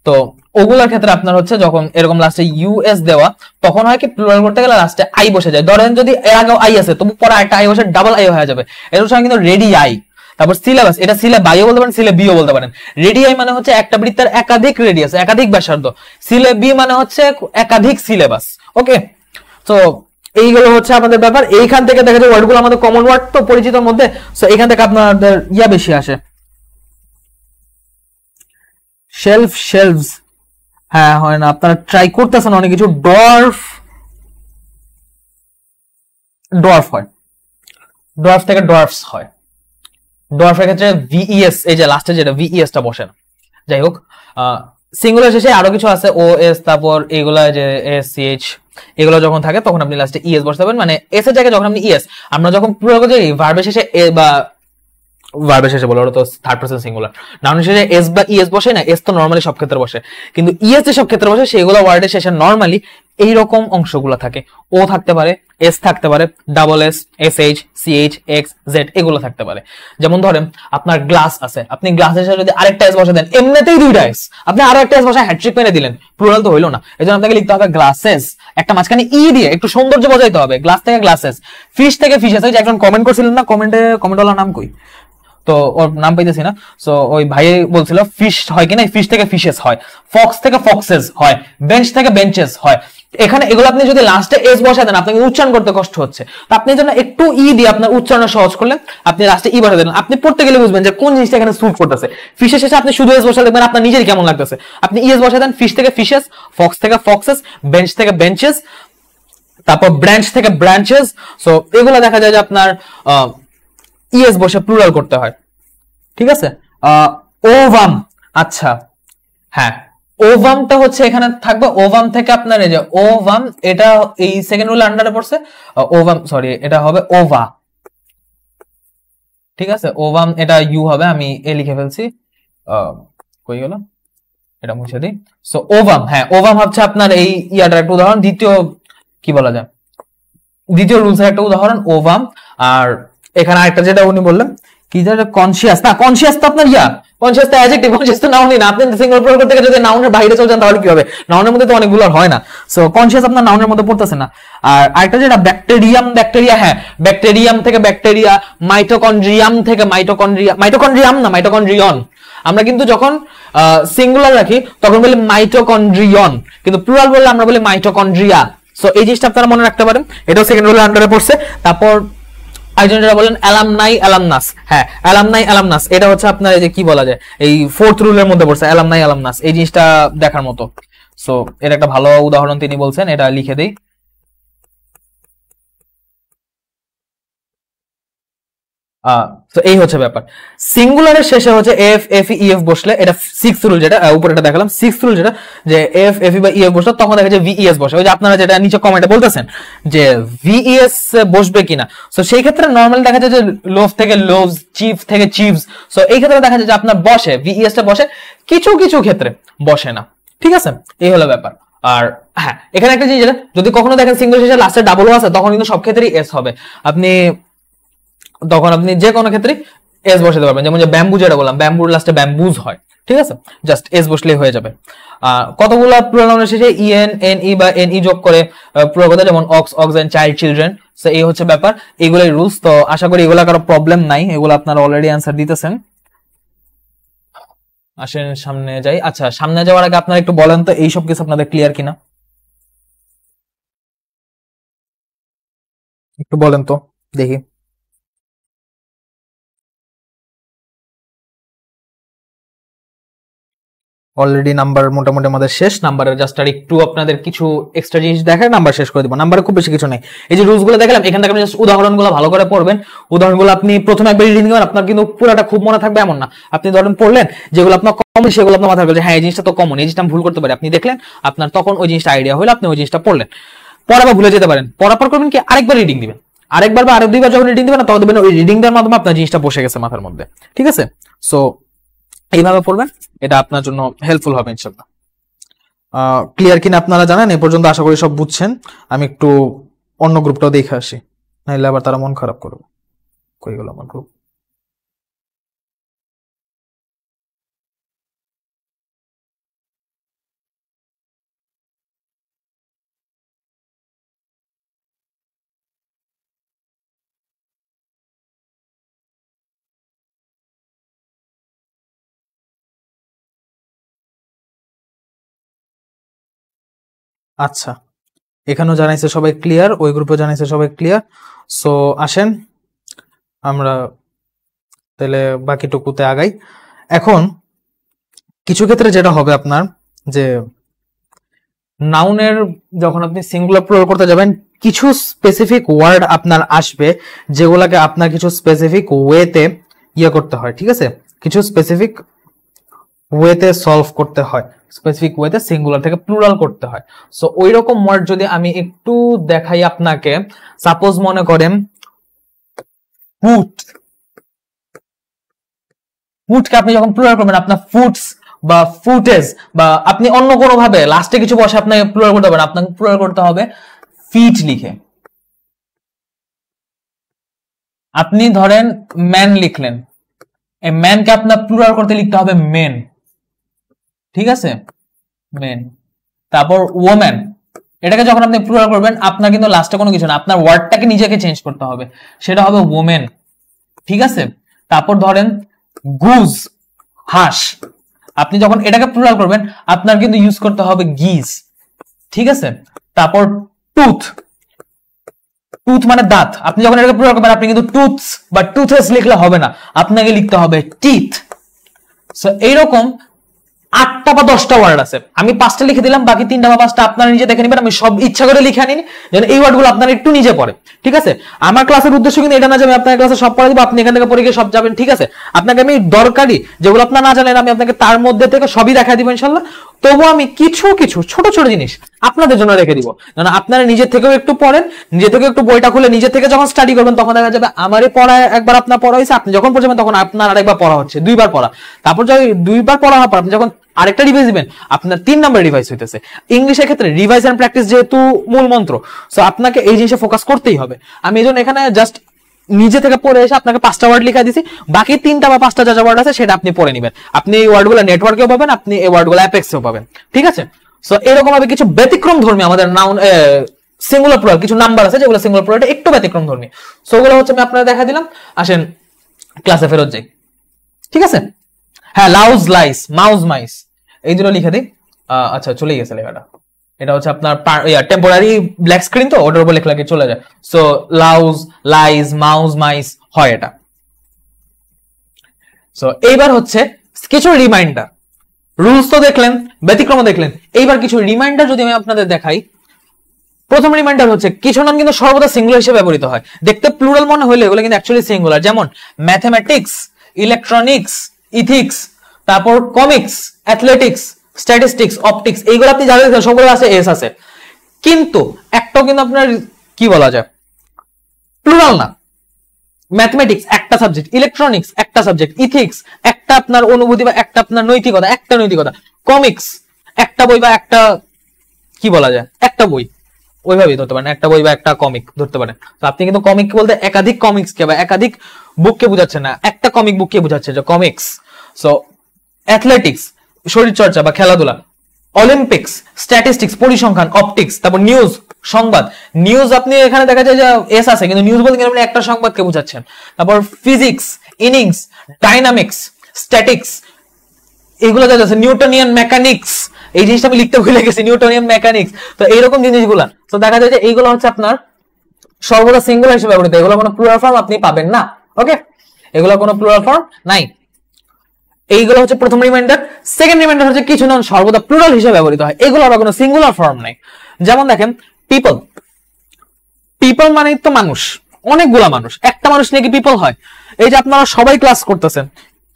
তো ওগুলোর ক্ষেত্রে আপনার হচ্ছে যখন এরকম লাস্টে ইউএস দেওয়া, তখন হয় কি প্লুরাল করতে গেলে লাস্টে আই বসে যায়। ধরেন যদি এর আগেও আই আছে তবু পরে একটা আই বসে ডাবল আই হয়ে যাবে, এর সময় কিন্তু রেডি আই। তারপর সিলেবাস, এটা সিলেবাইও বলতে পারেন, সিলেবিও বলতে পারেন। রেডিয়াই মানে হচ্ছে একটা বৃত্তের একাধিক রেডিয়াস, একাধিক ব্যাসার্ধ। সিলেবি মানে হচ্ছে একাধিক সিলেবাস। ওকে, তো এইগুলো হচ্ছে আমাদের ব্যাপার। এইখান থেকে দেখা যায় ওয়ার্ডগুলো আমাদের কমন ওয়ার্ড তো পরিচিতর মধ্যে, সো এখান থেকে আপনাদের ইয়া বেশি আসে। শেলফ, শেলভস, হ্যাঁ হয় না, আপনারা ট্রাই করতেছেন অনেক কিছু। ডর্ফ, ডর্ফ হয়, ডর্ফ থেকে ডর্ফস হয়। ডর্ফের ক্ষেত্রে ভিইএস, এই যে লাস্টে যেটা ভিইএস টা বসে না। যাই হোক, সিঙ্গুলার শেষে আরো কিছু আছে, ও এস, তারপর এগুলা যে এস সি এইচ, এগুলো যখন থাকে তখন আপনি লাস্টে ইএস বসাতে পারেন, মানে এস এর জায়গায় যখন আপনি ইএস। আমরা যখন পুরো ভার্বের শেষে বা ভার্বের শেষে বলো, তো থার্ড পারসন সিঙ্গুলার, নাউন শেষে এস বা ইএস বসে না, এস তো নরমালি সব ক্ষেত্রে বসে, কিন্তু ইএস যে সব ক্ষেত্রে বসে সেগুলো ওয়ার্ডের শেষে নরমালি এইরকম অংশগুলো থাকে। ও থাকতে পারে, এস থাকতে পারে, double S, S H, C H, X, Z, এগুলো থাকতে পারে। যেমন ধরেন আপনার গ্লাস আছে, আপনি গ্লাসের সাথে যদি আরেকটা এস বসে দেন, এমনিতেই দুইটা এস, আপনি আরো একটা এস বসায় হ্যাট্রিক মেরে দিলেন, প্লুরাল তো হইলো না। এই জন্য আপনাকে লিখতে হবে গ্লাসেস, একটা মাঝখানে ই দিয়ে একটু সৌন্দর্য বজাইতে হবে। গ্লাস থেকে গ্লাসেস, ফিশ থেকে ফিশেস। ওই যে একজন কমেন্ট করছিলেন না, কমেন্টওয়ালার নাম কই, তো ওর নাম পাইতেছি না। সো ওই ভাই বলছিল ফিশ হয় কিনা, ফিশ থেকে ফিশেস হয়, ফক্স থেকে ফক্সেস হয়, বেঞ্চ থেকে বেঞ্চেস হয়। এখানে এগুলো আপনি যদি লাস্টে এস বসায় দেন আপনাকে উচ্চারণ করতে কষ্ট হচ্ছে, তো আপনি জন্য একটু ই দিয়ে আপনার উচ্চারণ সহজ করলেন, আপনি লাস্টে ই বসায় দেন, আপনি পড়তে গেলে বুঝবেন যে কোন জিনিসটা এখানে স্যুট করতেছে। ফিশের শেষে আপনি শুধু এস বসায় দেখবেন আপনার নিজেরই কেমন লাগতেছে। আপনি ইএস বসায় দেন, ফিশ থেকে ফিশেস, ফক্স থেকে ফক্সেস, বেঞ্চ থেকে বেঞ্চেস, তারপর ব্রাঞ্চ থেকে ব্রাঞ্চেস। সো এগুলো দেখা যায় যে আপনার ইএস বসে প্লুরাল করতে হয়। ঠিক আছে, ওভাম, আচ্ছা হ্যাঁ, ওভামটা হচ্ছে এখানে থাকবে। ওভাম থেকে আপনার এই যে ওভাম, এটা এই সেকেন্ড রুল আন্ডারে পড়ছে। ওভাম, সরি, এটা হবে ওভা। ঠিক আছে, ওভাম এটা ইউ হবে, আমি এ লিখে ফেলছি, কই গেল, এটা মুছে দিই। সো ওভাম, হ্যাঁ ওভাম হচ্ছে আপনার এই ইয়াটার একটা উদাহরণ। দ্বিতীয় কি বলা যায়, দ্বিতীয় রুলসের একটা উদাহরণ ওভাম। আর এখানে আরেকটা যেটা উনি বললেন কি যেটা কনসিয়াস, না কনসিয়াস তো আপনার কনসিয়াস তো অ্যাডজেক্টিভ, কনসিয়াস তো নাউনই না। আপনি সিঙ্গুলার প্রয়োগ করতে গিয়ে যদি নাউনের বাইরে চলে যান তাহলে কি হবে? নাউনের মধ্যে তো অনেকগুলো হয় না, সো কনসিয়াস আপনার নাউনের মধ্যে পড়তেছে না। আর আরেকটা যেটা ব্যাকটেরিয়া, হ্যাঁ ব্যাকটেরিয়াম থেকে ব্যাকটেরিয়া, মাইটোকন্ড্রিয়াম থেকে মাইটোকন্ড্রিয়াম না মাইটোকন্ড্রিয়ন। আমরা কিন্তু যখন সিঙ্গুলার রাখি তখন বলি মাইটোকন্ড্রিয়ন, কিন্তু প্লুরাল বললে আমরা বলি মাইটোকন্ড্রিয়া। সো এই জিনিসটা আপনারা মনে রাখতে পারেন, এটাও সেকেন্ড রুলের আন্ডারে পড়ছে। তারপর একজন যেটা বলেন অ্যালামনাই অ্যালামনাস, হ্যাঁ অ্যালামনাই অ্যালামনাস, এটা হচ্ছে আপনার এই যে কি বলা যায় এই ফোর্থ রুলের মধ্যে পড়ছে অ্যালামনাই অ্যালামনাস, এই জিনিসটা দেখার মতো। সো এর একটা ভালো উদাহরণ তিনি বলছেন, এটা লিখে দেই। তো এই হচ্ছে ব্যাপার। সিঙ্গুলারের শেষে হচ্ছে এফ এফ ই এফ বসলে, এটা সিক্স রুল যেটা উপরে এটা দেখালাম, সিক্স রুল যেটা যে এফ এফ বা ইএফ বসলে তখন দেখা যায় ভিইএস বসে। ওই যে আপনারা যেটা নিচে কমেন্টে বলতেছেন যে ভিইএস বসবে কিনা, সো সেই ক্ষেত্রে নরমালি দেখা যায় যে লোভ থেকে লোভস, চিফ থেকে চিফস, সো এই ক্ষেত্রে দেখা যায় যে আপনার বসে ভিইএস টা বসে, কিছু কিছু ক্ষেত্রে বসে না। ঠিক আছে, এই হলো ব্যাপার। আর হ্যাঁ এখানে একটা জিনিস যেটা যদি কখনো দেখেন সিঙ্গুলার শেষে লাস্টে ডাবল আছে তখন কিন্তু সব ক্ষেত্রেই এস হবে, তখন আপনি যে কোনো ক্ষেত্রে এস বসাতে পারবেন। যেমন যে ব্যাম্বু যেটা বললাম, ব্যাম্বুর লাস্টে ব্যাম্বুজ হয়, ঠিক আছে, জাস্ট এস বসলেই হয়ে যাবে। কতগুলো প্লুরাল নাউনের শেষে ইএন এন ই বা এন ই যোগ করে প্রয়োগ করতে, যেমন ox ox and child children. So এই হচ্ছে ব্যাপার, এগুলোই রুলস। তো আশা করি এগুলা কারো প্রবলেম নাই, এগুলো আপনারা অলরেডি অ্যান্সার দিতেছেন। আসেন সামনে যাই। আচ্ছা সামনে যাওয়ার আগে আপনারা একটু বলেন তো এইসব কিছু আপনাদের ক্লিয়ার কিনা, একটু বলেন তো দেখি। অলরেডি নাম্বার মোটামুটি আমাদের শেষ, নাম্বারের জাস্ট আর একটু আপনাদের কিছু এক্সট্রা জিনিস দেখায় নাম্বার শেষ করে দিব। নাম্বারে খুব বেশি কিছু নেই, এই যে রুলস গুলো দেখালাম এখান থেকে আপনি জাস্ট উদাহরণগুলো ভালো করে পড়বেন। উদাহরণগুলো আপনি প্রথমে একবার রিডিং করবেন, আপনার কিন্তু পুরোটা খুব মনে থাকবে এমন না। আপনি ধরেন পড়লেন, যেগুলো আপনার কমন সেগুলো আপনার মাথায় রাখবেন যে হ্যাঁ এই জিনিসটা তো কমন, এই জিনিসটা আমি ভুল করতে পারি। আপনি দেখলেন, আপনার তখন ওই জিনিসটা আইডিয়া হলো, আপনি ওই জিনিসটা পড়লেন। পড়া বা ভুলে যেতে পারেন, পড়ার পর করবেন কি আরেকবার রিডিং দিবেন, আরেকবার বা আরেক দুইবার যখন রিডিং দিবেন তখন দেখবেন ওই রিডিং দেওয়ার মাধ্যমে আপনার জিনিসটা বসে গেছে মাথার মধ্যে। ঠিক আছে, সো এইভাবে পড়বেন, এটা আপনার জন্য হেল্পফুল হবে ইনশাআল্লাহ। ক্লিয়ার কিনা আপনারা জানেন, এ পর্যন্ত আশা করি সব বুঝছেন। আমি একটু অন্য গ্রুপটাও দেখে আসি, নাহলে আবার তারা মন খারাপ করবে। কই গেল আমার গ্রুপ? আচ্ছা এখানেও জানাইছে সবাই ক্লিয়ার, ওই গ্রুপে জানাইছে সবাই ক্লিয়ার। সো আসেন আমরা তাহলে বাকিটুকুতে আগাই। এখন কিছু ক্ষেত্রে যেটা হবে আপনার, যে নাউনের যখন আপনি সিঙ্গুলার প্রয়োগ করতে যাবেন কিছু স্পেসিফিক ওয়ার্ড আপনার আসবে যেগুলাকে আপনার কিছু স্পেসিফিক ওয়েতে ইয়ে করতে হয়। ঠিক আছে, কিছু স্পেসিফিক ওয়েতে সলভ করতে হয়, স্পেসিফিক ওয়েতে সিঙ্গুলার থেকে প্লুরাল করতে হয়। সো ওই রকম ওয়ার্ড যদি আমি একটু দেখাই আপনাকে, সাপোজ মনে করেন ফুট, ফুটকে আপনি যখন প্লুরাল করবেন আপনার ফুটস বা ফুটেজ, বা আপনি অন্য কোনো ভাবে লাস্টে কিছু বসে আপনাকে প্লুরাল করতে পারেন, আপনাকে প্লুরাল করতে হবে ফিট লিখে। আপনি ধরেন ম্যান লিখলেন, এই ম্যানকে আপনার প্লুরাল করতে লিখতে হবে মেন। ঠিক আছে, মেন। তারপর ওম্যান, এটাকে যখন আপনি প্লুরাল করবেন আপনার কিন্তু লাস্টে কোনো কিছু না, আপনার ওয়ার্ডটাকে নিজেকে চেঞ্জ করতে হবে, সেটা হবে ওমেন। ঠিক আছে, তারপর ধরেন গুজ, হাঁস, আপনি যখন এটাকে প্লুরাল করবেন আপনার কিন্তু ইউজ করতে হবে গিজ। ঠিক আছে, তারপর টুথ, টুথ মানে দাঁত, আপনি যখন এটাকে প্লুরাল করবেন আপনি কিন্তু টুথস বা টুথেস লিখলে হবে না, আপনাকে লিখতে হবে টিথ। সো এইরকম 8টা বা 10টা ওয়ার্ড আছে, আমি 5টা লিখে দিলাম, বাকি 3টা বা 5টা আপনারা নিজে দেখে নেবেন। আমি সব ইচ্ছা করে লিখে আনিনি যেন এই ওয়ার্ডগুলো আপনারা একটু নিজে পড়ে। ঠিক আছে, আমার ক্লাসের উদ্দেশ্য কিন্তু এটা না যে আমি আপনার ক্লাসে সব পড়া দিব, আপনি এখান থেকে পড়ে গিয়ে সব যাবেন। ঠিক আছে, আপনাকে আমি দরকারি যেগুলো আপনারা না জানেন আমি আপনাকে তার মধ্যে থেকে সবই দেখা দিব ইনশাল্লাহ। তবুও আমি কিছু কিছু ছোট ছোট জিনিস আপনাদের জন্য রেখে দিব, যেন আপনারা নিজের থেকেও একটু পড়েন, নিজে থেকে একটু বইটা খুলে নিজে থেকে যখন স্টাডি করবেন তখন দেখা যাবে আমারই পড়া একবার আপনার পড়া হয়েছে, আপনি যখন পড়ছেন তখন আপনার আরেকবার পড়া হচ্ছে, দুইবার পড়া। তারপর যখন দুইবার পড়া হওয়ার পর আপনি যখন আরেকটা রিভাইজ দিবেন, আপনার 3 নাম্বার রিভাইজ হইতেছে। ইংলিশের ক্ষেত্রে রিভাইজ এন্ড প্র্যাকটিস যেহেতু মূল মন্ত্র, সো আপনাকে এই জিনিসে ফোকাস করতেই হবে। আমি এইজন্য এখানে জাস্ট নিজে থেকে পড়ে এসে আপনাকে 5টা ওয়ার্ড লিখা দিছি, বাকি 3টা বা 5টা যা ওয়ার্ড আছে সেটা আপনি পড়ে নেবেন। আপনি এই ওয়ার্ডগুলো নেটওয়ার্কেও পাবেন, আপনি এই ওয়ার্ডগুলো অ্যাপেক্সেও পাবেন, ঠিক আছে? সো এরকম ভাবে কিছু ব্যতিক্রম ধর্মী আমাদের নাউন সিঙ্গুলার প্লুরাল কিছু নাম্বার আছে যেগুলো সিঙ্গুলার প্লুরালটা একটু ব্যতিক্রম ধর্মী। সো ওগুলো হচ্ছে আমি আপনারা দেখা দিলাম। আসেন ক্লাসে ফেরত যাই, ঠিক আছে? হ্যাঁ, লাউজ লাইস, মাউজ মাইস, এই দুটো লিখে দিই। আচ্ছা চলে গেছে লেখাটা, এটা হচ্ছে আপনার টেম্পোরারি ব্ল্যাক স্ক্রিন, তো ওটার উপর লেখা চলে যায়। সো লাউজ লাইস মাউজ মাইস হয় এটা। সো এইবার হচ্ছে কিছু রিমাইন্ডার। রুলস তো দেখলেন, ব্যতিক্রম দেখলেন, এইবার কিছু রিমাইন্ডার যদি আমি আপনাদের দেখাই। প্রথম রিমাইন্ডার হচ্ছে কিছু নাম কিন্তু সর্বদা সিঙ্গুলার হিসেবে ব্যবহৃত হয়, দেখতে প্লুরাল মনে হলে এগুলো কিন্তু অ্যাকচুয়ালি সিঙ্গুলার। যেমন ম্যাথমেটিক্স, ইলেকট্রনিক্স, ইথিক্স, তারপর কমিক্স, অ্যাথলেটিক্স, স্ট্যাটিস্টিক্স, অপটিক্স, এইগুলো আপনি জানেন সবগুলো আছে এস আছে, কিন্তু একটাও কিন্তু আপনার কি বলা যায় প্লুরাল না। ম্যাথমেটিক্স একটা সাবজেক্ট, ইলেকট্রনিক্স একটা সাবজেক্ট, ইথিক্স একটা আপনার অনুভূতি বা একটা আপনার নৈতিকতা, একটা নৈতিকতা, কমিক্স একটা বই বা একটা কি বলা যায় একটা বই, ওইভাবেই ধরতে পারেন, একটা বই বা একটা কমিক ধরতে পারেন। তো আপনি কিন্তু কমিক বলতে একাধিক কমিক্স কে বা একাধিক বুককে বোঝাচ্ছেন না, একটা কমিক বুককে বোঝাচ্ছে যে কমিক্স। সো অ্যাথলেটিক্স শরীরচর্চা বা খেলাধুলা, অলিম্পিক্স স্ট্যাটিস্টিক্স পরিসংখ্যান, অপটিক্স, তারপর নিউজ সংবাদ। নিউজ আপনি এখানে দেখা যায় যে এস আছে, কিন্তু নিউজ বলতে আপনি একটা সংবাদকে বোঝাচ্ছেন। তারপর ফিজিক্স, ইনিংস, ডাইনামিক্স, স্ট্যাটিক্স, এগুলো যা আছে, নিউটনিয়ান মেকানিক্স, এই জিনিসটা আমি লিখতে ভুলে গেছি, নিউটনিয়ান মেকানিক্স। তো এইরকম জিনিসগুলা তো দেখা যায় যে এইগুলো হচ্ছে আপনার সর্বদা সিঙ্গুলার হিসেবে ব্যবহৃত, এগুলো কোনো প্লুরাল ফর্ম আপনি পাবেন না। ওকে, এগুলো কোনো প্লুরাল ফর্ম নাই। এইগুলো হচ্ছে প্রথম রিমাইন্ডার। সেকেন্ড রিমাইন্ডার হচ্ছে কিছু নাউন সর্বদা প্লুরাল হিসেবে ব্যবহৃত হয়, এগুলো আবার কোনো সিঙ্গুলার ফর্ম নাই। যেমন দেখেন পিপল, পিপল মানে তো মানুষ, অনেকগুলা মানুষ, একটা মানুষ নিয়ে কি পিপল হয়? এই যে আপনারা সবাই ক্লাস করতেছেন,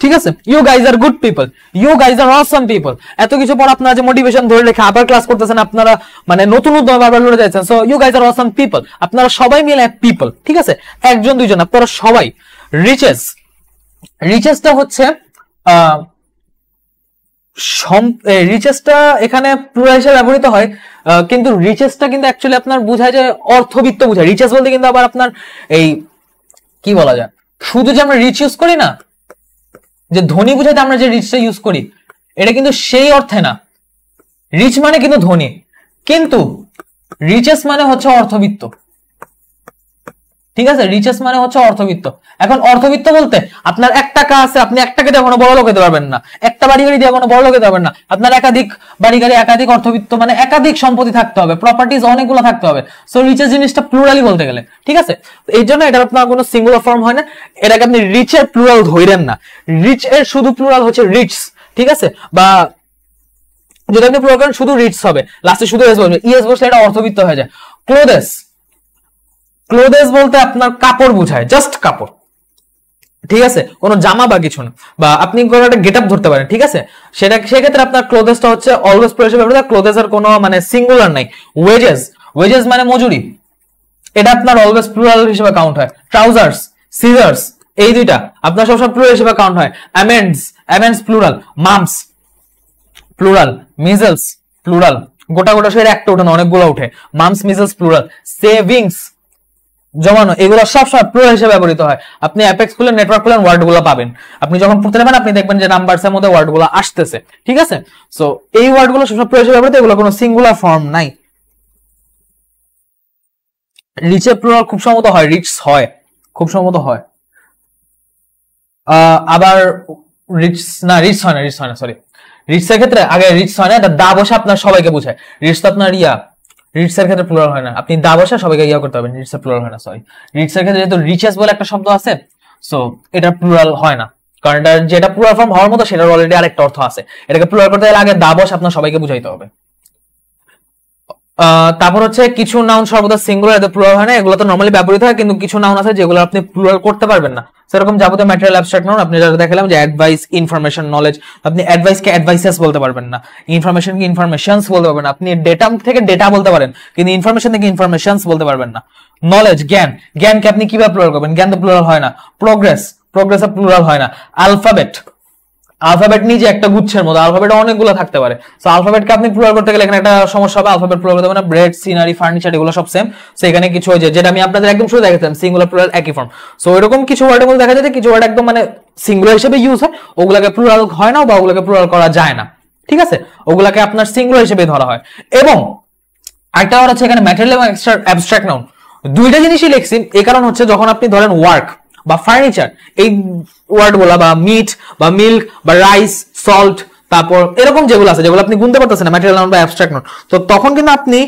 ঠিক আছে, you guys are good people, you guys are awesome people, এত কিছু পর আপনারা যে মোটিভেশন ধরে রেখে আবার ক্লাস করতেছেন, আপনারা মানে নতুন উদ্যমে বারবার লড়ে যাচ্ছেন। So you guys are awesome people, আপনারা সবাই মিলে পিপল, ঠিক আছে, একজন দুইজন, আপনারা সবাই। রিচেস, রিচেসটা হচ্ছে রিচেসটা এখানে প্লুরাল হিসেবে ব্যবহৃত হয়, কিন্তু রিচেসটা কিন্তু অ্যাকচুয়ালি আপনার বোঝায় যে অর্থবিত্ত বোঝায়। রিচেস বলতে কিন্তু আবার আপনার এই কি বলা যায়, শুধু যে আমরা রিচ ইউজ করি না, যে ধনী বুঝাইতে আমরা যে রিচটা ইউজ করি, এটা কিন্তু সেই অর্থে না। রিচ মানে কিন্তু ধনী, কিন্তু রিচেস মানে হচ্ছে অর্থবিত্ত, ঠিক আছে, রিচেস মানে হচ্ছে অর্থবিত্ত। এখন অর্থবিত্ত বলতে আপনার 1 টাকা আছে, আপনি 1 টাকা দিয়ে কোনো বড় লোক হতে পারবেন না, একটা বাড়ি গাড়ি দিয়ে কোনো বড় লোক হতে পারবেন না, আপনার একাধিক বাড়ি গাড়ি, একাধিক অর্থবিত্ত মানে একাধিক সম্পত্তি থাকতে হবে, প্রপার্টিজ অনেকগুলো থাকতে হবে। সো রিচেস জিনিসটা প্লুরালি বলতে গেলে, ঠিক আছে, এই জন্য এটা আপনার কোনো সিঙ্গুলার ফর্ম হয় না, এটাকে আপনি রিচের প্লুরাল ধরেন না। রিচ এর শুধু প্লুরাল হচ্ছে রিচস, ঠিক আছে, বা যদি আপনি প্লুরাল করেন শুধু রিচস হবে, লাস্টে শুধু এস বসবে, ইএস বসলে এটা অর্থবিত্ত হয়ে যায়। ক্লোদেস, ক্লোদেস বলতে আপনার কাপড় বোঝায়, জাস্ট কাপড়, ঠিক আছে, কোনো জামা বা কিছু না, বা আপনি কোনো একটা গেটআপ ধরতে পারেন, ঠিক আছে, সেটা সেক্ষেত্রে আপনার ক্লোদেসটা হচ্ছে অলওয়েজ প্লুরাল হিসেবে ব্যবহৃত। ক্লোদেসের কোনো মানে সিঙ্গুলার নাই। ওয়েজেস, ওয়েজেস মানে মজুরি, এটা আপনার অলওয়েজ প্লুরাল হিসেবে কাউন্ট হয়। ট্রাউজার্স, সিজার্স, এই দুইটা আপনার সবসময় প্লুরাল হিসেবে কাউন্ট হয়। অ্যামেন্ডস, অ্যামেন্ডস plural. Mum's plural. Measles plural, গোটা গোটা শরীরে একটা ওঠে না, অনেকগুলো ওঠে। Mum's measles plural. সেভিংস জমানো, এগুলো সবসময় প্লুরাল হিসেবে ব্যবহৃত হয়। আপনি অ্যাপেক্স খুলে নেটওয়ার্ক খুলেন, ওয়ার্ড গুলো পাবেন, আপনি যখন পড়তে যাবেন আপনি দেখবেন যে নাম্বারস এর মধ্যে ওয়ার্ড গুলো আসতেছে, ঠিক আছে। সো এই ওয়ার্ড গুলো সবসময় প্লুরাল হিসেবে ব্যবহৃত, এগুলো কোনো সিঙ্গুলার ফর্ম নাই। রিচে প্লুরাল খুব সম্ভবত হয়, রিচস হয়, খুব সম্ভবত হয়। আবার রিচ না, রিচ হয় না, রিচ হয় না, সরি, রিচস এর ক্ষেত্রে আগে রিচ হয় না, এটা দা বসে আপনার সবাইকে বোঝায়। রিচ তো আপনার রিচস এর ক্ষেত্রে প্লুরাল হয় না, আপনি দা বসে সবাইকে করতে হবে, রিচস এর প্লুরাল হয় না, সরি। রিচস এর ক্ষেত্রে যেহেতু রিচেস বলে একটা শব্দ আছে, সো এটা প্লুরাল হয় না, কারণ এটা যেটা প্লুরাল ফর্ম হওয়ার মতো সেটার অলরেডি আরেকটা অর্থ আছে, এটাকে প্লুরাল করতে গেলে আগে দা বসে আপনার সবাইকে বুঝাইতে হবে। তারপর হচ্ছে কিছু নাউন সর্বদা সিঙ্গুলার, এতে প্লুরাল হয় না, এগুলো তো নরমালি ব্যবহৃত হয়, কিন্তু কিছু নাউন আছে যেগুলো আপনি প্লুরাল করতে পারবেন না। সেরকম যাবতীয় ম্যাটেরিয়াল অ্যাবস্ট্রাক্ট নাউন, আপনি যারা দেখালাম যে অ্যাডভাইস, ইনফরমেশন, নলেজ, আপনি অ্যাডভাইস কে অ্যাডভাইসেস বলতে পারবেন না, ইনফরমেশন কে ইনফরমেশনস বলতে পারবেন না, আপনি ডেটা থেকে ডেটা বলতে পারেন, কিন্তু ইনফরমেশন থেকে ইনফরমেশনস বলতে পারবেন না। নলেজ জ্ঞান, জ্ঞানকে আপনি কিভাবে প্লুরাল করবেন, জ্ঞান তো প্লুরাল হয় না। প্রোগ্রেস, প্রোগ্রেস প্লুরাল হয় না। অ্যালফাবেট, আলফাবেট নিজে একটা গুচ্ছের মতো, আলফাবেট অনেকগুলো থাকতে পারে। সো আলফাবেটকে আপনি প্লুরাল করতে গেলে এখানে একটা সমস্যা হবে, আলফাবেট প্লুরাল করতে হবে না, ব্রেড, সিনারি, ফার্নিচার এগুলো সব সেম। সো এখানে কিছু হয়েছে যেটা আমি আপনাদের একদম শুরু দেখাচ্ছিলাম, সিঙ্গুলার প্লুরাল একই ফর্ম। সো এরকম কিছু ওয়ার্ডের মধ্যে দেখা যায় যে কিছু ওয়ার্ড একদম মানে সিঙ্গুলার হিসেবে ইউজ হয়, ওগুলাকে প্লুরাল হয় না বা ওগুলাকে প্লুরাল করা যায় না, ঠিক আছে, ওগুলাকে আপনার সিঙ্গুলার হিসেবে ধরা হয়। এবং আরেকটা ওয়ার্ড আছে এখানে ম্যাটেরিয়াল এবং অ্যাবস্ট্রাক্ট নাউন, দুইটা জিনিসই লিখছি। এই কারণ হচ্ছে যখন আপনি ধরেন ওয়ার্ক বা ফার্নিচার এই ওয়ার্ড গুলা বা মিট বা মিল্ক বা রাইস, সল্ট, তারপর এরকম যেগুলো আছে যেগুলো আপনি গুনতে পারতেছেন না, ম্যাটেরিয়াল নাউন বা অ্যাবস্ট্রাক্ট নাউন, তো তখন কিন্তু আপনি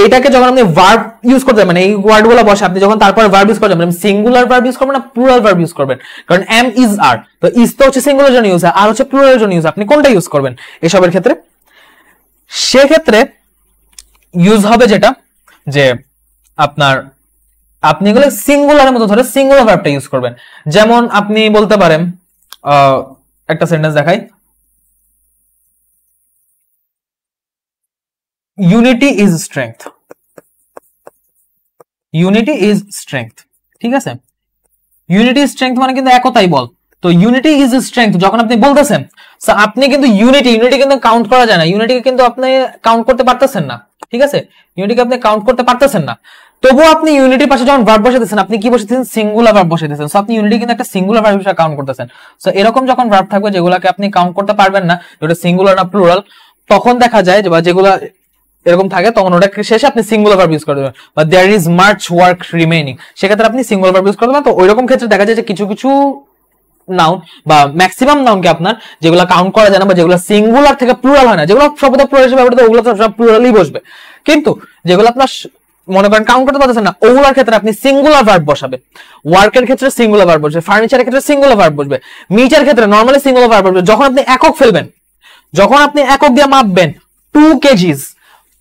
এটাকে যখন আপনি ভার্ব ইউজ করতে মানে এই ওয়ার্ড গুলো বসে আপনি যখন তারপর ভার্ব ইউজ করবেন, সিঙ্গুলার ভার্ব ইউজ করবেন না প্লুরাল ভার্ব ইউজ করবেন, কারণ এম ইজ আর, তো ইজ তো হচ্ছে সিঙ্গুলার জন্য ইউজ হয়, আর হচ্ছে প্লুরালের জন্য ইউজ, আপনি কোনটা ইউজ করবেন এসবের ক্ষেত্রে? সেক্ষেত্রে ইউজ হবে যেটা যে আপনার আপনি এগুলো সিঙ্গুলারের মতো ধরে সিঙ্গুলার ভার্বটা ইউজ করবেন। যেমন আপনি বলতে পারেন একটা সেন্টেন্স দেখাই, unity is strength, unity is strength, ঠিক আছে, ইউনিটি ইজ স্ট্রেংথ মানে কিন্তু একতাই বল। তো ইউনিটি ইজ স্ট্রেংথ যখন আপনি বলতেছেন, আপনি কিন্তু ইউনিটি কিন্তু কাউন্ট করা যায় না, ইউনিটিকে কিন্তু আপনি কাউন্ট করতে পারতেছেন না, ঠিক আছে, ইউনিটিকে আপনি কাউন্ট করতে পারতেছেন না, তবুও আপনি ইউনিটির পাশে যখন ভার্ব বসাইতেছেন আপনি কি বসাইতেছেন? সিঙ্গুলার ভার্ব বসাইতেছেন। সো আপনি ইউনিটি কিন্তু একটা সিঙ্গুলার ভার্ব হিসেবে কাউন্ট করতেছেন। সো এরকম যখন ভার্ব থাকবে যেগুলোকে আপনি কাউন্ট করতে পারবেন না, যেটা সিঙ্গুলার না প্লুরাল, তখন দেখা যায় যে বা যেগুলো এরকম থাকে তখন ওটা শেষে আপনি সিঙ্গুলার ভার্ব ইউজ করবেন, বা there is much work remaining, সেক্ষেত্রে আপনি সিঙ্গুলার ভার্ব ইউজ করবেন। তো ওইরকম ক্ষেত্রে দেখা যায় যে কিছু কিছু নাউন বা ম্যাক্সিমাম নাউনকে আপনার যেগুলো কাউন্ট করা যায় না বা যেগুলো সিঙ্গুলার থেকে প্লুরাল হয় না, যেগুলো সবটা প্লুরাল হিসেবে ব্যবহৃত ওগুলো সব প্লুরালই বসবে, কিন্তু যেগুলো আপনার মনে করেন কাউন্ট করতে পারতেছেন না ওগুলোর ক্ষেত্রে আপনি সিঙ্গুলার ভার্ব বসাবে। ওয়ার্কের ক্ষেত্রে সিঙ্গুলার ভার্ব বসবে, ফার্নিচারের ক্ষেত্রে সিঙ্গুলার ভার্ব বসবে, মিটার ক্ষেত্রে নরমালি সিঙ্গুলার ভার্ব বসবে। যখন আপনি একক ফেলবেন, যখন আপনি একক দিয়ে মাপবেন 2 কেজিস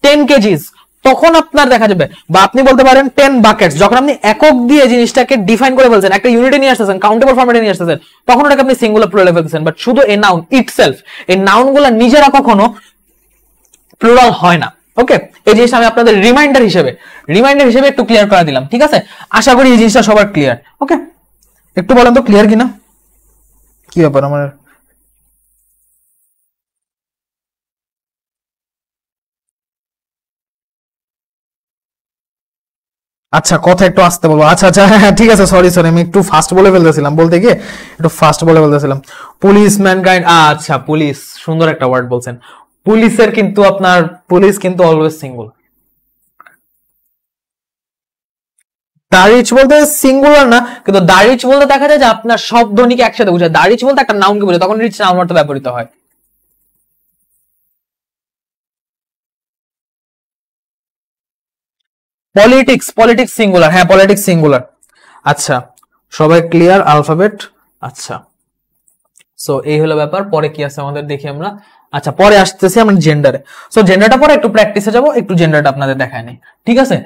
10 কেজিস, তখন আপনার দেখা যাবে, বা আপনি বলতে পারেন 10 বাকেটস, যখন আপনি একক দিয়ে জিনিসটাকে ডিফাইন করে ফেলছেন, একটা ইউনিটে নিয়ে আসতেছেন, কাউন্টেবল ফরম্যাটে নিয়ে আসতেছেন, তখন ওটাকে আপনি সিঙ্গুলার প্লুরালে ফেলতেছেন। বাট শুধু এই নাউন ইটসেলফ, এই নাউনগুলো নিজেরা কখনো প্লুরাল হয় না। ওকে, এই জিনিসটা আমি আপনাদের রিমাইন্ডার হিসেবে একটু ক্লিয়ার করে দিলাম, ঠিক আছে, আশা করি এই জিনিসটা সবার ক্লিয়ার। ওকে, একটু বলেন তো ক্লিয়ার কিনা, কি ব্যাপার আমার? আচ্ছা, কথা একটু আসতে বলবো। আচ্ছা আচ্ছা, হ্যাঁ ঠিক আছে, সরি আমি একটু ফাস্ট বলে ফেলতেছিলাম, বলতে গিয়ে একটু ফাস্ট বলে ফেলতেছিলাম। পুলিশ, ম্যানকাইন্ড, আচ্ছা পুলিশ, সুন্দর একটা ওয়ার্ড বলছেন। পুলিশের কিন্তু আপনার পুলিশ কিন্তু অলওয়েজ সিঙ্গুল। দারিচ বলতে সিঙ্গুলার না, কিন্তু দারিচ বলতে দেখা যায় যে আপনার সব ধ্বনিকে একসাথে বোঝায়। দারিচ বলতে একটা নাউনকে বোঝায়, তখন রিচ নাউন অর্থে ব্যবহৃত হয়। পলিটিক্স সিঙ্গুলার, হ্যাঁ পলিটিক্স সিঙ্গুলার। আচ্ছা, সবাই ক্লিয়ার আলফাবেট? আচ্ছা, সো এই হলো ব্যাপার। পরে কি আছে আমাদের দেখি আমরা। আচ্ছা, পরে আসতেছি আমরা জেন্ডারে। সো জেন্ডারটা পরে একটু প্র্যাকটিসে যাব, একটু জেন্ডারটা আপনাদের দেখায় নেই, ঠিক আছে।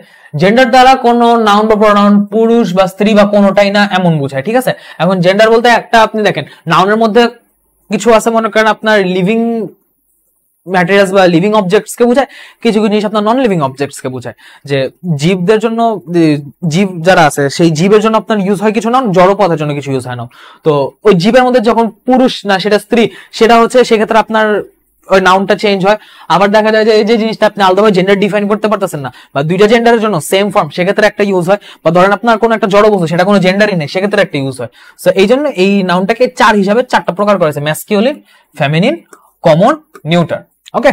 জেন্ডার দ্বারা কোনো নাউন বা প্রোনাউন পুরুষ বা স্ত্রী বা কোনোটাই না এমন বোঝায়, ঠিক আছে। এখন জেন্ডার বলতে একটা আপনি দেখেন নাউনের মধ্যে কিছু আছে, মনে করেন আপনার লিভিং ম্যাটেরিয়ালস বা লিভিং অবজেক্টস কে বোঝায়, কিছু কিছু জিনিস আপনার নন লিভিং অবজেক্টস কে বোঝায়। যে জীবদের জন্য, জীব যারা আছে সেই জীবের জন্য আপনার ইউজ হয় কিছু নাউন, জড় পদার্থের জন্য কিছু ইউজ হয় না। তো ওই জীবের মধ্যে যখন পুরুষ না সেটা স্ত্রী, সেটা হচ্ছে সেক্ষেত্রে আপনার ওই নাউনটা চেঞ্জ হয়। আবার দেখা যায় যে এই যে জিনিসটা আপনি আলাদাভাবে জেন্ডার ডিফাইন করতে পারতেছেন না, বা দুইটা জেন্ডারের জন্য সেম ফর্ম, সেক্ষেত্রে একটা ইউজ হয়। বা ধরেন আপনার কোনো একটা জড় বস্তু, সেটা কোনো জেন্ডারই নেই, সেক্ষেত্রে একটা ইউজ হয়। সো এই জন্য এই নাউনটাকে চার হিসাবে চারটা প্রকার করেছে: ম্যাসকিউলিন, ফেমিনিন, কমন, নিউটার। ওকে,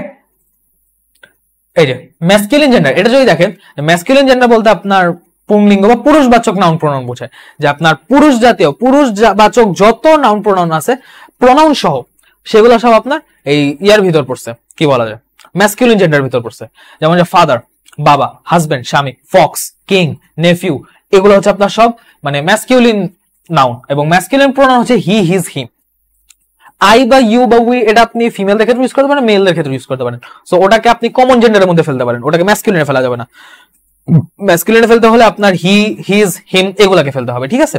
এই যে ম্যাসকিউলিন জেন্ডার, এটা যদি দেখেন, ম্যাসকিউলিন জেন্ডার বলতে আপনার পুংলিঙ্গ বা পুরুষবাচক নাউন প্রোনাউন বোঝায়। যে আপনার পুরুষ জাতীয় পুরুষবাচক যত নাউন প্রোনাউন আছে, প্রোনাউন সহ, সেগুলো সব আপনার এই ইয়ার ভিতর পড়ছে, কি বলা যায়, ম্যাসকিউলিন জেন্ডার ভিতর পড়ছে। যেমন যে ফাদার, বাবা, হাজবেন্ড, স্বামী, ফক্স, কিং, নেফিউ, এগুলো হচ্ছে আপনার সব মানে ম্যাসকিউলিন নাউন। এবং ম্যাসকিউলিন প্রোনাউন হচ্ছে হি, হিজ, হিম। আই বা ইউ বা উই, এটা আপনি ফিমেলদের ক্ষেত্রে ইউজ করতে পারেন, মেলদের ক্ষেত্রে ইউজ করতে পারেন। সো ওটাকে আপনি কমন জেন্ডারের মধ্যে ফেলতে পারেন, ওটাকে ম্যাসকুলিনে ফেলা যাবে না। ম্যাসকুলিনে ফেলতে হলে আপনার হি, হিজ, হিম এগুলাকে ফেলতে হবে, ঠিক আছে।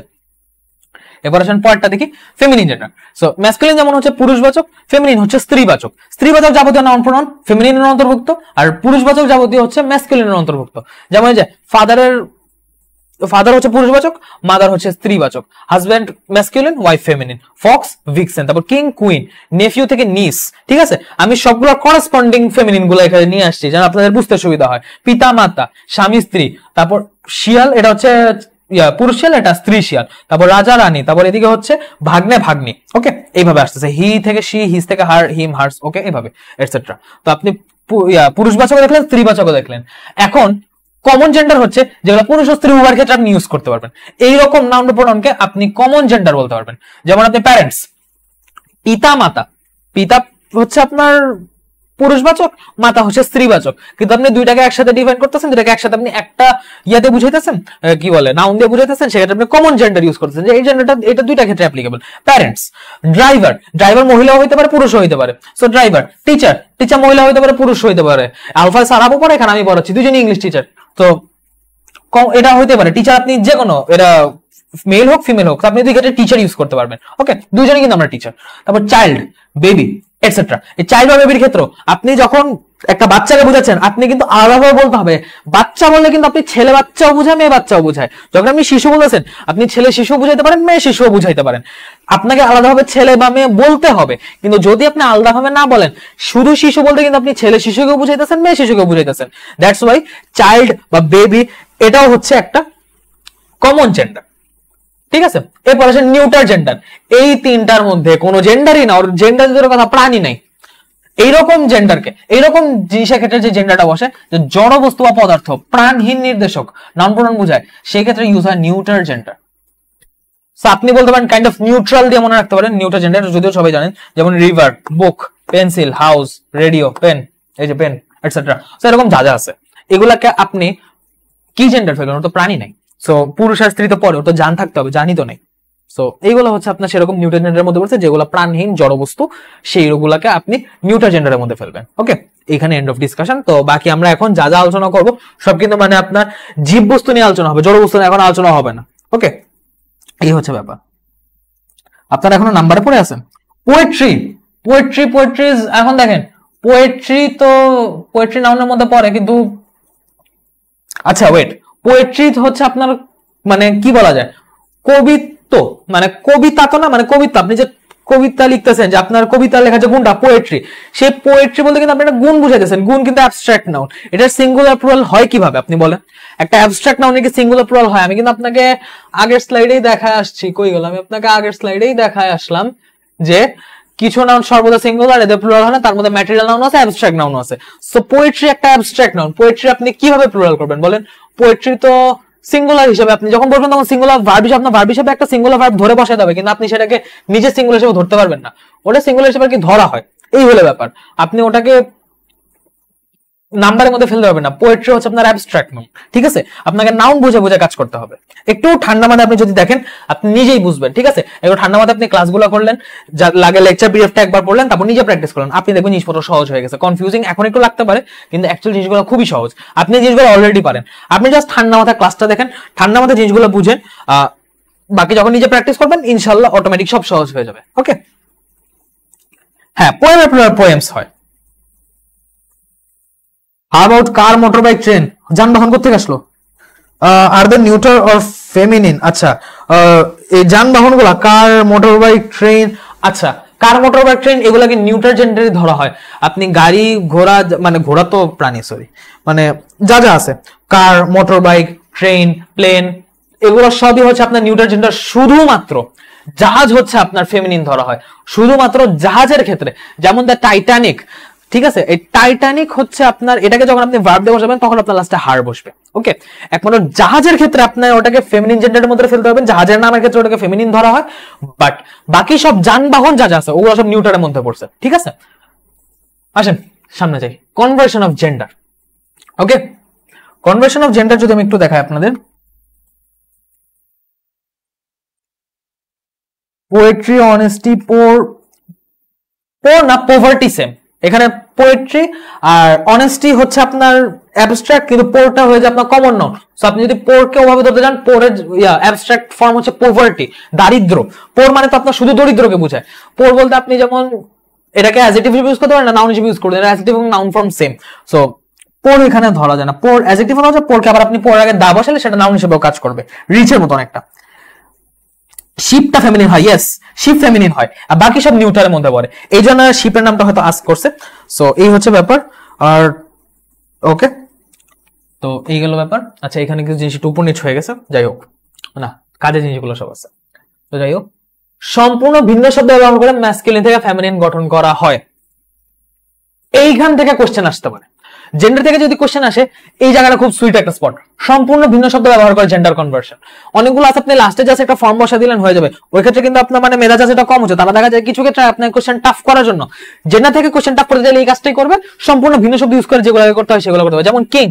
এবার আসেন পরেরটা দেখি, ফেমিনিন জেন্ডার। সো ম্যাসকুলিন যেমন হচ্ছে পুরুষবাচক, ফেমিনিন হচ্ছে স্ত্রীবাচক। স্ত্রীবাচক যাবতীয় নাউন প্রোনাউন ফেমিনিনের অন্তর্ভুক্ত, আর পুরুষবাচক যাবতীয় হচ্ছে ম্যাসকুলিনের অন্তর্ভুক্ত। যেমন যে ফাদারের ফাদার হচ্ছে পুরুষবাচক, মাদার হচ্ছে স্ত্রীবাচক, husband masculine, wife feminine, fox vixen, তারপর কিং কুইন, নেফিউ থেকে নিস। ঠিক আছে, আমি সবগুলো করেসপন্ডিং ফেমিনিন গুলো এখানে নিয়ে আসছি যেন আপনাদের বুঝতে সুবিধা হয়। পিতা মাতা, স্বামী স্ত্রী, তারপর শিয়াল এটা হচ্ছে পুরুষ শিয়াল, এটা স্ত্রী শিয়াল, তারপর রাজা রানী, তারপর এদিকে হচ্ছে ভাগ্নে ভাগ্নি। ওকে, এইভাবে আসতেছে, হি থেকে শি, হিস থেকে হার, হিম হার্স, ওকে এইভাবে এটসেট্রা। তো আপনি পুরুষবাচক দেখলেন, স্ত্রীবাচক দেখলেন। এখন কমন জেন্ডার হচ্ছে যেগুলো পুরুষ ও স্ত্রী উভয়ের ক্ষেত্রে আপনি ইউজ করতে পারবেন। এইরকম নাউন প্রোনাউনকে আপনি কমন জেন্ডার বলতে পারবেন। যেমন আপনি প্যারেন্টস, পিতা মাতা, পিতা হচ্ছে আপনার পুরুষবাচক, মাতা হচ্ছে স্ত্রীবাচক, কিন্তু আপনি দুইটাকে একসাথে ডিফাইন করতেছেন, দুইটাকে একসাথে আপনি একটা ইয়াতে বুঝাইতেছেন, কি বলে নাউন দিয়ে বুঝাইতেছেন, সেক্ষেত্রে আপনি কমন জেন্ডার ইউজ করতেছেন, যে এই জেন্ডারটা এটা দুইটা ক্ষেত্রে অ্যাপ্লিকেবল। প্যারেন্টস, ড্রাইভার, ড্রাইভার মহিলাও হইতে পারে পুরুষও হইতে পারে, সো ড্রাইভার। টিচার, টিচার মহিলা হইতে পারে পুরুষ হইতে পারে, আলফা সারাবো পরে এখানে আমি পড়াচ্ছি, দুজনই ইংলিশ টিচার, তো এটা হইতে পারে। টিচার আপনি যে কোনো, এটা মেল হোক ফিমেল হোক, আপনি দুই ক্ষেত্রে টিচার ইউজ করতে পারবেন। ওকে, দুজনেই কিন্তু আমরা টিচার। তারপর চাইল্ড, বেবি এটসেট্রা। এই চাইল্ড বা বেবির ক্ষেত্রে আপনি যখন একটা বাচ্চাকে বুঝাচ্ছেন, আপনি কিন্তু আলাদাভাবে বলতে হবে। বাচ্চা বললে কিন্তু আপনি ছেলে বাচ্চাও বুঝায়, মেয়ে বাচ্চাও বুঝায়। যখন আপনি শিশু বলেছেন, আপনি ছেলে শিশু বুঝাইতে পারেন, মেয়ে শিশুও বুঝাইতে পারেন। আপনাকে আলাদাভাবে ছেলে বা মেয়ে বলতে হবে, কিন্তু যদি আপনি আলাদাভাবে না বলেন, শুধু শিশু বলতে কিন্তু আপনি ছেলে শিশুকেও বুঝাইতেছেন, মেয়ে শিশুকেও বুঝাইতেছেন। দ্যাটস ওয়াই চাইল্ড বা বেবি এটাও হচ্ছে একটা কমন জেন্ডার। ঠিক আছে, এরপর আসে নিউটার জেন্ডার। এই তিনটার মধ্যে কোনো জেন্ডারই না, ওর জেন্ডার কথা প্রাণী নাই। এইরকম জেন্ডারকে, এইরকম জিনিসের ক্ষেত্রে যে জেন্ডারটা বসে, যে জড় বস্তু বা পদার্থ, প্রাণহীন নির্দেশক, নাউন প্রোনাউন বোঝায়, সেই ক্ষেত্রে ইউজ হয় নিউটার জেন্ডার। সো আপনি বলতে পারেন কাইন্ড অফ নিউট্রাল দিয়ে মনে রাখতে পারেন নিউটার জেন্ডার, যদিও সবাই জানেন, যেমন রিভার, বুক, পেন্সিল, হাউস, রেডিও, পেন, এই যে পেন এটসেট্রা। সো এরকম যা যা আছে, এগুলাকে আপনি কি জেন্ডার ফেলবেন? ওর তো প্রাণী নাই। সো পুরুষ আর স্ত্রী তো পরে, ওর তো জান থাকতে হবে, জানি তো নেই। সো এইগুলো হচ্ছে আপনার সেরকম নিউটার জেন্ডারের মধ্যে পড়ছে, যেগুলো প্রাণহীন জড় বস্তু, সেইগুলোকে আপনি নিউটার জেন্ডারের মধ্যে ফেলবেন। ওকে, এখানে এন্ড অফ ডিসকাশন। তো বাকি আমরা এখন যা যা আলোচনা করব সব কিন্তু মানে আপনার জীব বস্তু নিয়ে আলোচনা হবে, জড় বস্তু নিয়ে এখন আলোচনা হবে না। ওকে, এই হচ্ছে ব্যাপার। আপনারা এখনো নাম্বারে পড়ে আছেন। পোয়েট্রি, পোয়েট্রি, পোয়েট্রি এখন দেখেন, পোয়েট্রি তো পোয়েট্রি নাউনের মধ্যে পড়ে, কিন্তু আচ্ছা ওয়েট, পোয়েট্রি হচ্ছে আপনার মানে কি বলা যায়, কবিত্ব, মানে কবিতা তো না, মানে কবিতা, আপনি যে কবিতা লিখতেছেন, যে আপনার কবিতা লেখা যে গুণটা পোয়েট্রি, সেই পোয়েট্রি বলতে কিন্তু আপনি একটা গুণ বুঝাইতেছেন। গুণ কিন্তু অ্যাবস্ট্রাক্ট নাউন, এটার সিঙ্গুলার প্লুরাল হয় কিভাবে আপনি বলেন? একটা অ্যাবস্ট্রাক্ট নাউনের কি সিঙ্গুলার প্লুরাল হয়? আমি কিন্তু আপনাকে আগের স্লাইডেই দেখায় আসছি, কই গেল, আমি আপনাকে আগের স্লাইডেই দেখায় আসলাম যে কিছু নাউন সর্বদা সিঙ্গুলার, এদের প্লুরাল হয় না, তার মধ্যে ম্যাটেরিয়াল নাউন আছে, অ্যাবস্ট্রাক্ট নাউন আছে। সো পোয়েট্রি একটা অ্যাবস্ট্রাক্ট নাউন, পোয়েট্রি আপনি কিভাবে প্লুরাল করবেন বলেন? পোয়েট্রি তো সিঙ্গুলার হিসেবে আপনি যখন বলবেন তখন সিঙ্গুলার ভার্ব হিসেবে, আপনার ভার্ব হিসেবে একটা সিঙ্গুলার ভার্ব ধরে বসাতে হবে, কিন্তু আপনি সেটাকে নিজে সিঙ্গুলার হিসেবে ধরতে পারবেন না, ওটা সিঙ্গুলার হিসেবে কি ধরা হয়, এই হলো ব্যাপার। আপনি ওটাকে নাম্বারের মধ্যে ফেলতে পারবেন না। পোয়েট্রি হচ্ছে আপনার অ্যাবস্ট্রাক্ট নাউন। ঠিক আছে, আপনাকে নাউন বুঝে বুঝে কাজ করতে হবে। একটু ঠান্ডা মাথায় আপনি যদি দেখেন, আপনি নিজেই বুঝবেন। ঠিক আছে, একটু ঠান্ডা মাথায় আপনি ক্লাসগুলো করলেন, যা লাগে লেকচার পিডিএফটা একবার পড়লেন, তারপর নিজে প্র্যাকটিস করলেন, আপনি দেখবেন জিনিসপত্র সহজ হয়ে গেছে। কনফিউজিং এখন একটু লাগতে পারে, কিন্তু অ্যাকচুয়ালি জিনিসগুলো খুবই সহজ। আপনি জিনিসগুলো অলরেডি পারেন, আপনি জাস্ট ঠান্ডা মাথায় ক্লাসটা দেখেন, ঠান্ডা মাথায় জিনিসগুলো বুঝেন, বাকি যখন নিজে প্র্যাকটিস করবেন ইনশাআল্লাহ অটোমেটিক সব সহজ হয়ে যাবে। ওকে, হ্যাঁ, পোয়েমের প্লুরাল পোয়েমস হয়। How about car, motor bike, train? যানবাহন কোথেকে আসলো? Are the neuter or feminine? আচ্ছা, এই যানবাহনগুলো কার, মোটর বাইক, ট্রেন, আচ্ছা কার, মোটর বাইক, ট্রেন এগুলাকে নিউটার জেন্ডারে ধরা হয়। আপনি গাড়ি, ঘোড়া, মানে ঘোড়া তো প্রাণী, সরি, মানে যা যা আছে, কার, মোটর বাইক, ট্রেন, প্লেন, এগুলো সবই হচ্ছে আপনার নিউটার জেন্ডার। শুধুমাত্র জাহাজ হচ্ছে আপনার ফেমিনিন ধরা হয়, শুধুমাত্র জাহাজের ক্ষেত্রে, যেমন দ্য টাইটানিক। ঠিক আছে, এই টাইটানিক হচ্ছে আপনার, এটাকে যখন আপনি ভার্ব দিয়ে বসাবেন তখন আপনার লাস্টে হার বসবে। ওকে, একমাত্র জাহাজের ক্ষেত্রে আপনি ওটাকে ফেমিনিন জেন্ডারের মধ্যে ফেলতে পারবেন, জাহাজের নামের ক্ষেত্রে ওটাকে ফেমিনিন ধরা হয়, বাট বাকি সব যানবাহন যা যা আছে ওগুলো সব নিউটারের মধ্যে পড়ছে। ঠিক আছে, আসেন সামনে যাই। Conversion of gender. Okay, conversion of gender যদি আমি একটু দেখাই আপনাদের, পোয়েট্রি, অনেস্টি, পোর না পভার্টি সেম। এখানে পোয়েট্রি আর অনেস্টি হচ্ছে আপনার অ্যাবস্ট্রাক্ট, কিন্তু পোরটা হয়ে যায় আপনার কমন নাউন। সো আপনি যদি পোরকে ওভাবে ধরতে যান, পোরের অ্যাবস্ট্রাক্ট ফর্ম হচ্ছে পভার্টি, দারিদ্র। পোর মানে তো আপনার শুধু দরিদ্রকে বোঝায়। পোর বলতে আপনি যেমন এটাকে অ্যাডজেক্টিভ হিসেবে ইউজ করতে পারেন না নাউন হিসেবে ইউজ করতে পারেন, অ্যাডজেক্টিভ এবং নাউন ফর্ম সেম। সো পোর এখানে ধরা যায় না, পোর অ্যাডজেক্টিভ ধরা যায়, পোরকে আবার আপনি পোর আগে দা বসালে সেটা নাউন হিসেবেও কাজ করবে, রিচের মতন একটা। শিপটা ফেমিনিন হয়, ইয়েস শিপ ফেমিনিন হয়, আর বাকি সব নিউট্রালের মধ্যে পড়ে, এই জন্য শিপের নামটা হয়তো আস্ক করছে। সো এই হচ্ছে ব্যাপার। আর ওকে, তো এই গেল ব্যাপার। আচ্ছা এখানে কিছু জিনিস একটু উপর নিচ হয়ে গেছে, যাই হোক, না কাজের জিনিসগুলো সব আছে। তো যাই হোক, সম্পূর্ণ ভিন্ন শব্দ ব্যবহার করে ম্যাসকুলিন থেকে ফেমিনিন গঠন করা হয়। এইখান থেকে কোশ্চেন আসতে পারে, জেন্ডার থেকে যদি কোশ্চেন আসে, এই জায়গাটা খুব সুইট একটা স্পট। সম্পূর্ণ ভিন্ন শব্দ ব্যবহার করে জেন্ডার কনভার্সন, অনেকগুলো আছে, আপনি লাস্টে জাস্ট একটা ফর্ম বসা দিলেন হয়ে যাবে। ওই ক্ষেত্রে কিন্তু আপনার মানে মেধা যেটা কম হচ্ছে, তারা দেখা যায় কিছু ক্ষেত্রে আপনার কোশ্চেন টাফ করার জন্য জেন্ডার থেকে কোশ্চেন টাফ করতে চাইলে এই কাজটাই করবে, সম্পূর্ণ ভিন্ন শব্দ ইউজ করে যেগুলো করতে হয় সেগুলো করতে হবে। যেমন কিং,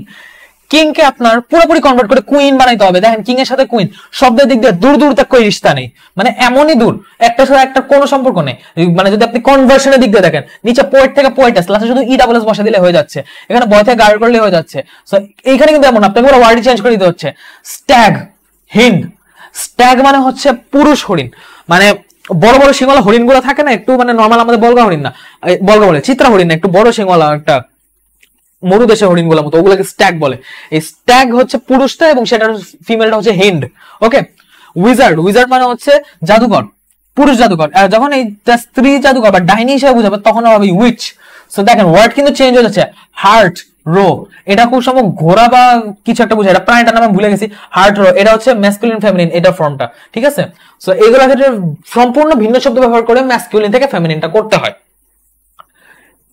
কিং কে আপনার পুরোপুরি কনভার্ট করে কুইন বানাইতে হবে। দেখেন কিং এর সাথে কুইন শব্দের দিক দিয়ে দূর দূর তক কোনো রিশতা নেই, মানে এমনই দূর, একটার সাথে একটা কোনো সম্পর্ক নেই। মানে যদি আপনি কনভার্সনের দিক দিয়ে দেখেন, নিচে পোয়েট থেকে পোয়েটাস, লাস্টে শুধু ই ডাবল এস বসা দিলে হয়ে যাচ্ছে, এখানে বয় থেকে গার্ড করলে হয়ে যাচ্ছে। সো এইখানে কিন্তু এমন আপনাকে পুরো ওয়ার্ড চেঞ্জ করে দিতে হচ্ছে। স্ট্যাগ, হিন্ড, স্ট্যাগ মানে হচ্ছে পুরুষ হরিণ, মানে বড় বড় সিংওয়ালা হরিণ গুলো থাকে না, একটু মানে নর্মাল আমাদের বলগা হরিণ না, বলগা বলে চিত্রা হরিণ না, একটু বড় সিংওয়ালা একটা মরুদেশের হরিণ গুলোর মতো, ওগুলোকে স্ট্যাগ বলে। এই স্ট্যাগ হচ্ছে পুরুষটা এবং সেটার ফিমেলটা হচ্ছে হিন্ড। ওকে, উইজার্ড, উইজার্ড মানে হচ্ছে জাদুকর, পুরুষ জাদুকর। আর যখন এই স্ত্রী জাদুকর বা ডাইনি হিসেবে বুঝাবে তখন হবে উইচ। সো দেখেন ওয়ার্ড কিন্তু চেঞ্জ হয়ে যাচ্ছে। হার্ট রো, এটা খুব সম্ভব ঘোড়া বা কিছু একটা বুঝায়, এটা প্রাণীটার নাম আমি ভুলে গেছি। হার্ট রো, এটা হচ্ছে ম্যাসকুলিন ফেমিনিন, এটা ফর্মটা, ঠিক আছে। সো এইগুলোর ক্ষেত্রে সম্পূর্ণ ভিন্ন শব্দ ব্যবহার করে ম্যাসকুলিন থেকে ফেমিনিনটা করতে হয়।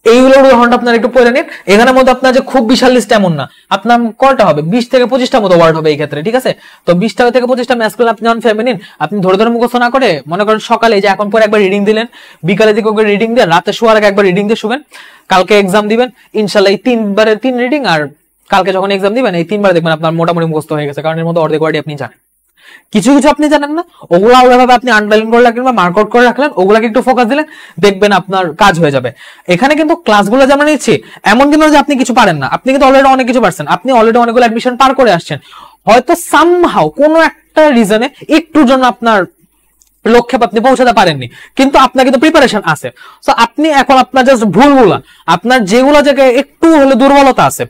এইগুলোর উদাহরণটা আপনার একটু পড়ে নিন। এখানের মধ্যে আপনার যে খুব বিশাল লিস্ট এমন না, আপনার কয়টা হবে 20 থেকে 25টা মতো ওয়ার্ড হবে এই ক্ষেত্রে, ঠিক আছে। তো 20টা থেকে 25টা ম্যাসকুলিন আপনি যখন ফেমিনিন আপনি ধরে ধরে মুখস্থ না করে, মনে করেন সকালে যে এখন পরে একবার রিডিং দিলেন, বিকালে দিকে একবার রিডিং দিয়ে, রাতে শোয়ার আগে একবার রিডিং দিয়ে শুবেন, কালকে এক্সাম দিবেন ইনশাআল্লাহ এই 3 রিডিং, আর কালকে যখন এক্সাম দিবেন এই 3 দেখবেন আপনার মোটামুটি মুখস্থ হয়ে গেছে, কারণ এর মধ্যে অর্ধেক ওয়ার্ডই আপনি জানেন। কিছু কিছু আপনি জানেন না, ওগুলো আলাদাভাবে আপনি আন্ডারলাইন করে রাখলেন বা মার্ক আউট করে রাখলেন, ওগুলাকে একটু ফোকাস দিলেন, দেখবেন আপনার কাজ হয়ে যাবে। এখানে কিন্তু ক্লাসগুলো যেমন নিচ্ছি এমন কিন্তু যে আপনি কিছু পারেন না, আপনি কিন্তু অলরেডি অনেক কিছু পারছেন, আপনি অলরেডি অনেকগুলো অ্যাডমিশন পার করে আসছেন, হয়তো সামহাউ কোনো একটা রিজনে একটুর জন্য আপনার লক্ষ্যে আপনি পৌঁছাতে পারেননি, কিন্তু আপনার কিন্তু প্রিপারেশন আছে। সো আপনি এখন আপনার জাস্ট ভুলগুলা, আপনার যেগুলো জায়গায় একটু হলে দুর্বলতা আছে,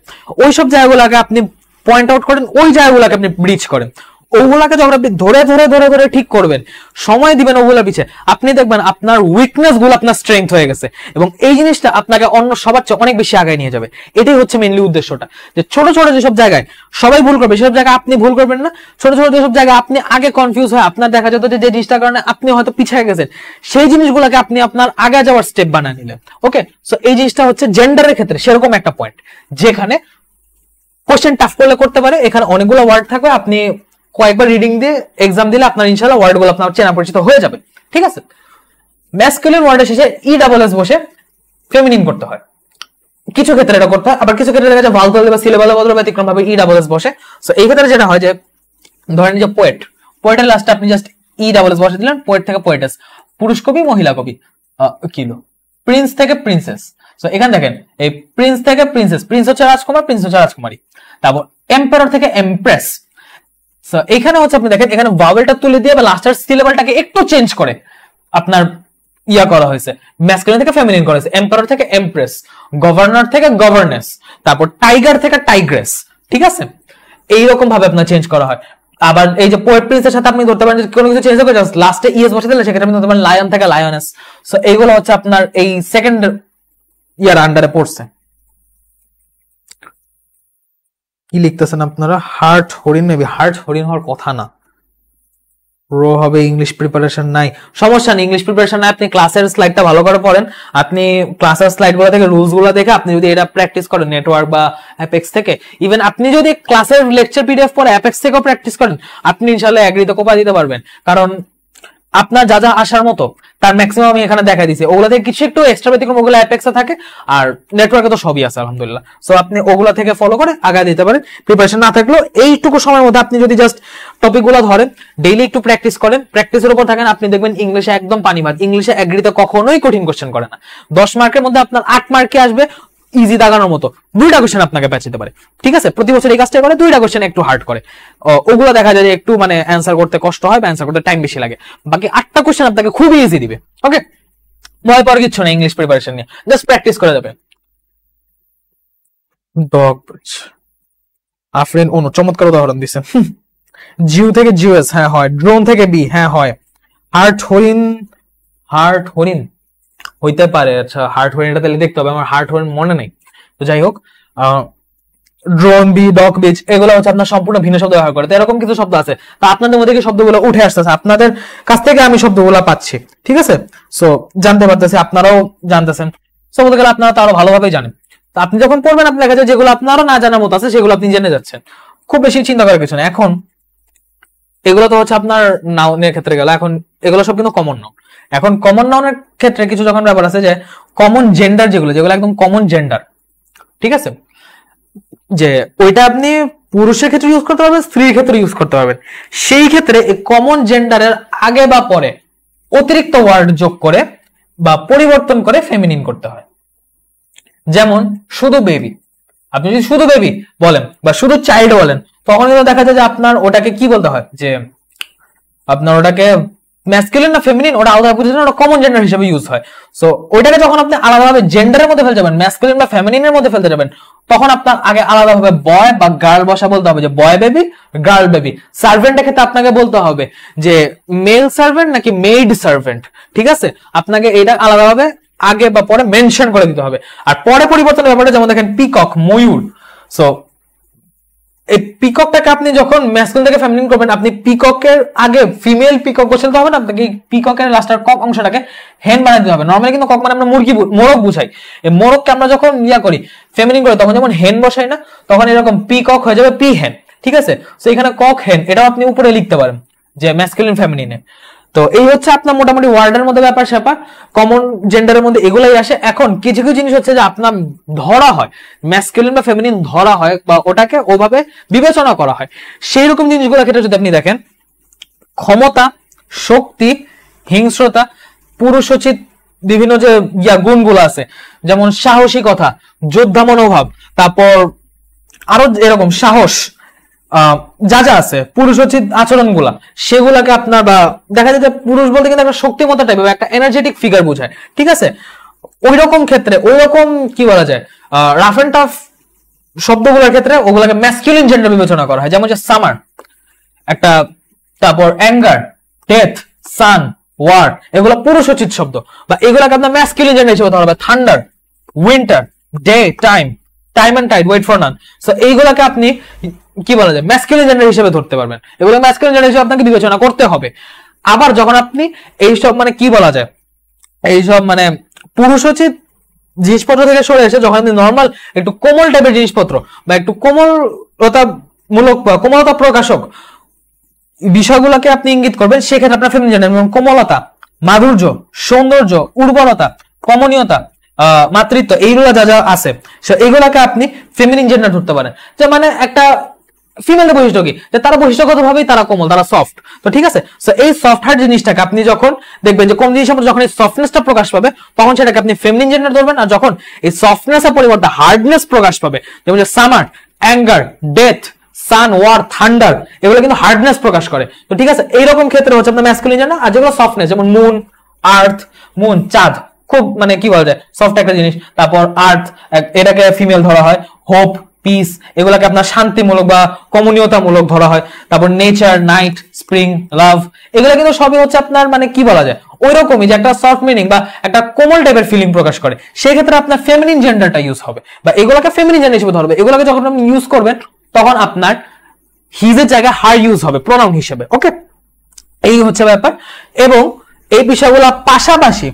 ওই সব জায়গাগুলোকে আপনি পয়েন্ট আউট করেন, ওই জায়গাগুলোকে আপনি ব্রিজ করেন, ওগুলাকে যখন আপনি ধরে ধরে ধরে ধরে ঠিক করবেন, সময় দিবেন ওগুলা পিছে, আপনি দেখবেন আপনার উইকনেস গুলো আপনার স্ট্রেংথ হয়ে গেছে, এবং এই জিনিসটা আপনাকে অন্য সবার চেয়ে অনেক বেশি আগায় নিয়ে যাবে। এটাই হচ্ছে মেইনলি উদ্দেশ্যটা, যে ছোট ছোট যেসব জায়গায় সবাই ভুল করবে সেসব জায়গায় আপনি ভুল করবেন না, ছোট ছোট যেসব জায়গায় আপনি আগে কনফিউজ হয়, আপনার দেখা যেত যে জিনিসটার কারণে আপনি হয়তো পিছিয়ে গেছেন, সেই জিনিসগুলোকে আপনি আপনার আগে যাওয়ার স্টেপ বানিয়ে নিলেন। ওকে, সো এই জিনিসটা হচ্ছে জেন্ডারের ক্ষেত্রে সেরকম একটা পয়েন্ট যেখানে কোশ্চেন টাফ করলে করতে পারে, এখানে অনেকগুলো ওয়ার্ড থাকবে, আপনি কয়েকবার রিডিং দিয়ে এক্সাম দিলে আপনার ইনশাআল্লাহ ওয়ার্ডগুলো আপনার চেনা পরিচিত হয়ে যাবে, ঠিক আছে। ম্যাসকুলিন ওয়ার্ডের শেষে ই ডাবল এস বসে ফেমিনিন করতে হয়, কিছু ক্ষেত্রে এটা করতে হয়, আবার কিছু ক্ষেত্রে দেখা যায় ভালভেল বা সিলেবাল বদলে ব্যতিক্রম ভাবে ই ডাবল এস বসে। সো এই ক্ষেত্রে যেটা হয় যে ধরেন যে পোয়েট, পোয়েটের লাস্টে আপনি জাস্ট ই ডাবল এস বসে দিলেন, পোয়েট থেকে পোয়েটেস, পুরুষ কবি মহিলা কবি, কিলো, প্রিন্স থেকে প্রিন্সেস। সো এখানে দেখেন এই প্রিন্স থেকে প্রিন্সেস, প্রিন্স হচ্ছে রাজকুমার, প্রিন্স হচ্ছে রাজকুমারী। তারপর এম্পারার থেকে এমপ্রেস। সো এখানে হচ্ছে আপনি দেখেন এখানে ভাওয়েলটা তুলে দিয়ে বা লাস্টের সিলেবলটাকে একটু চেঞ্জ করে আপনার ইয়া করা হয়েছে, ম্যাসকুলিন থেকে ফেমিনিন করা হয়েছে। এম্পারার থেকে এমপ্রেস, গভর্নর থেকে গভর্নেস, তারপর টাইগার থেকে টাইগ্রেস, ঠিক আছে। এইরকম ভাবে আপনার চেঞ্জ করা হয়। আবার এই যে পোয়েট প্রিন্সের সাথে আপনি ধরতে পারেন যে কোনো কিছু চেঞ্জ করে জাস্ট লাস্টে ইএস বসে দিলে সেক্ষেত্রে আপনি ধরতে পারেন লায়ন থেকে লায়নেস। সো এইগুলো হচ্ছে আপনার এই সেকেন্ড ইয়ার আন্ডারে পড়ছে। কি লিখতেছেন আপনারা? হার্ট হরিণ, মেবি হার্ট হরিণ হওয়ার কথা না, রো হবে। ইংলিশ প্রিপারেশন নাই, সমস্যা নেই, ইংলিশ প্রিপারেশন নাই, আপনি ক্লাসের স্লাইডটা ভালো করে পড়েন, আপনি ক্লাসের স্লাইডগুলো থেকে রুলস গুলো দেখে আপনি যদি এটা প্র্যাকটিস করেন নেটওয়ার্ক বা অ্যাপেক্স থেকে, ইভেন আপনি যদি ক্লাসের লেকচার পিডিএফ পড়ে অ্যাপেক্স থেকেও প্র্যাকটিস করেন, আপনি ইনশাআল্লাহ এগ্রিতে কোপা দিতে পারবেন। কারণ আপনার যা যা আসার মতো তার ম্যাক্সিমাম আমি এখানে দেখাই দিছি, ওগুলা থেকে কিছু একটু এক্সট্রা ব্যতিক্রম ওগুলো অ্যাপেক্সে থাকে, আর নেটওয়ার্কে তো সবই আছে আলহামদুলিল্লাহ। সো আপনি ওগুলা থেকে ফলো করে আগায় দিতে পারেন। প্রিপারেশন না থাকলেও এইটুকু সময়ের মধ্যে আপনি যদি জাস্ট টপিকগুলো ধরেন, ডেইলি একটু প্র্যাকটিস করেন, প্র্যাকটিসের উপর থাকেন, আপনি দেখবেন ইংলিশে একদম পানি ভাত। ইংলিশে এগ্রিতে কখনোই কঠিন কোশ্চেন করে না, 10 মার্কের মধ্যে আপনার 8 মার্কে আসবে ইজি দাগানোর মতো, 2টা কোশ্চেন আপনাকে পেঁচাতে পারে, ঠিক আছে। প্রতি বছর এই কাজটা করে, 2টা কোশ্চেন একটু হার্ড করে, ওগুলো দেখা যায় যে একটু মানে অ্যান্সার করতে কষ্ট হয় বা অ্যান্সার করতে টাইম বেশি লাগে, বাকি 8টা কোশ্চেন আপনাকে খুবই ইজি দিবে। ওকে, ভয় পাওয়ার কিছু না, ইংলিশ প্রিপারেশন নিয়ে জাস্ট প্র্যাকটিস করে যাবে। Dog bridge. আফরিন অনু চমৎকার উদাহরণ দিচ্ছেন। জিউ থেকে জিওএস, হ্যাঁ হয়। ড্রোন থেকে বি, হ্যাঁ হয়। হার্ট হরিণ, হার্ট হরিণ হইতে পারে। আচ্ছা, হার্ট হরিণটা তাহলে দেখতে হবে, আমার হার্ট হরিণ মনে নেই। তো যাই হোক, ড্রোন বি, ডগ বিচ, এগুলো হচ্ছে আপনার সম্পূর্ণ ভিন্ন শব্দ ব্যবহার করে। তো এরকম কিছু শব্দ আছে, তা আপনাদের মধ্যে কি শব্দগুলো উঠে আসতেছে, আপনাদের কাছ থেকে আমি শব্দগুলো পাচ্ছি, ঠিক আছে? সো জানতে পারতেছি, আপনারাও জানতেছেন। সো বলতে গেলে আপনারা তো আরো ভালোভাবেই জানেন। তো আপনি যখন পড়বেন, আপনি দেখা যায় যেগুলো আপনারও না জানার মতো আছে সেগুলো আপনি জেনে যাচ্ছেন। খুব বেশি চিন্তা করার কিছু না। এখন এগুলো তো হচ্ছে আপনার নাউনের ক্ষেত্রে গেল, এখন এগুলো সব কিন্তু কমন নাউন। এখন কমন নাউনের ক্ষেত্রে কিছু যখন ব্যাপার আছে যে কমন জেন্ডার, যেগুলো একদম কমন জেন্ডার, ঠিক আছে, যে ওইটা আপনি পুরুষের ক্ষেত্রে ইউজ করতে পারবেন, স্ত্রীর ক্ষেত্রে ইউজ করতে পারবেন। সেই ক্ষেত্রে এই কমন জেন্ডারের আগে বা পরে অতিরিক্ত ওয়ার্ড যোগ করে বা পরিবর্তন করে ফেমিনিন করতে হয়। যেমন শুধু বেবি, আপনি যদি শুধু বেবি বলেন বা শুধু চাইল্ড বলেন, তখন কিন্তু দেখা যায় যে আপনার ওটাকে কি বলতে হয়, যে আপনার ওটাকে ম্যাসকুলিন না ফেমিনিন ওটা আলাদা বুঝেছেন, ওটা কমন জেন্ডার হিসেবে ইউজ হয়। সো ওইটাকে যখন আপনি আলাদাভাবে জেন্ডারের মধ্যে ফেলতে যাবেন, ম্যাসকুলিন বা ফেমিনিনের মধ্যে ফেলতে যাবেন, তখন আপনার আগে আলাদাভাবে বয় বা গার্ল বসা বলতে হবে, যে বয় বেবি, গার্ল বেবি। সার্ভেন্টের ক্ষেত্রে আপনাকে বলতে হবে যে মেল সার্ভেন্ট নাকি মেইড সার্ভেন্ট, ঠিক আছে? আপনাকে এটা আলাদাভাবে আগে বা পরে মেনশন করে দিতে হবে। আর পরে পরিবর্তনের ব্যাপারে যেমন দেখেন পিকক, ময়ূর। সো এই পিককটাকে আপনি যখন ম্যাসকুলিন থেকে ফেমিনিন করবেন, আপনি পিককের আগে ফিমেল পিকক বসাতে হবে না, আপনাকে পিককের লাস্টের কক অংশটাকে হেন বানাতে দিতে হবে। নরমালি কিন্তু কক মানে আমরা মুরগি, মোরগ বুঝাই। এই মোরগকে আমরা যখন করি ফেমিনিন করি, তখন যেমন হেন বসাই না, তখন এরকম পিকক হয়ে যাবে পি হেন, ঠিক আছে? তো এখানে কক হেন এটাও আপনি উপরে লিখতে পারেন যে ম্যাসকুলিন ফেমিনিনে। তো এই হচ্ছে আপনার মোটামুটি ওয়ার্ডের মধ্যে ব্যাপার স্যাপার, কমন জেন্ডারের মধ্যে এগুলাই আসে। এখন কিছু কিছু জিনিস হচ্ছে যে আপনার ধরা হয়, ম্যাসকুলিন বা ফেমিনিন ধরা হয় বা ওটাকে ওভাবে বিবেচনা করা হয়। সেই রকম জিনিসগুলোর ক্ষেত্রে যদি আপনি দেখেন, ক্ষমতা, শক্তি, হিংস্রতা, পুরুষোচিত বিভিন্ন যে গুণগুলো আছে, যেমন সাহসিকতা, যোদ্ধা মনোভাব, তারপর আরো এরকম সাহস, যা যা আছে পুরুষোচিত আচরণগুলা, সেগুলাকে আপনার বা দেখা যায় যে পুরুষ বলতে কিন্তু একটা শক্তিমত্তা টাইপ, একটা এনার্জেটিক ফিগার বোঝায়, ঠিক আছে? ওই রকম ক্ষেত্রে ওই রকম কি বলা যায়, রাফ এন্ড টাফ শব্দগুলোর ক্ষেত্রে ওগুলাকে ম্যাসকুলিন জেন্ডার বিবেচনা করা হয়। যেমন যে সামার একটা, তারপর অ্যাঙ্গার, ডেথ, সান, ওয়ার, এগুলো পুরুষোচিত শব্দ বা এগুলাকে আপনার ম্যাসকুলিন জেন্ডার হিসেবে ধরা হবে। Thunder, winter, day, time, time and tide, wait for none. So এইগুলাকে আপনি কি বলা যায় ম্যাসকুলিন জেন্ডার হিসেবে ধরতে পারবেন, এগুলো ম্যাসকুলিন জেন্ডার হিসেবে আপনাকে বিবেচনা করতে হবে। আবার যখন আপনি এইসব মানে কি বলা যায়, এইসব মানে পুরুষোচিত জিনিসপত্র থেকে সরে এসে যখন আপনি নর্মাল একটু কোমল টাইপের জিনিসপত্র বা একটু কোমলতা মূলক বা কোমলতা প্রকাশক বিষয়গুলোকে আপনি ইঙ্গিত করবেন, সেক্ষেত্রে আপনার ফেমিনিন জেন্ডার, যেমন কোমলতা, মাধুর্য, সৌন্দর্য, উর্বরতা, কমনীয়তা, মাতৃত্ব, এইগুলা যা যা আছে এইগুলাকে আপনি ফেমিনিন জেন্ডার ধরতে পারেন। যে মানে একটা ফিমেলের বৈশিষ্ট্য কি, যে তারা বৈশিষ্ট্যগত ভাবেই তারা কোমল, তারা সফট। তো ঠিক আছে, সো এই সফট হার্ট জিনিসটাকে আপনি যখন দেখবেন যে কোন জিনিসের মধ্যে যখন এই সফটনেসটা প্রকাশ পাবে, তখন সেটাকে আপনি ফেমিনিন জেন্ডার ধরবেন। আর যখন এই সফটনেসের পরিবর্তে হার্ডনেস প্রকাশ পাবে, যেমন যে সামার, অ্যাঙ্গার, ডেথ, সান, ওয়ার, থান্ডার, এগুলো কিন্তু হার্ডনেস প্রকাশ করে। তো ঠিক আছে, এইরকম ক্ষেত্রে হচ্ছে আপনার ম্যাসকুলিন জেন্ডার। আর যেগুলো সফটনেস, যেমন মুন, আর্থ, মুন চাঁদ, খুব মানে কি বলা যায় সফট একটা জিনিস। তারপর আর্থ, এটাকে ফিমেল ধরা হয়। হোপ, পিস, এগুলাকে আপনার শান্তিমূলক বা কমনীয়তামূলক ধরা হয়। তারপর নেচার, নাইট, স্প্রিং, লাভ, এগুলো কিন্তু সবই হচ্ছে আপনার মানে কি বলা যায় ওই রকমই, যে একটা সফট মিনিং বা একটা কোমল টাইপের ফিলিং প্রকাশ করে। সেই ক্ষেত্রে আপনার ফেমিনিন জেন্ডারটা ইউজ হবে বা এগুলোকে ফেমিনিন জেন্ডার হিসেবে ধরবে। এগুলোকে যখন আপনি ইউজ করবেন, তখন আপনার হিজের জায়গায় হার ইউজ হবে প্রোনাউন হিসেবে। ওকে, এই হচ্ছে ব্যাপার। এবং এই বিষয়গুলো পাশাপাশি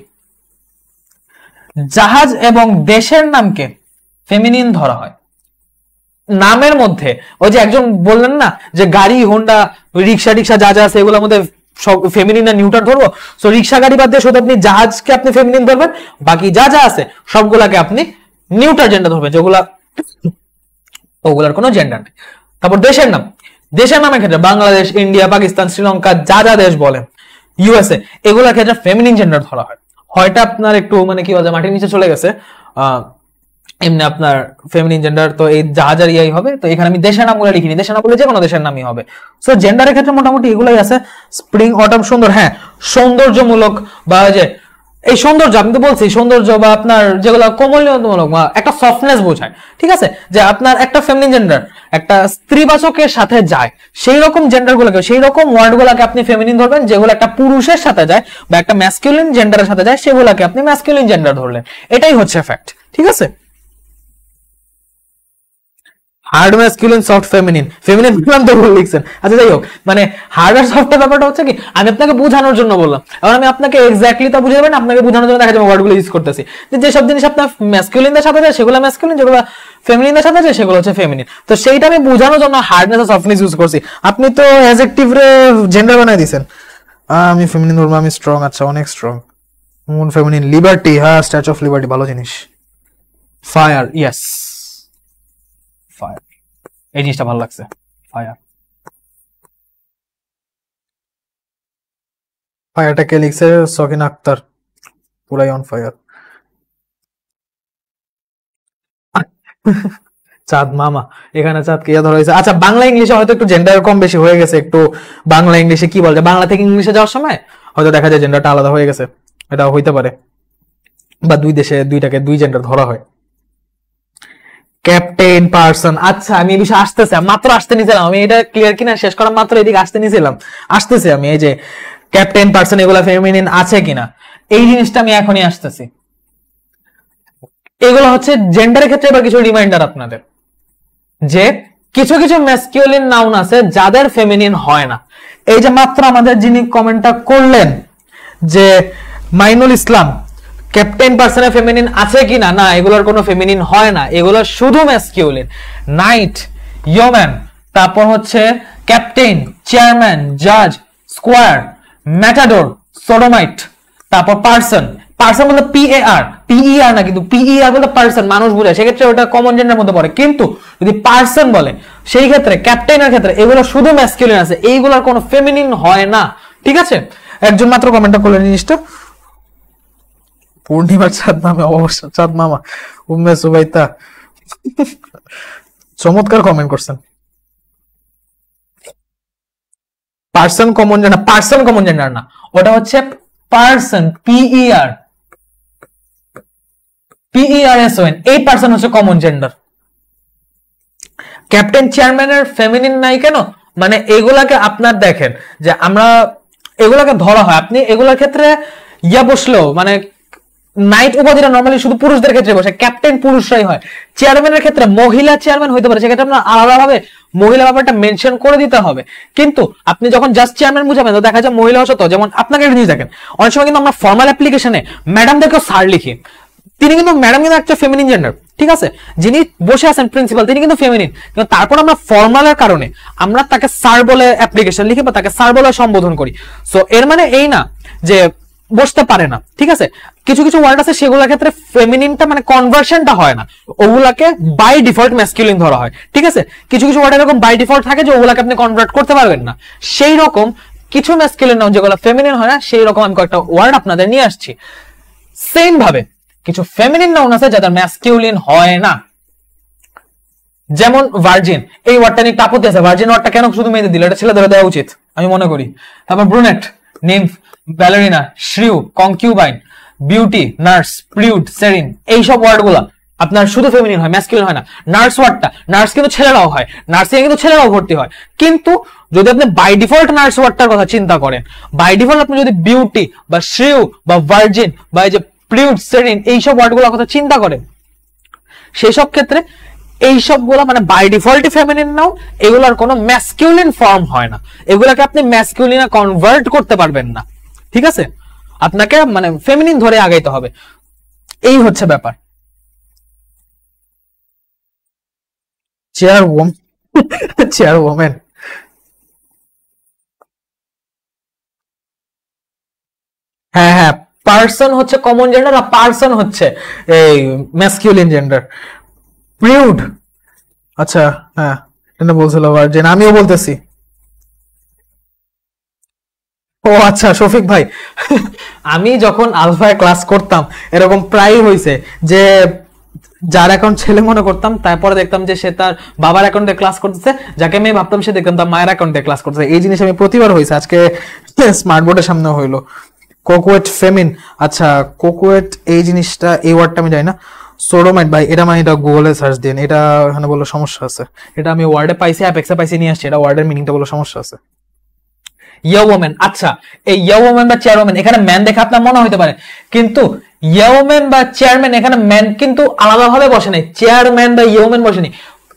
জাহাজ এবং দেশের নামকে ফেমিনিন ধরা হয়। নামের মধ্যে ওই যে একজন বললেন না যে গাড়ি, হোন্ডা, রিক্সা টিক্সা যা যা আছে এগুলোর মধ্যে সব ফেমিনিন আর নিউট্রাল ধরবো। সো রিক্সা গাড়ি বাদ দিয়ে শুধু আপনি জাহাজকে আপনি ফেমিনিন ধরবেন, বাকি যা যা আছে সবগুলাকে আপনি নিউট্রাল জেন্ডার ধরবেন, যেগুলা ওগুলার কোনো জেন্ডার নেই। তারপর দেশের নাম, দেশের নামের ক্ষেত্রে বাংলাদেশ, ইন্ডিয়া, পাকিস্তান, শ্রীলঙ্কা, যা যা দেশ বলে, ইউএসএ, এগুলোর ক্ষেত্রে ফেমিনিন জেন্ডার ধরা হয়। হয়তো আপনার একটু মানে কি বলছে মাটির নিচে চলে গেছে, এমনি আপনার ফেমিনিন জেন্ডার তো এই জাহাজার ইয়াই হবে। তো এখানে আমি দেশের নামগুলো লিখিনি, দেশের নাম বলে যে কোনো দেশের নামই হবে। সো জেন্ডারের ক্ষেত্রে মোটামুটি এগুলাই আছে। স্প্রিং, অটম, সুন্দর, হ্যাঁ সৌন্দর্যমূলক বা যে এই সৌন্দর্য, আমি তো বলছি সৌন্দর্য বা আপনার যেগুলো কোমলমূলক বা একটা সফটনেস বোঝায়, ঠিক আছে, যে আপনার একটা ফেমিনিন জেন্ডার একটা স্ত্রীবাচকের সাথে যায়, সেই রকম জেন্ডার গুলোকে, সেই রকম ওয়ার্ড গুলাকে আপনি ফেমিনিন ধরবেন। যেগুলো একটা পুরুষের সাথে যায় বা একটা ম্যাসকুলিন জেন্ডারের সাথে যায়, সেগুলোকে আপনি ম্যাসকুলিন জেন্ডার ধরলেন। এটাই হচ্ছে ফ্যাক্ট, ঠিক আছে। Hard masculine, soft feminine, feminine তো ভুল লিখছেন। আচ্ছা যাই হোক, মানে হার্ড আর সফটের ব্যাপারটা হচ্ছে কি, আমি আপনাকে বোঝানোর জন্য বললাম। এখন আমি আপনাকে এক্স্যাক্টলি তা বুঝে যাবেন, আপনাকে বোঝানোর জন্য দেখা যাবে ওয়ার্ডগুলো ইউজ করতেছি, যে সব জিনিস আপনার ম্যাসকুলিনদের সাথে যায় সেগুলো ম্যাসকুলিন, যেগুলো ফেমিনিনদের সাথে যায় সেগুলো হচ্ছে ফেমিনিন। তো সেইটা আমি বোঝানোর জন্য হার্ডনেস আর সফটনেস ইউজ করছি। আপনি তো অ্যাডজেক্টিভ রে জেন্ডার বানাই দিয়েছেন। আমি ফেমিনিন বলবো, আমি স্ট্রং। আচ্ছা, অনেক স্ট্রং। মুন ফেমিনিন, লিবার্টি, হ্যাঁ, স্ট্যাচু অফ লিবার্টি ভালো জিনিস। ফায়ার, ইয়েস, ফায়ার, এই জিনিসটা ভালো লাগছে, ফায়ার। ফায়ারটা কে লিখছে? সকিন আক্তার, পুরাই অন ফায়ার। চাঁদ মামা, এখানে চাঁদকে ইয়া ধরা হয়েছে। আচ্ছা, বাংলা ইংলিশে হয়তো একটু জেন্ডার কম বেশি হয়ে গেছে, একটু বাংলা ইংলিশে কি বলছে, বাংলা থেকে ইংলিশে যাওয়ার সময় হয়তো দেখা যায় জেন্ডারটা আলাদা হয়ে গেছে, এটা হইতে পারে, বা দুই দেশে দুইটাকে দুই জেন্ডার ধরা হয়। ক্যাপ্টেন, পার্সন, আচ্ছা আমি এই বিষয়ে আসতেছে, মাত্র আসতে নিয়েছিলাম, আমি এটা ক্লিয়ার কিনা শেষ করা মাত্র এদিকে আসতে নিয়েছিলাম, আসতেছে আমি, এই যে ক্যাপ্টেন, পার্সন এগুলা ফেমিনিন আছে কিনা, এই জিনিসটা আমি এখনই আসতেছি। এগুলো হচ্ছে জেন্ডারের ক্ষেত্রে এবার কিছু রিমাইন্ডার আপনাদের, যে কিছু কিছু ম্যাসকিউলিন নাউন আছে যাদের ফেমিনিন হয় না। এই যে মাত্র আমাদের যিনি কমেন্টটা করলেন যে মাইনুল ইসলাম, ক্যাপ্টেন পার্সনের ফেমিনিন আছে কিনা, না এগুলোর কোনো ফেমিনিন হয় না, এগুলো শুধু ম্যাসকিউলিন। নাইট, ইয়োম্যান, তারপর হচ্ছে ক্যাপ্টেন, চেয়ারম্যান, জাজ, স্কোয়ার, ম্যাটাডোর, সোডোমাইট, তারপর পার্সন। পার্সন বলতে পিইআর না, কিন্তু পিইআর বলতে পার্সন, মানুষ বোঝায়, সেক্ষেত্রে ওটা কমন জেন্ডার মধ্যে পড়ে। কিন্তু যদি পার্সন বলে সেই ক্ষেত্রে, ক্যাপ্টেনের ক্ষেত্রে এগুলো শুধু ম্যাসকিউলিন আছে, এইগুলোর কোনো ফেমিনিন হয় না, ঠিক আছে। একজন মাত্র কমেন্টটা করলেন জিনিসটা, পূর্ণিমার চাঁদ নামে অবশ্য চাঁদ মামা, উম্মে সুবাইতা, চমৎকার কমেন্ট করছেন। Person common gender, person common gender না, ওটা হচ্ছে পার্সন, PERSON, এই পার্সন হচ্ছে কমন জেন্ডার। ক্যাপ্টেন, চেয়ারম্যানের ফেমিনিন নাই কেন, মানে এগুলাকে আপনার দেখেন যে আমরা এগুলাকে ধরা হয়, আপনি এগুলোর ক্ষেত্রে ইয়া বসলেও, মানে নাইট উপাধিটা নরমালি শুধু পুরুষদের ক্ষেত্রে বসে, ক্যাপ্টেন পুরুষরাই হয়। চেয়ারম্যানের ক্ষেত্রে মহিলা চেয়ারম্যান হইতে পারে, সেক্ষেত্রে আপনার আলাদাভাবে মহিলা ব্যাপারটা মেনশন করে দিতে হবে। কিন্তু আপনি যখন জাস্ট চেয়ারম্যান বুঝাবেন, তো দেখা যায় মহিলা হচ্ছে, তো যেমন আপনাকে একটা জিনিস দেখেন, অনেক সময় কিন্তু আমরা ফর্মাল অ্যাপ্লিকেশনে ম্যাডামদেরকেও স্যার লিখি, তিনি কিন্তু ম্যাডাম কিন্তু একটা ফেমিনিন জেন্ডার, ঠিক আছে, যিনি বসে আছেন প্রিন্সিপাল তিনি কিন্তু ফেমিনিন, কিন্তু তারপর আমরা ফর্মালের কারণে আমরা তাকে স্যার বলে অ্যাপ্লিকেশন লিখি বা তাকে স্যার বলে সম্বোধন করি। সো এর মানে এই না যে বসতে পারে না, ঠিক আছে। কিছু কিছু ওয়ার্ড আছে সেগুলোর ক্ষেত্রে ফেমিনিনটা মানে কনভার্সনটা হয় না, ওগুলাকে বাই ডিফল্ট ম্যাসকুলিন ধরা হয়, ঠিক আছে। কিছু কিছু ওয়ার্ড এরকম বাই ডিফল্ট থাকে যে ওগুলাকে আপনি কনভার্ট করতে পারবেন না, সেই রকম কিছু ম্যাসকুলিন নাউন যেগুলো ফেমিনিন হয় না, সেই রকম আমি কয়েকটা ওয়ার্ড আপনাদের নিয়ে আসছি। সেম ভাবে কিছু ফেমিনিন নাউন আছে যাদের ম্যাসকিউলিন হয় না, যেমন ভার্জিন, এই ওয়ার্ডটা নিয়ে আপত্তি আছে, ভার্জিন ওয়ার্ডটা কেন শুধু মেয়েদের দিল, এটা ছেলেদের দেওয়া উচিত আমি মনে করি। তারপর brunette, nymph, ballerina, shrew, concubine, beauty, nurse, prude, siren, এইসব ওয়ার্ডগুলা আপনার শুধু ফেমিনিন হয়, ম্যাসকিউলিন হয় না। নার্স ওয়ার্ডটা, নার্স কিন্তু ছেলেরাও হয়, নার্সিং কিন্তু ছেলেরাও ভর্তি হয়, কিন্তু যদি আপনি বাই ডিফল্ট নার্স ওয়ার্ডটার কথা চিন্তা করেন, বাই ডিফল্ট আপনি যদি বিউটি বা শ্রিউ বা ভার্জিন বা এই যে প্রিউড, সেরিন এইসব ওয়ার্ডগুলোর কথা চিন্তা করেন, সেই সব ক্ষেত্রে এই সবগুলো মানে বাই ডিফল্ট ফেমিনিন নাও, এগুলোর কোনো ম্যাসকিউলিন ফর্ম হয় না, এগুলাকে আপনি ম্যাসকিউলিনে কনভার্ট করতে পারবেন না, ঠিক আছে। আপনাকে মানে ফেমিনিন ধরে আগাইতে হবে, এই হচ্ছে ব্যাপার। চেয়ারওম্যান, হ্যাঁ হ্যাঁ, পার্সন হচ্ছে কমন জেন্ডার আর পার্সন হচ্ছে এই ম্যাসকিউলিন জেন্ডার। প্রিউড, আচ্ছা হ্যাঁ, এটা বলছিল ভার্জিন, আমিও বলতেছি। ও আচ্ছা শফিক ভাই, আমি যখন আলফায় ক্লাস করতাম এরকম প্রায়ই হয়েছে যে যার অ্যাকাউন্ট ছেলে মনে করতাম, তারপরে দেখতাম যে সে তার বাবার অ্যাকাউন্টে ক্লাস করতেছে, যাকে মেয়ে ভাবতাম সে দেখতাম তার মায়ের অ্যাকাউন্টে ক্লাস করতেছে। এই জিনিস আমি প্রতিবার হয়েছে, আজকে স্মার্ট বোর্ডের সামনে হইলো। কোকুয়েট ফেমিন, আচ্ছা কোকুয়েট এই জিনিসটা, এই ওয়ার্ডটা আমি জানি না। সোডোমাইট ভাই এটা মানে, এটা গুগলে সার্চ দিন, এটা এখানে বললো সমস্যা আছে। এটা আমি ওয়ার্ডে পাইছি, অ্যাপেক্সে পাইছি, নিয়ে আসছি। এটা ওয়ার্ডের মিনিংটা বললো সমস্যা আছে। ইয়োমেন, আচ্ছা এই ইয়োমেন বা চেয়ারম্যান, এখানে ম্যান দেখে আপনার মনে হতে পারে, কিন্তু ইয়োমেন বা চেয়ারম্যান এখানে ম্যান কিন্তু আলাদাভাবে বসে নাই, চেয়ারম্যান বা ইয়োমেন বসেনি,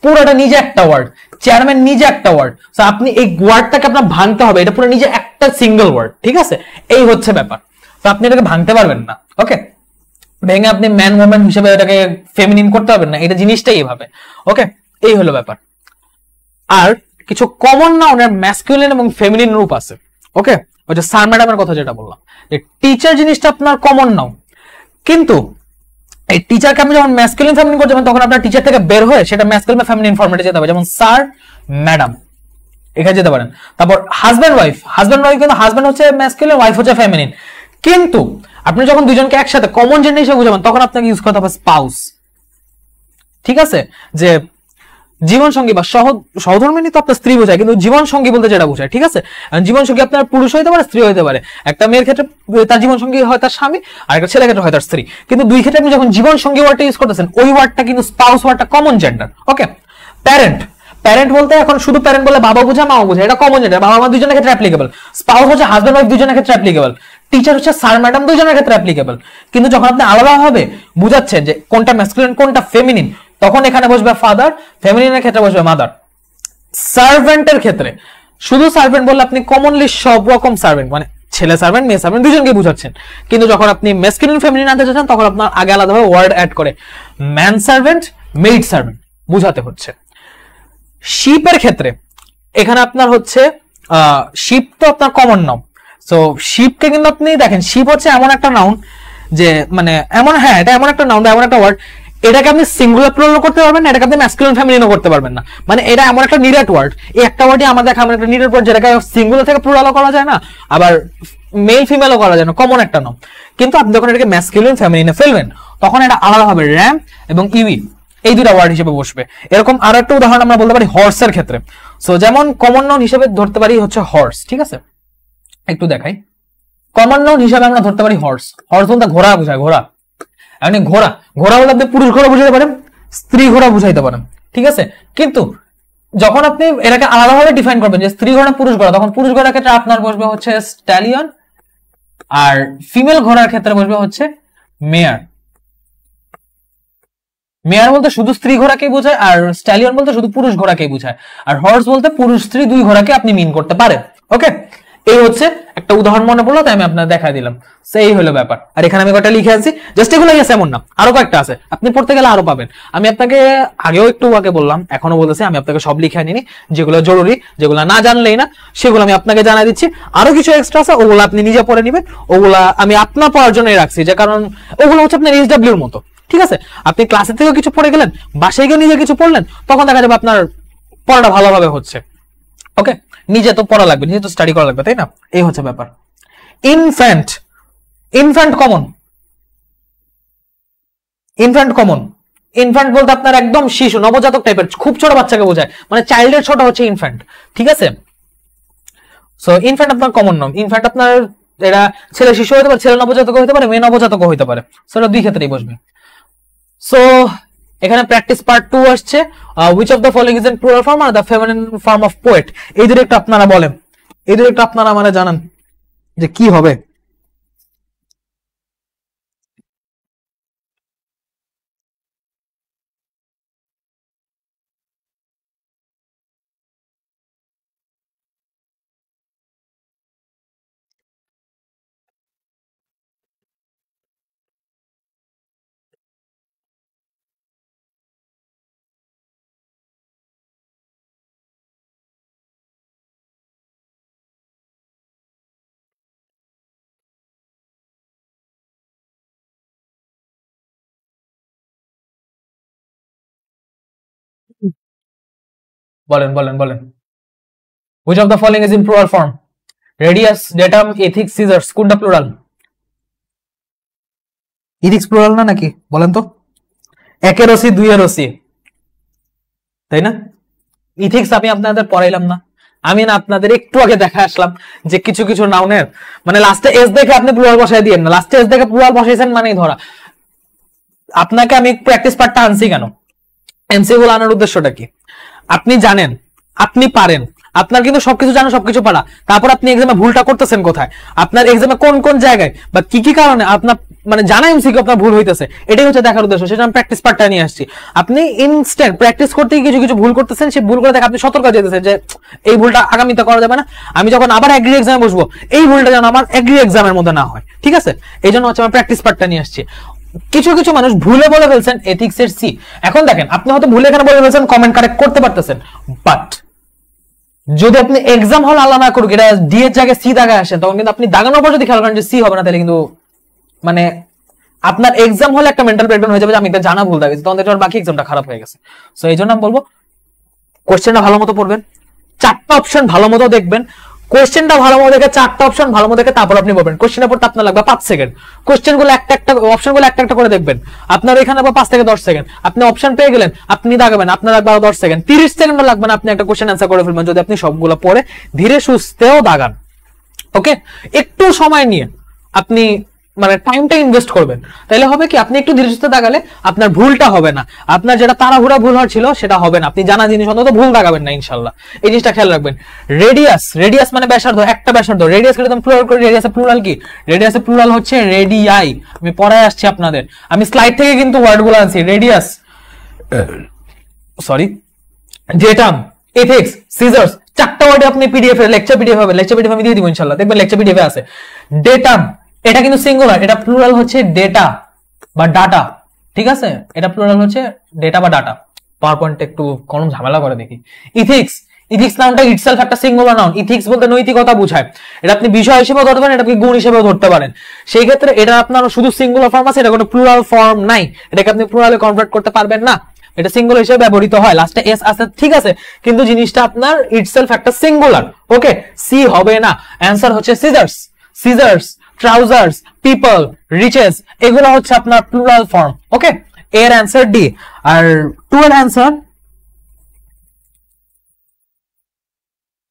পুরোটা নিজে একটা ওয়ার্ড, চেয়ারম্যান নিজে একটা ওয়ার্ড। তো আপনি এই ওয়ার্ডটাকে আপনার ভাঙতে হবে, এটা পুরো নিজে একটা সিঙ্গেল ওয়ার্ড, ঠিক আছে? এই হচ্ছে ব্যাপার। তো আপনি এটাকে ভাঙতে পারবেন না, ওকে? ভেঙে আপনি ম্যান ওম্যান হিসেবে এটাকে ফেমিনিন করতে পারবেন না, এটা জিনিসটাই এইভাবে, ওকে? এই হলো ব্যাপার। আর কিছু কমন নাউনের ম্যাসকুলিন এবং ফেমিনিন রূপ আছে, ওকে? ওই যে স্যার ম্যাডামের কথা যেটা বললাম, যে টিচার জিনিসটা আপনার কমন নাউন, কিন্তু এই টিচারকে আপনি যখন ম্যাসকুলিন ফেমিনিন করতে যাবেন তখন আপনার টিচার থেকে বের হয়ে সেটা ম্যাসকুলিন বা ফেমিনিন ফরম্যাটে যেতে হবে, যেমন স্যার ম্যাডাম এখানে যেতে পারেন। তারপর হাজব্যান্ড ওয়াইফ, হাজব্যান্ড ওয়াইফ কিন্তু হাজব্যান্ড হচ্ছে ম্যাসকুলিন, ওয়াইফ হচ্ছে ফেমিনিন, কিন্তু আপনি যখন দুজনকে একসাথে কমন জেন্ডার হিসেবে বুঝাবেন তখন আপনাকে ইউজ করতে হবে স্পাউস, ঠিক আছে? যে জীবন সঙ্গী বা সহধর্মিনী তো আপনার স্ত্রী বোঝায়, কিন্তু জীবন সঙ্গী বলতে যেটা বোঝায়, ঠিক আছে? জীবন সঙ্গী আপনার পুরুষ হইতে পারে, স্ত্রী হইতে পারে। একটা মেয়ের ক্ষেত্রে তার জীবন সঙ্গী হয় তার স্বামী, আর একটা ছেলের ক্ষেত্রে হয় তার স্ত্রী, কিন্তু দুই ক্ষেত্রে আপনি যখন জীবন সঙ্গী ওয়ার্ডটা ইউজ করতেছেন ওই ওয়ার্ডটা কিন্তু স্পাউস ওয়ার্ডটা কমন জেন্ডার, ওকে? প্যারেন্ট, প্যারেন্ট বলতে এখন শুধু প্যারেন্ট বলে বাবা বোঝা মা বোঝা, এটা কমন জেন্ডার, বাবা মা দুজনের ক্ষেত্রে অ্যাপ্লিকেবল। স্পাউস হচ্ছে হাজব্যান্ড ওয়াইফ দুজনের ক্ষেত্রে অ্যাপ্লিকেবল। টিচার হচ্ছে স্যার ম্যাডাম দুজনের ক্ষেত্রে অ্যাপ্লিকেবল। কিন্তু যখন আপনি আলাদাভাবে বুঝাচ্ছেন যে কোনটা ম্যাসকুলিন কোনটা ফেমিনিন, তখন এখানে বসবে ফাদার, ফেমিনিনের ক্ষেত্রে বসবে মাদার। সার্ভেন্টের ক্ষেত্রে শুধু সার্ভেন্ট বললে আপনি কমনলি সব রকম সার্ভেন্ট মানে ছেলে সার্ভেন্ট মেয়ে সার্ভেন্ট দুজনকে বুঝাচ্ছেন, কিন্তু যখন আপনি ম্যাসকুলিন ফেমিনিন আনতে চাচ্ছেন তখন আপনার আগে আলাদাভাবে ওয়ার্ড অ্যাড করে ম্যান সার্ভেন্ট মেইড সার্ভেন্ট বুঝাতে হচ্ছে। শিপের ক্ষেত্রে এখানে আপনার হচ্ছে শিপ তো আপনার কমন নাউন, সো শিপকে কিন্তু আপনি দেখেন শিপ হচ্ছে এমন একটা নাউন যে মানে এমন, হ্যাঁ এটা এমন একটা নাউন, এমন একটা ওয়ার্ড, এটাকে আপনি সিঙ্গুলার প্লুরালও করতে পারবেন না, এটাকে আপনি ম্যাসকুলিন ফেমিনিনও করতে পারবেন না। মানে এটা এমন একটা নিডেড ওয়ার্ড, এই একটা ওয়ার্ডই আমাদের দেখা এমন একটা নিডেড ওয়ার্ড যেটাকে সিঙ্গুলার থেকে প্লুরালও করা যায় না, আবার মেল ফিমেলও করা যায় না, কমন একটা নাম। কিন্তু আপনি যখন এটাকে ম্যাসকুলিন ফেমিনিনে ফেলবেন তখন এটা আলাদা হবে র্যাম এবং ইউই, এই দুটা ওয়ার্ড হিসেবে বসবে। এরকম আরো একটা উদাহরণ আমরা বলতে পারি হর্সের ক্ষেত্রে। সো যেমন কমন নাউন হিসেবে ধরতে পারি হচ্ছে হর্স, ঠিক আছে? একটু দেখাই, কমন নাউন হিসেবে আমরা ধরতে পারি হর্স। হর্স বলতে ঘোড়া বোঝায়, ঘোড়া। মানে ঘোড়া, ঘোড়া বলতে আপনি পুরুষ ঘোড়া বুঝাইতে পারেন, স্ত্রী ঘোড়া বুঝাইতে পারেন, ঠিক আছে? কিন্তু যখন আপনি এটাকে আলাদাভাবে ডিফাইন করবেন যে স্ত্রী ঘোড়া পুরুষ ঘোড়া, তখন পুরুষ ঘোড়ার ক্ষেত্রে আপনার বসবে হচ্ছে স্ট্যালিয়ন, আর ফিমেল ঘোড়ার ক্ষেত্রে বসবে হচ্ছে মেয়ার। মেয়ার বলতে শুধু স্ত্রী ঘোড়াকেই বোঝায়, আর স্ট্যালিয়ন বলতে শুধু পুরুষ ঘোড়াকেই বোঝায়, আর হর্স বলতে পুরুষ স্ত্রী দুই ঘোড়াকে আপনি মিন করতে পারেন, ওকে? এই হচ্ছে একটা উদাহরণ মনে পড়লো তাই আমি আপনাদের দেখা দিলাম। সেই হলো ব্যাপার। আর এখানে আমি কটা লিখে আছি, জাস্ট এগুলো আছে এমন না, আরো কয়েকটা আছে, আপনি পড়তে গেলে আরো পাবেন। আমি আপনাকে আগেও একটু আগে বললাম, এখনো বলতেছি, আমি আপনাকে সব লিখে আনিনি, যেগুলো জরুরি, যেগুলো না জানলেই না, সেগুলো আমি আপনাকে জানাই দিচ্ছি। আরো কিছু এক্সট্রা আছে, ওগুলো আপনি নিজে পড়ে নেবেন, ওগুলা আমি আপনার পড়ার জন্যই রাখছি, যে কারণ ওগুলো হচ্ছে আপনার এইচডব্লিউর মতো, ঠিক আছে? আপনি ক্লাসের থেকেও কিছু পড়ে গেলেন, বাসায় গিয়ে নিজে কিছু পড়লেন, তখন দেখা যাবে আপনার পড়াটা ভালোভাবে হচ্ছে, ওকে? নিজে তো পড়া লাগবে, নিজে তো স্টাডি করা লাগবে, তাই না? এই হচ্ছে ব্যাপার। Infant, infant common, infant common. Infant বলতে আপনার একদম শিশু নবজাতক টাইপের খুব ছোট বাচ্চাকে বোঝায়, মানে চাইল্ডের ছোট হচ্ছে ইনফ্যান্ট, ঠিক আছে? সো ইনফ্যান্ট আপনার কমন নাম। ইনফ্যান্ট আপনার এরা ছেলে শিশু হতে পারে, ছেলে নবজাতক হতে পারে, মেয়ে নবজাতক হতে পারে, সেটা দুই ক্ষেত্রেই বসবে। সো এখানে প্র্যাকটিস পার্ট 2 আসছে, which of the following is in plural form or the feminine form of poet? এই দুটো একটু আপনারা বলেন, এই দুটো একটু আপনারা আমারে জানান যে কি হবে। বলেন বলেন বলেন। which of the following is in plural form? Radius, datum, ethics, scissors, কোনটা প্লুরাল? ইথিক্স প্লুরাল না নাকি বলেন তো? একের ওসি দুইয়ের ওসি, তাই না? ইথিক্স আমি আপনাদের পড়াইলাম না, আমি না আপনাদের একটু আগে দেখা আসলাম যে কিছু কিছু নাউনের মানে লাস্টে এস দেখে আপনি প্লুরাল বসাই দিয়েন না, লাস্টে এস দেখে প্লুরাল বসাইছেন মানেই ধরা। আপনাকে আমি প্র্যাকটিস পার্টটা আনছি কেন, এমসিকিউ আনার উদ্দেশ্যটা কি? আপনি জানেন, আপনি পারেন, আপনার কিন্তু সবকিছু জানা সবকিছু পারা, তারপর আপনি এক্সামে ভুলটা করতেছেন কোথায়, আপনার এক্সামে কোন কোন জায়গায় বা কি কি কারণে আপনার মানে জানা এমসিকিউ আপনার ভুল হইতেছে, এটাই হচ্ছে দেখার উদ্দেশ্য। সেটা আমি প্র্যাকটিস পার্টটা নিয়ে আসছি। আপনি ইনস্ট্যান্ট প্র্যাকটিস করতে কিছু কিছু ভুল করতেছেন, সেই ভুল করে দেখে আপনি সতর্ক যেতেছেন যে এই ভুলটা আগামীতে করা যাবে না, আমি যখন আবার এগ্রি এক্সামে বসবো এই ভুলটা যেন আমার এগ্রি এক্সামের মধ্যে না হয়, ঠিক আছে? এই জন্য হচ্ছে আমি প্র্যাকটিস পার্টটা নিয়ে আসছি। কিছু কিছু মানুষ ভুলে বলে ফেলছেন এথিক্স এর সি। এখন দেখেন, আপনি হয়তো ভুলে এখানে বলে ফেলছেন, কমেন্ট কারেক্ট করতে পারতেছেন, বাট যদি আপনি এক্সাম হল আল্লাহ না করুক এটা ডি এর জায়গায় সি দাগায় আসেন, তখন কিন্তু আপনি দাগানোর পর যদি খেয়াল করেন যে সি হবে না, তাহলে কিন্তু মানে আপনার এক্সাম হলে একটা মেন্টাল ব্রেকডাউন হয়ে যাবে যে আমি এটা জানা ভুল দাগেছি, তখন দেখবেন বাকি এক্সামটা খারাপ হয়ে গেছে। সো এই জন্য আমি বলবো কোশ্চেনটা ভালো মতো পড়বেন, চারটা অপশন ভালো মতো দেখবেন, কোশ্চেনটা ভালো মতো দেখে চারটা অপশন ভালো মতো দেখে তারপর আপনি বলবেন। কোশ্চেনের পড়তে আপনার লাগবে 5 সেকেন্ড, কোশ্চেন গুলো একটা একটা অপশন গুলো একটা একটা করে দেখবেন, আপনার এখানে 5 থেকে 10 সেকেন্ড, আপনি অপশন পেয়ে গেলেন, আপনি দাগাবেন, আপনার লাগবে 10 সেকেন্ড, 30 সেকেন্ড লাগবে না, আপনি একটা কোশ্চেন অ্যান্সার করে ফেলবেন যদি আপনি সবগুলো পড়ে ধীরে সুস্থেও দাগান। ওকে, একটু সময় নিয়ে আপনি মানে টাইমটা ইনভেস্ট করবেন, তাহলে হবে কি আপনি একটু ধীরে সুস্থে দাগালে আপনার ভুলটা হবে না, আপনার যেটা তাড়াহুড়া ভুল হওয়ার ছিল সেটা হবে না, আপনি জানা জিনিস অন্তত ভুল দাগাবেন না ইনশাআল্লাহ। এই জিনিসটা খেয়াল রাখবেন। রেডিয়াস, রেডিয়াস মানে ব্যাসার্ধ, একটা ব্যাসার্ধ। রেডিয়াস কে তুমি প্লুরাল করে, রেডিয়াসের প্লুরাল কি? রেডিয়াসের প্লুরাল হচ্ছে রেডিয়াই। আমি পড়ায় আসছি আপনাদের, আমি স্লাইড থেকে কিন্তু ওয়ার্ডগুলো আনছি। Radius, sorry, datum, ethics, scissors, চারটা ওয়ার্ডে আপনি পিডিএফ এর লেকচার পিডিএফ হবে, লেকচার পিডিএফ আমি দিয়ে দিব ইনশাআল্লাহ, দেখবেন লেকচার পিডিএফ এ আছে। ডেটাম এটা কিন্তু সিঙ্গুলার, এটা প্লুরাল হচ্ছে ডেটা বা ডাটা, ঠিক আছে? এটা প্লুরাল হচ্ছে ডেটা বা ডাটা। পাওয়ার পয়েন্ট একটু কোন ঝামেলা করে দেখি। ইথিক্স, ইথিক্স নামটা ইটসেলফ একটা সিঙ্গুলার নাউন। ইথিক্স বলতে নৈতিকতা বোঝায়, এটা আপনি বিষয় হিসেবেও ধরতে পারেন, এটা আপনি গুণ হিসেবেও ধরতে পারেন। সেই ক্ষেত্রে এটা আপনার শুধু সিঙ্গুলার ফর্ম আছে, এটা কোনো প্লুরাল ফর্ম নাই, এটাকে আপনি প্লুরালে কনভার্ট করতে পারবেন না, এটা সিঙ্গুলার হিসেবে ব্যবহৃত হয়, লাস্টে এস আছে ঠিক আছে, কিন্তু জিনিসটা আপনার ইটসেলফ একটা সিঙ্গুলার। ওকে, সি হবে না, অ্যানসার হচ্ছে scissors. Scissors, trousers, people, riches, এগুলো হচ্ছে আপনার প্লুরাল ফর্ম। ওকে, এর অ্যান্সার ডি। আর টু এর অ্যান্সার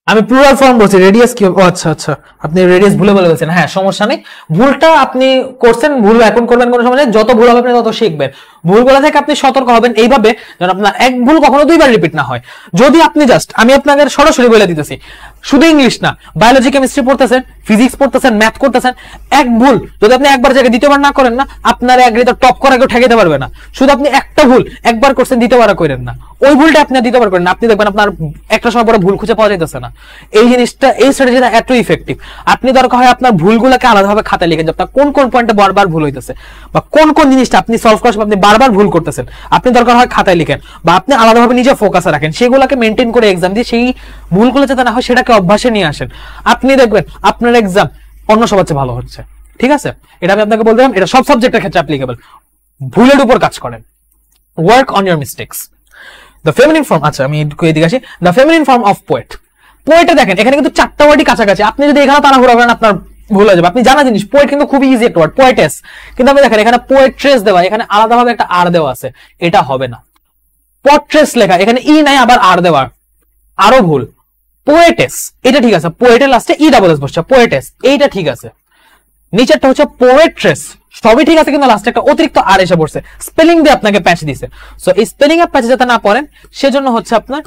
আমি প্লুরাল ফর্ম বলছি, রেডিয়াস কি? ও আচ্ছা আচ্ছা, আপনি রেডিয়াস ভুলে বলে বলছেন, হ্যাঁ সমস্যা নেই, ভুলটা আপনি করছেন, ভুল এখন করবেন, কোনো সময় যত ভুল হবে আপনি তত শিখবেন। ভুলগুলো থেকে আপনি সতর্ক হবেন এইভাবে যেন আপনার এক ভুল কখনো দুইবার রিপিট না হয়। যদি আপনি জাস্ট, আমি আপনাদের সরাসরি বলে দিতেছি, শুধু ইংলিশ না, বায়োলজি, কেমিস্ট্রি পড়তেছেন, ফিজিক্স পড়তেছেন, ম্যাথ করতেছেন, এক ভুল যদি আপনি একবার জায়গায় দ্বিতীয়বার না করেন না, আপনার এক তো টপ করা কেউ ঠেকাতে পারবে না। শুধু আপনি একটা ভুল একবার করছেন, দ্বিতীয়বার করেন না, ওই ভুলটা আপনি দ্বিতীয়বার করেন না, আপনি দেখবেন আপনার একটা সময় পরে ভুল খুঁজে পাওয়া যাইতেছে না। এই জিনিসটা, এই স্ট্র্যাটেজিটা এত ইফেক্টিভ। আপনি দরকার হয় আপনার ভুলগুলোকে আলাদাভাবে খাতায় লিখেন, যে আপনার কোন কোন পয়েন্টে বারবার ভুল হইতেছে বা কোন কোন জিনিসটা আপনি সলভ করার সময় আপনি বারবার ভুল করতেছেন, আপনি দরকার হয় খাতায় লিখেন বা আপনি আলাদাভাবে নিজে ফোকাসে রাখেন, সেগুলোকে মেনটেন করে এক্সাম দিয়ে সেই ভুলগুলো যাতে না হয় সেটাকে অভ্যাসে নিয়ে আসেন। আপনি দেখবেন আপনার এক্সাম অন্য সবার চেয়ে ভালো হচ্ছে, ঠিক আছে? এটা আমি আপনাকে বলতে, এটা সব সাবজেক্টের ক্ষেত্রে অ্যাপ্লিকেবল। ভুলের উপর কাজ করেন, work on your mistakes. The feminine form, আচ্ছা আমি এদিকে আসি। The feminine form of poet. পোয়েটে দেখেন এখানে কিন্তু চারটা ওয়ার্ডই কাছাকাছি, আপনি যদি এখানে তাড়াহুড়া করেন আপনার ভুল হয়ে যাবে। আপনি জানা জিনিস, পোয়েট কিন্তু খুবই ইজি একটা ওয়ার্ড, পোয়েটেস, কিন্তু আপনি দেখেন এখানে পোয়েট্রেস দেওয়া, এখানে আলাদাভাবে একটা আর দেওয়া আছে, এটা হবে না। পট্রেস লেখা, এখানে ই নাই আবার আর দেওয়া, আরো ভুল। পোয়েটেস এটা ঠিক আছে, পোয়েটের লাস্টে ই ডাবল এস বসছে, পোয়েটেস এইটা ঠিক আছে। নিচেরটা হচ্ছে পোয়েট্রেস, সবই ঠিক আছে, কিন্তু লাস্টে একটা অতিরিক্ত আর এসে পড়ছে, স্পেলিং দিয়ে আপনাকে প্যাচ দিছে। সো এই স্পেলিং এর প্যাচ যাতে না পড়েন সেজন্য হচ্ছে আপনার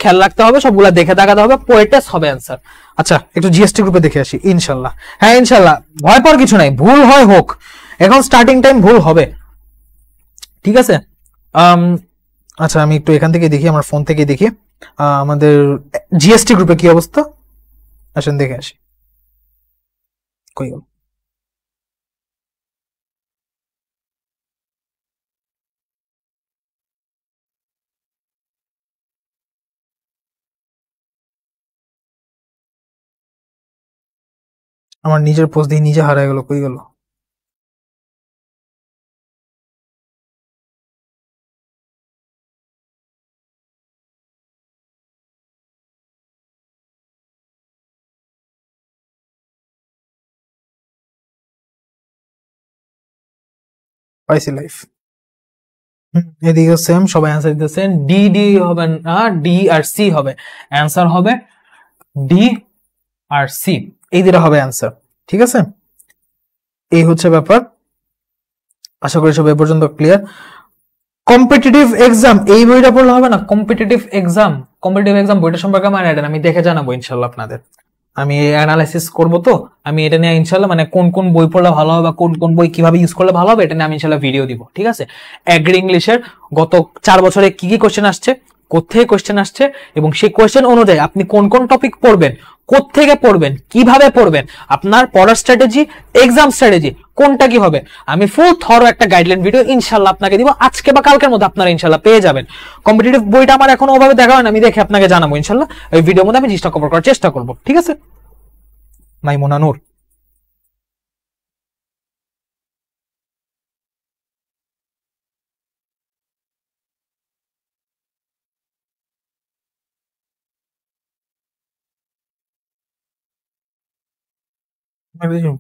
খেয়াল রাখতে হবে, সবগুলা দেখে দেখাতে হবে, পোয়েটেস হবে অ্যান্সার। আচ্ছা একটু জিএসটি গ্রুপে দেখে আসি ইনশাল্লাহ। হ্যাঁ ইনশাল্লাহ, ভয় পাওয়ার কিছু নাই, ভুল হয় হোক, এখন স্টার্টিং টাইম ভুল হবে, ঠিক আছে? আচ্ছা আমি একটু এখান থেকে দেখি, আমার ফোন থেকে দেখি আমাদের জিএসটি গ্রুপে কি অবস্থা, আসেন দেখে আসি। কই গেল? আমার নিজের পোস্ট দিয়ে নিজে হারায় গেল, কই গেল? পাইছি লাইফ। এদিকে সেম, সবাই অ্যান্সার দিতেছেন, ডি ডি হবে না, ডি আর সি হবে, অ্যান্সার হবে ডি আর সি, এই দুটো হবে অ্যান্সার। ঠিক আছে, এই হচ্ছে ব্যাপার। আশা করি সব এ পর্যন্ত ক্লিয়ার। কম্পিটিটিভ এক্সাম, এই বইটা পড়লে হবে না। কম্পিটিটিভ এক্সাম বইটা সম্পর্কে আমার আইডিয়া, আমি দেখে জানাবো ইনশাল্লাহ আপনাদের। আমি অ্যানালাইসিস করবো, তো আমি এটা নিয়ে ইনশাল্লাহ মানে কোন কোন বই পড়লে ভালো হবে বা কোন কোন বই কিভাবে ইউজ করলে ভালো হবে এটা নিয়ে আমি ইনশাল্লাহ ভিডিও দিব। ঠিক আছে, অ্যাগ্রি ইংলিশের গত 4 বছরে কি কি কোশ্চেন আসছে, কোত্থেকে কোশ্চেন আসছে, এবং সেই কোশ্চেন অনুযায়ী আপনি কোন কোন টপিক পড়বেন, কোত্থেকে পড়বেন, কিভাবে পড়বেন, আপনার পড়ার স্ট্র্যাটেজি, এক্সাম স্ট্র্যাটেজি কোনটা কি হবে, আমি ফুল থরো একটা গাইডলাইন ভিডিও ইনশাল্লাহ আপনাকে দিব। আজকে বা কালকের মধ্যে আপনারা ইনশাল্লাহ পেয়ে যাবেন। কম্পিটিটিভ বইটা আমার এখনো ওভাবে দেখা হয় না, আমি দেখে আপনাকে জানাবো ইনশাল্লাহ। এই ভিডিওর মধ্যে আমি জিনিসটা কভার করার চেষ্টা করবো। ঠিক আছে, মাইমুনা নূর।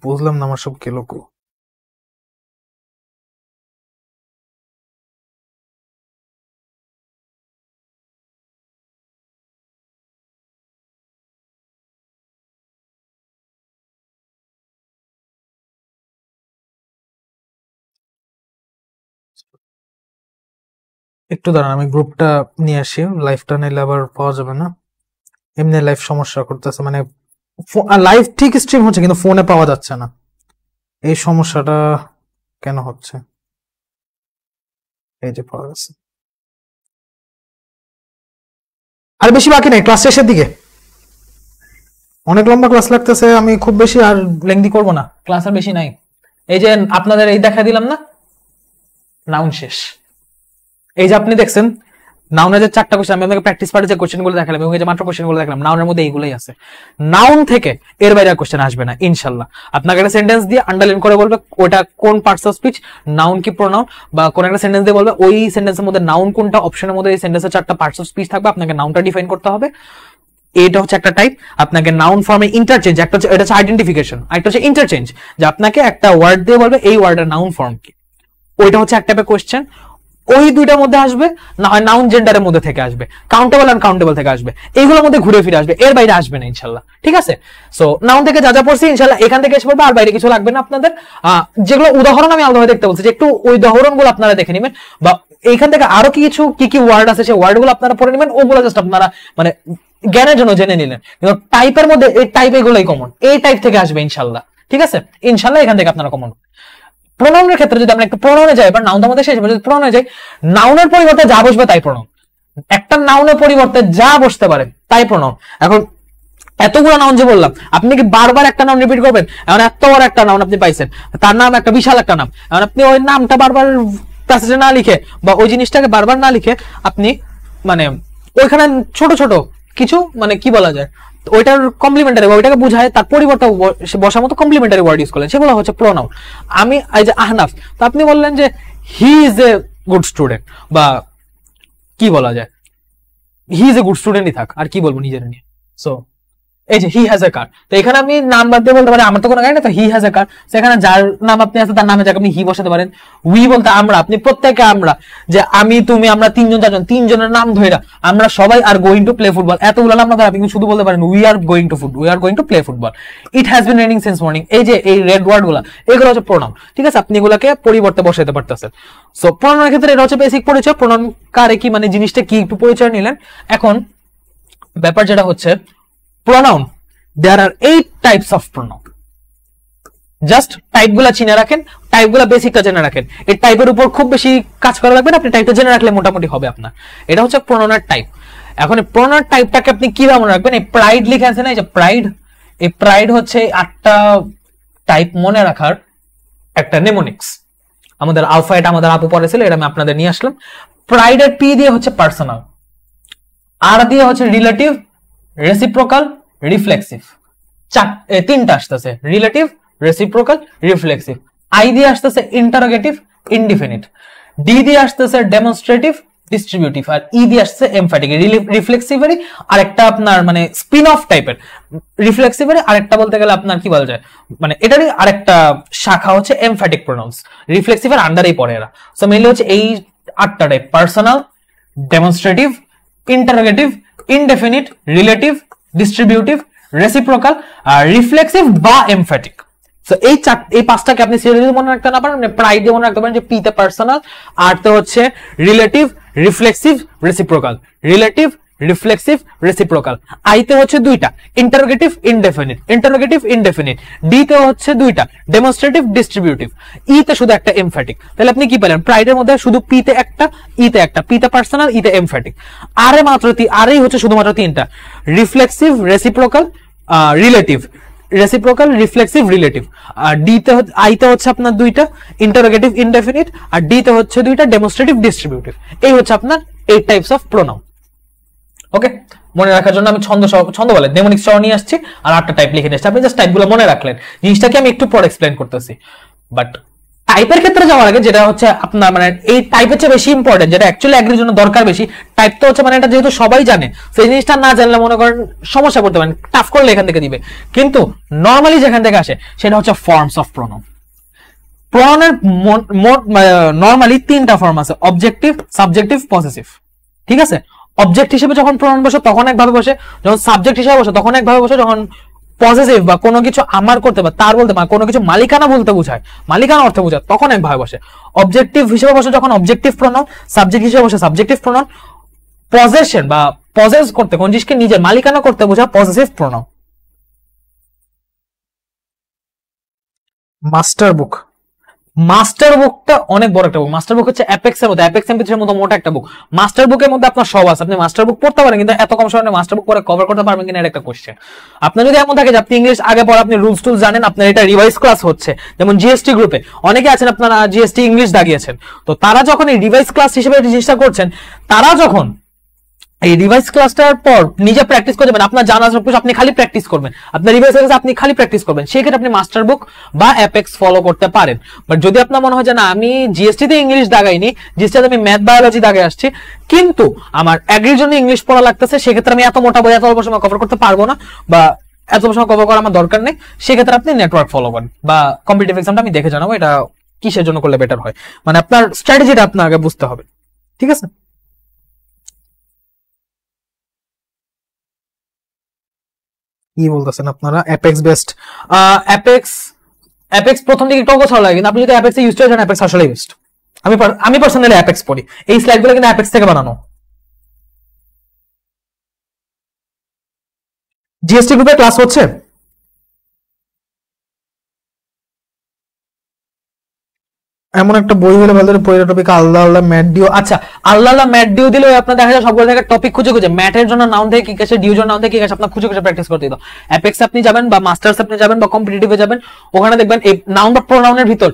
বুঝলাম না আমার সব কে লোক। একটু দাঁড়ান, আমি গ্রুপটা নিয়ে আসি, লাইভটা নিলে আবার পাওয়া যাবে না। এমনি লাইভ সমস্যা করতেছে, মানে লাইভ ঠিক স্ট্রিম হচ্ছে কিন্তু ফোনে পাওয়া যাচ্ছে না। এই সমস্যাটা কেন হচ্ছে? এই যে পাওয়া গেছে। আর বেশি বাকি নেই, ক্লাস শেষের দিকে। অনেক লম্বা ক্লাস লাগতেছে, আমি খুব বেশি আর লেংদি করব না, ক্লাস আর বেশি নাই। এই যে আপনাদের এই দেখা দিলাম না, নাউন শেষ। এই যে আপনি দেখছেন নাউনের যে 4টা কোশ্চেন, আমি আপনাকে প্র্যাকটিস পার্টে যে কোশ্চেনগুলো দেখালাম এবং এই যে মাত্র কোশ্চেনগুলো দেখালাম, নাউনের মধ্যে এইগুলোই আছে। নাউন থেকে এর বাইরে কোশ্চেন আসবে না ইনশাল্লাহ। আপনাকে একটা সেন্টেন্স দিয়ে আন্ডারলাইন করে বলবে ওটা কোন পার্টস অফ স্পিচ, নাউন কি প্রোনাউন, বা কোন একটা সেন্টেন্স দিয়ে বলবে ওই সেন্টেন্সের মধ্যে নাউন কোনটা, অপশনের মধ্যে এই সেন্টেন্সের 4টা পার্টস অফ স্পিচ থাকবে, আপনাকে নাউনটা ডিফাইন করতে হবে। এটা হচ্ছে একটা টাইপ। আপনাকে নাউন ফর্মে ইন্টারচেঞ্জ, একটা হচ্ছে এটা হচ্ছে আইডেন্টিফিকেশন, একটা হচ্ছে ইন্টারচেঞ্জ, যে আপনাকে একটা ওয়ার্ড দিয়ে বলবে এই ওয়ার্ডের নাউন ফর্ম কি, ওইটা হচ্ছে এক টাইপের কোশ্চেন। ওই দুইটার মধ্যে আসবে, না হয় নাউন জেন্ডারের মধ্যে থেকে আসবে, কাউন্টেবল আনকাউন্টেবল থেকে আসবে, এইগুলোর মধ্যে ঘুরে ফিরে আসবে, এর বাইরে আসবে না ইনশাল্লাহ। ঠিক আছে, সো নাউন থেকে যা যা পড়ছি ইনশাল্লাহ এখান থেকে এসে পড়বে, আর বাইরে কিছু লাগবে না আপনাদের। যেগুলো উদাহরণ আমি আলাদাভাবে দেখতে বলছি, যে একটু ওই উদাহরণগুলো আপনারা দেখে নেবেন, বা এইখান থেকে আরো কিছু কি কি ওয়ার্ড আছে সেই ওয়ার্ডগুলো আপনারা পড়ে নেবেন, ওগুলো জাস্ট আপনারা মানে জ্ঞানের জন্য জেনে নিলেন। কিন্তু টাইপের মধ্যে এই টাইপ এগুলোই কমন, এই টাইপ থেকে আসবে ইনশাল্লাহ। ঠিক আছে, ইনশাল্লাহ এখান থেকে আপনারা কমন। প্রোনাউনের ক্ষেত্রে যদি আমরা একটু প্রোনাউনে যাই, এবার নাউনটা আমাদের শেষ, যদি প্রোনাউনে যাই, নাউনের পরিবর্তে যা বসবে তাই প্রোনাউন। একটা নাউনের পরিবর্তে যা বসতে পারে তাই প্রোনাউন। এখন এতগুলো নাউন যে বললাম, আপনি কি বারবার একটা নাম রিপিট করবেন? এখন এত বড় একটা নাউন আপনি পাইছেন, তার নাম একটা বিশাল একটা নাম, এখন আপনি ওই নামটা বারবার প্যাসেজে না লিখে বা ওই জিনিসটাকে বারবার না লিখে আপনি মানে ওইখানে ছোট ছোট কিছু মানে কি বলা যায় ওইটার কমপ্লিমেন্টারি ওইটাকে বুঝায় তার পরিবর্তে বসার মতো কমপ্লিমেন্টারি ওয়ার্ড ইউজ করলেন, সেগুলো হচ্ছে প্রোনাউন। আমি এই যে আহনাফ, তো আপনি বললেন যে he is a good student, বা কি বলা যায় হি ইজ এ গুড স্টুডেন্টই থাক, আর কি বলবো নিজের নিয়ে। সো এই যে হি হ্যাজ এ কার, তো এখানে আপনি নাম বাদ দিয়ে বলতে পারেন আমার তো কোনো গাড়ি না, তো হি হ্যাজ এ কার, সেখানে যার নাম আপনি আছে তার নামে যাকে আপনি হি বসাতে পারেন। উই বলতে আমরা, আপনি প্রত্যেকে আমরা, যে আমি তুমি আমরা 3 জন 4 জন, 3 জনের নাম ধরে আমরা সবাই are going to play football, এতগুলো নাম ধরে আপনি শুধু বলতে পারেন we are going to play football, it has been raining since morning. এই যে এই রেড ওয়ার্ড গুলা, এগুলো হচ্ছে প্রোনাউন। ঠিক আছে, আপনি এগুলাকে পরিবর্তে বসাইতে পারতেছেন। সো প্রোনাউনের ক্ষেত্রে এটা হচ্ছে বেসিক পরিচয়, প্রোনাউন কারে কি মানে জিনিসটা কি একটু পরিচয় নিলেন। এখন ব্যাপার যেটা হচ্ছে pronoun, there are 8 types of pronoun. Just টাইপগুলো চিনে রাখেন, টাইপগুলো বেসিকটা জেনে রাখেন, এই টাইপের উপর খুব বেশি কাজ করা লাগবে না, আপনি টাইপটা জেনে রাখলে মোটামুটি হবে আপনার। এটা হচ্ছে প্রোনাউনের টাইপ। এখন এই প্রোনাউন টাইপটাকে আপনি কিভাবে মনে রাখবেন? এই প্রাইড লিখে আছে না, এই যে প্রাইড, এই প্রাইড হচ্ছে 8টা টাইপ মনে রাখার একটা নেমোনিক্স। আমাদের আলফা, এটা আমাদের আপু পড়েছিল, এটা আমি আপনাদের নিয়ে আসলাম। প্রাইডের পি দিয়ে হচ্ছে পার্সোনাল, আর দিয়ে হচ্ছে রিলেটিভ, রেসিপ্রোকাল, রিফ্লেক্সিভ। 3টা আসতেছে, রিলেটিভ, রেসিপ্রোকাল, রিফ্লেক্সিভ। আই দিয়ে আসতেছে ইন্টারোগেটিভ, ইনডিফিনিট। ডি দিয়ে আসতেছে ডেমনস্ট্রেটিভ, ডিস্ট্রিবিউটিভ। আর ই দিয়ে আসছে এমফ্যাটিক। রিফ্লেক্সিভারি আরেকটা আপনার মানে স্পিন অফ টাইপের, রিফ্লেক্সিভারি আরেকটা বলতে গেলে আপনার কি বলা যায় মানে এটারই আরেকটা শাখা হচ্ছে এমফ্যাটিক প্রোনাউন্স। রিফ্লেক্সিভার আন্ডারেই পড়ে এরা। সো মেইনলি হচ্ছে এই 8টা type: personal, demonstrative, interrogative, indefinite, relative, distributive, reciprocal, reflexive বা এমফ্যাটিক। সো এই পাঁচটাকে আপনি সিরিয়ালি মনে রাখতে না পারেন, প্রায় দিয়ে মনে রাখতে পারেন যে পি তে পার্সোনাল, আর তে হচ্ছে relative, reflexive, reciprocal, relative, reflexive, reciprocal. আইতে হচ্ছে দুইটা, interrogative, indefinite, interrogative, indefinite. D তে হচ্ছে দুইটা, ডেমনস্ট্রেটিভ, ডিস্ট্রিবিউটিভ। ই তে শুধু একটা এমফ্যাটিক। তাহলে আপনি কি পেলেন, প্রাইডের মধ্যে শুধু পি তে একটা, ই তে একটা, পি তে পার্সোনাল, ই তে এমফ্যাটিক। আরে মাত্র আরেই হচ্ছে শুধুমাত্র তিনটা, reflexive, reciprocal, relative, reciprocal, reflexive, relative. আর ডি তে আইতে হচ্ছে আপনার দুইটা, ইন্টারোগেটিভ, ইনডেফিনিট, আর ডি তে হচ্ছে দুইটা, ডেমনস্ট্রেটিভ, ডিস্ট্রিবিউটিভ। এই হচ্ছে আপনার 8 টাইপস অফ প্রোনাউন। ওকে, মনে রাখার জন্য আমি ছন্দ বলে নেমোনিক সহ নিয়ে আসছি আর 8টা টাইপ লিখে নিয়ে আসছি। আপনি জাস্ট টাইপগুলো মনে রাখলেন, জিনিসটাকে আমি একটু পরে এক্সপ্লেন করতেছি। বাট টাইপের ক্ষেত্রে যাওয়ার আগে যেটা হচ্ছে আপনার মানে এই টাইপের চেয়ে বেশি ইম্পর্টেন্ট, যেটা অ্যাকচুয়ালি এগ্রির জন্য দরকার বেশি, টাইপ তো হচ্ছে মানে এটা যেহেতু সবাই জানে, সেই জিনিসটা না জানলে মনে করেন সমস্যা পড়তে পারেন, টাফ করলে এখান থেকে দিবে। কিন্তু নর্মালি যেখান থেকে আসে সেটা হচ্ছে ফর্মস অফ প্রোনাউন। প্রোনাউনের মোট নর্মালি 3টা ফর্ম আছে, অবজেক্টিভ, সাবজেক্টিভ, পসেসিভ। ঠিক আছে, অবজেক্ট হিসেবে যখন প্রোনাউন বসে তখন একভাবে বসে, যখন সাবজেক্ট হিসেবে বসে তখন একভাবে বসে, যখন পজিটিভ বা কোনো কিছু আমার করতে বা তার বলতে মানে কোনো কিছু মালিকানা বলতে বোঝায়, মালিকানা অর্থে বোঝায়, তখন একভাবে বসে। অবজেক্টিভ হিসেবে বসে যখন অবজেক্টিভ প্রোনাউন, সাবজেক্ট হিসেবে বসে সাবজেক্টিভ প্রোনাউন, পজেশন বা পজেস করতে কোন জিনিসকে নিজের মালিকানা করতে বোঝায় পজেসিভ প্রোনাউন। মাস্টার বুক, মাস্টার বুকটা অনেক বড় একটা বুক। মাস্টার বুক হচ্ছে অ্যাপেক্স এর মতো, অ্যাপেক্স এমপির মতো মোটা একটা বুক। মাস্টার বুকের মধ্যে আপনার সব আছে, আপনি মাস্টার বুক পড়তে পারেন, কিন্তু এত কম সময়ে মাস্টার বুক পড়ে কভার করতে পারবেন কিনা এটা একটা কোশ্চেন। আপনার যদি এমন থাকে যে আপনি ইংলিশ আগে পড়া, আপনি রুলস টুলস জানেন, আপনার এটা রিভাইজ ক্লাস হচ্ছে, যেমন জিএসটি গ্রুপে অনেকে আছেন আপনারা জিএসটি ইংলিশ দাগিয়েছেন, তো তারা যখন এই রিভাইজ ক্লাস হিসেবে জিনিসটা করছেন, তারা যখন এই রিভাইজ ক্লাসটার পর নিজে প্র্যাকটিস করে যাবেন, আপনার জানা সবকিছু আপনি খালি প্র্যাকটিস করবেন, আপনার রিভাইজ ক্লাসে আপনি খালি প্র্যাকটিস করবেন, সেক্ষেত্রে আপনি মাস্টার বুক বা অ্যাপেক্স ফলো করতে পারেন। বাট যদি আপনার মনে হয় যে না আমি জিএসটি তে ইংলিশ দাগাইনি, জিএসটি আমি ম্যাথ বায়োলজি দাগে আসছি, কিন্তু আমার অ্যাগ্রির জন্য ইংলিশ পড়া লাগতেছে, সেক্ষেত্রে আমি এত মোটা বই এত অল্প সময় কভার করতে পারবো না, বা এত সময় কভার করা আমার দরকার নেই, সেক্ষেত্রে আপনি নেটওয়ার্ক ফলো করেন, বা কম্পিটিটিভ এক্সামটা আমি দেখে জানাবো এটা কিসের জন্য করলে বেটার হয়, মানে আপনার স্ট্র্যাটেজিটা আপনার আগে বুঝতে হবে। ঠিক আছে, কি বলতেছেন আপনারা? অ্যাপেক্স বেস্ট, অ্যাপেক্স অ্যাপেক্স প্রথম দিকে একটু অগোছালো লাগে, কিন্তু আপনি যদি অ্যাপেক্স ইউজ করেন, অ্যাপেক্স আসলেই বেস্ট। আমি পার্সোনালি অ্যাপেক্স পড়ি, এই স্লাইডগুলো কিন্তু অ্যাপেক্স থেকে বানানো। জিএসটি গ্রুপে ক্লাস হচ্ছে? এমন একটা বই হলে ভালো, পড়ে টপিক আল্লাহ আল্লাহ ম্যাট ডিও। আচ্ছা, আল্লাহ আল্লাহ ম্যাট ডিউ দিলে আপনার দেখা যায় সবগুলো থেকে টপিক খুঁজে খুঁজে ম্যাটের জন্য নাউন থেকে কি কাছে, ডিউর জন্য নাউন থেকে কি কাছে, আপনার খুঁজে খুঁজে প্র্যাকটিস করতে দিত। অ্যাপেক্স আপনি যাবেন বা মাস্টার্স আপনি যাবেন বা কম্পিটিটিভে যাবেন, ওখানে দেখবেন এই নাউন বা প্রোনাউনের ভিতর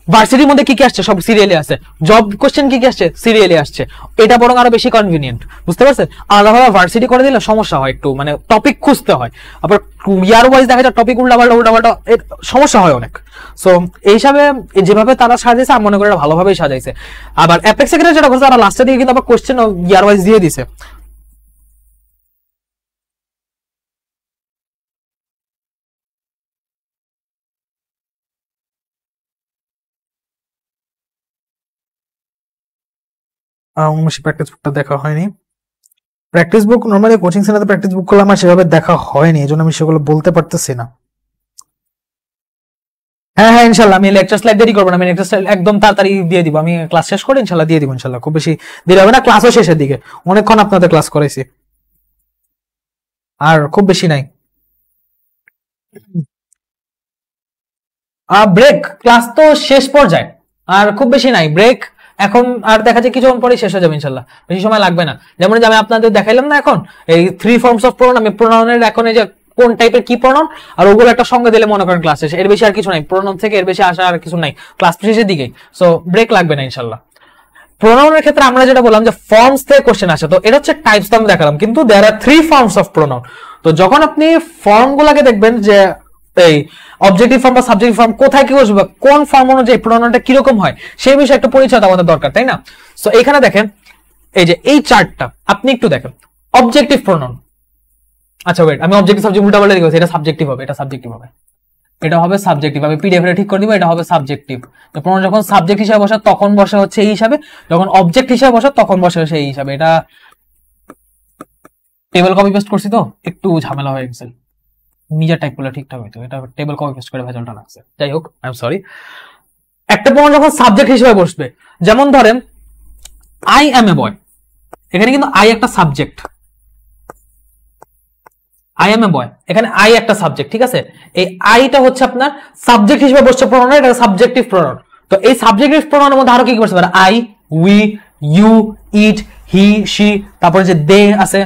ভার্সিটির মধ্যে কি কি আসছে সব সিরিয়ালি আছে, জব কোশ্চেন কি কি আসছে সিরিয়ালি আসছে, এটা বরং আরো বেশি কনভিনিয়েন্ট, বুঝতে পারছেন? আলাদাভাবে ভার্সিটি করে দিলে সমস্যা হয় একটু, মানে টপিক খুঁজতে হয়, আবার ইয়ার ওয়াইজ দেখা যায় টপিক উল্টাপাল্টা সমস্যা হয় অনেক। সো এই হিসাবে যেভাবে তারা সাজাইছে আমি মনে করি ভালোভাবেই সাজাইছে। আবার অ্যাপেক্স এর যেটা করছে তারা লাস্টের দিকে কিন্তু আবার কোশ্চেন ইয়ার ওয়াইজ দিয়ে দিছে। প্র্যাকটিস বুকটা দেখা হয়নি। প্র্যাকটিস বুক নর্মালি কোচিং সেন্টারে প্র্যাকটিস বুক গুলো আমার সেভাবে দেখা হয়নি, এই জন্য আমি সেগুলো বলতে পারতেছি না। হ্যাঁ হ্যাঁ, ইনশাল্লাহ আমি লেকচার স্লাইড দেরি করবো না, আমি লেকচার স্লাইড একদম তাড়াতাড়ি দিয়ে দিব, আমি ক্লাস শেষ করে ইনশাল্লাহ দিয়ে দিব, ইনশাল্লাহ খুব বেশি দেরি হবে না, ক্লাসও শেষের দিকে, অনেকক্ষণ আপনাদের ক্লাস করাইছি, আর খুব বেশি নাই। ব্রেক, ক্লাস তো শেষ পর্যায়ে, আর খুব বেশি নাই ব্রেক, এখন আর দেখা যায় কিছুক্ষণ পরে শেষ হয়ে যাবে ইনশাল্লাহ, বেশি সময় লাগবে না। যেমন যে আমি আপনাদের দেখাইলাম না এখন এই 3 ফর্মস অফ প্রোনাউন, আমি প্রোনাউনের এখন এই যে কোন টাইপের কি প্রোনাউন আর ওগুলো একটা সঙ্গে দিলে মনে করেন ক্লাস শেষ, এর বেশি আর কিছু নাই, প্রোনাউন থেকে এর বেশি আসা আর কিছু নাই, ক্লাস শেষের দিকেই, সো ব্রেক লাগবে না ইনশাল্লাহ। প্রোনাউনের ক্ষেত্রে আমরা যেটা বললাম যে ফর্মস থেকে কোশ্চেন আসে, তো এটা হচ্ছে টাইপস, তো আমি দেখালাম, কিন্তু দেয়ার আর 3 ফর্মস অফ প্রোনাউন। তো যখন আপনি ফর্ম গুলাকে দেখবেন যে এই অবজেক্টিভ ফর্ম বা সাবজেক্টিভ ফর্ম কোথায় কি বসবে, কোন ফর্ম অনুযায়ী প্রোনাউনটা কিরকম হয়, সেই বিষয়ে একটা পরিচয় আমাদের দরকার, তাই না? সো এখানে দেখেন এই যে এই চার্টটা আপনি একটু দেখেন, অবজেক্টিভ প্রোনাউন, আচ্ছা ওয়েট, আমি অবজেক্টিভ সাবজেক্ট উল্টা পাল্টা লিখেছি, এটা সাবজেক্টিভ হবে, এটা সাবজেক্টিভ হবে, এটা হবে সাবজেক্টিভ, আমি পিডিএফ এ ঠিক করে দিব, এটা হবে সাবজেক্টিভ। তো প্রোনাউন যখন সাবজেক্ট হিসেবে বসে তখন বসে হচ্ছে এই হিসাবে, যখন অবজেক্ট হিসেবে বসে তখন বসে হচ্ছে এই হিসাবে, এটা টেবিল কপি পেস্ট করছি তো একটু ঝামেলা হয়ে গেছে, নিজের টাইপ করলে ঠিকঠাক হইতো, এটা টেবিল কপি পেস্ট করে ভেজালটা লাগছে। যাই হোক, আই এম সরি। একটা প্রমাণ যখন সাবজেক্ট হিসেবে বসবে, যেমন ধরেন আই এম এ বয়, এখানে কিন্তু আই একটা সাবজেক্ট, আই এম এ বয়, এখানে আই একটা সাবজেক্ট, ঠিক আছে? এই আইটা হচ্ছে আপনার সাবজেক্ট হিসেবে বসছে প্রনাউন, এটা সাবজেক্টিভ প্রনাউন। তো এই সাবজেক্টিভ প্রনাউনের মধ্যে আরো কি বসতে পারে? I, we, you, it, he, she, তারপরে যে দে আছে,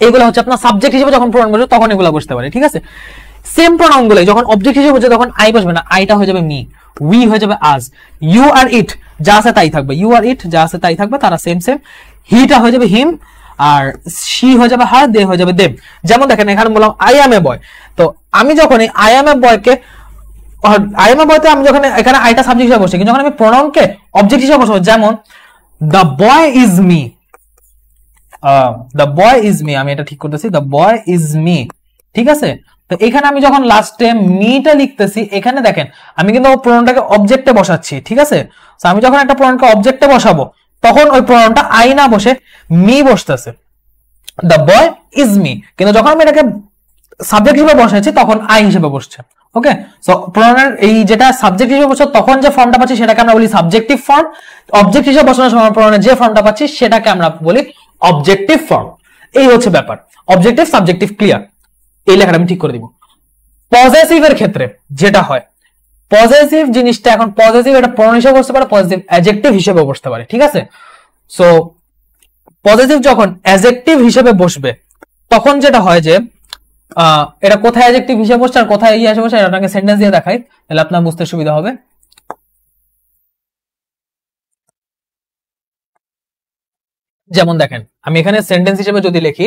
এগুলো হচ্ছে আপনার সাবজেক্ট হিসেবে যখন প্রনাউন বসবে তখন এগুলো বসতে পারে, ঠিক আছে? সেম প্রনাউন গুলো যখন অবজেক্ট হিসেবে বসবে তখন আই বসবে না, আইটা হয়ে যাবে মি, উই হয়ে যাবে আজ, ইউ আর ইট যা আছে তাই থাকবে, ইউ আর ইট যা আছে তাই থাকবে, তারা সেম সেম। হিটা হয়ে যাবে হিম, আর শি হয়ে যাবে হার, দে হয়ে যাবে দেম। যেমন দেখেন এখানে বললাম আই এম এ বয়, তো আমি যখন আই এম এ বয়কে, আই এম এ বয়তে আমি যখন এখানে আইটা সাবজেক্ট হিসেবে বসে, কিন্তু যখন আমি প্রনাউনকে অবজেক্ট হিসেবে বসাবো, যেমন the boy is me, the boy is me, আমি এটা ঠিক করতেছি, দ্য বয় ইজ মি, ঠিক আছে? তো এখানে আমি যখন লাস্টে মিটা লিখতেছি, এখানে দেখেন আমি কিন্তু প্রনাউনটাকে অবজেক্টে বসাচ্ছি, ঠিক আছে? তো আমি যখন একটা প্রনাউনকে অবজেক্টে বসাবো তখন ওই প্রনাউনটা আই না বসে মি বসতেছে, দ্য বয় ইজ মি। কিন্তু যখন আমি এটাকে সাবজেক্ট হিসেবে বসাচ্ছি তখন আই হিসেবে বসছে। ওকে, সো প্রনাউনের এই যেটা সাবজেক্ট হিসেবে বসছে তখন যে ফর্মটা পাচ্ছি সেটাকে আমরা বলি সাবজেক্টিভ ফর্ম, অবজেক্ট হিসেবে বসানোর সময় প্রনাউনের যে ফর্মটা পাচ্ছি সেটাকে আমরা বলি অবজেক্টিভ ফর্ম। এই হচ্ছে ব্যাপার, অবজেক্টিভ সাবজেক্টিভ ক্লিয়ার। এই লেখাটা আমি ঠিক করে দিব। পজেসিভের ক্ষেত্রে যেটা হয়, পজেসিভ জিনিসটা এখন পজেসিভ এটা প্রনাউন হিসেবে বসতে পারে, পজেসিভ অ্যাডজেক্টিভ হিসেবে বসতে পারে, ঠিক আছে? সো পজেসিভ যখন অ্যাডজেক্টিভ হিসেবে বসবে তখন যেটা হয় যে এটা কোথায় অ্যাডজেক্টিভ হিসেবে বসছে আর কোথায় ইয়ে হিসেবে বসছে, এটা আপনাকে সেন্টেন্স দিয়ে দেখাই, তাহলে আপনার বুঝতে সুবিধা হবে। যেমন দেখেন আমি এখানে সেন্টেন্স হিসেবে যদি লিখি,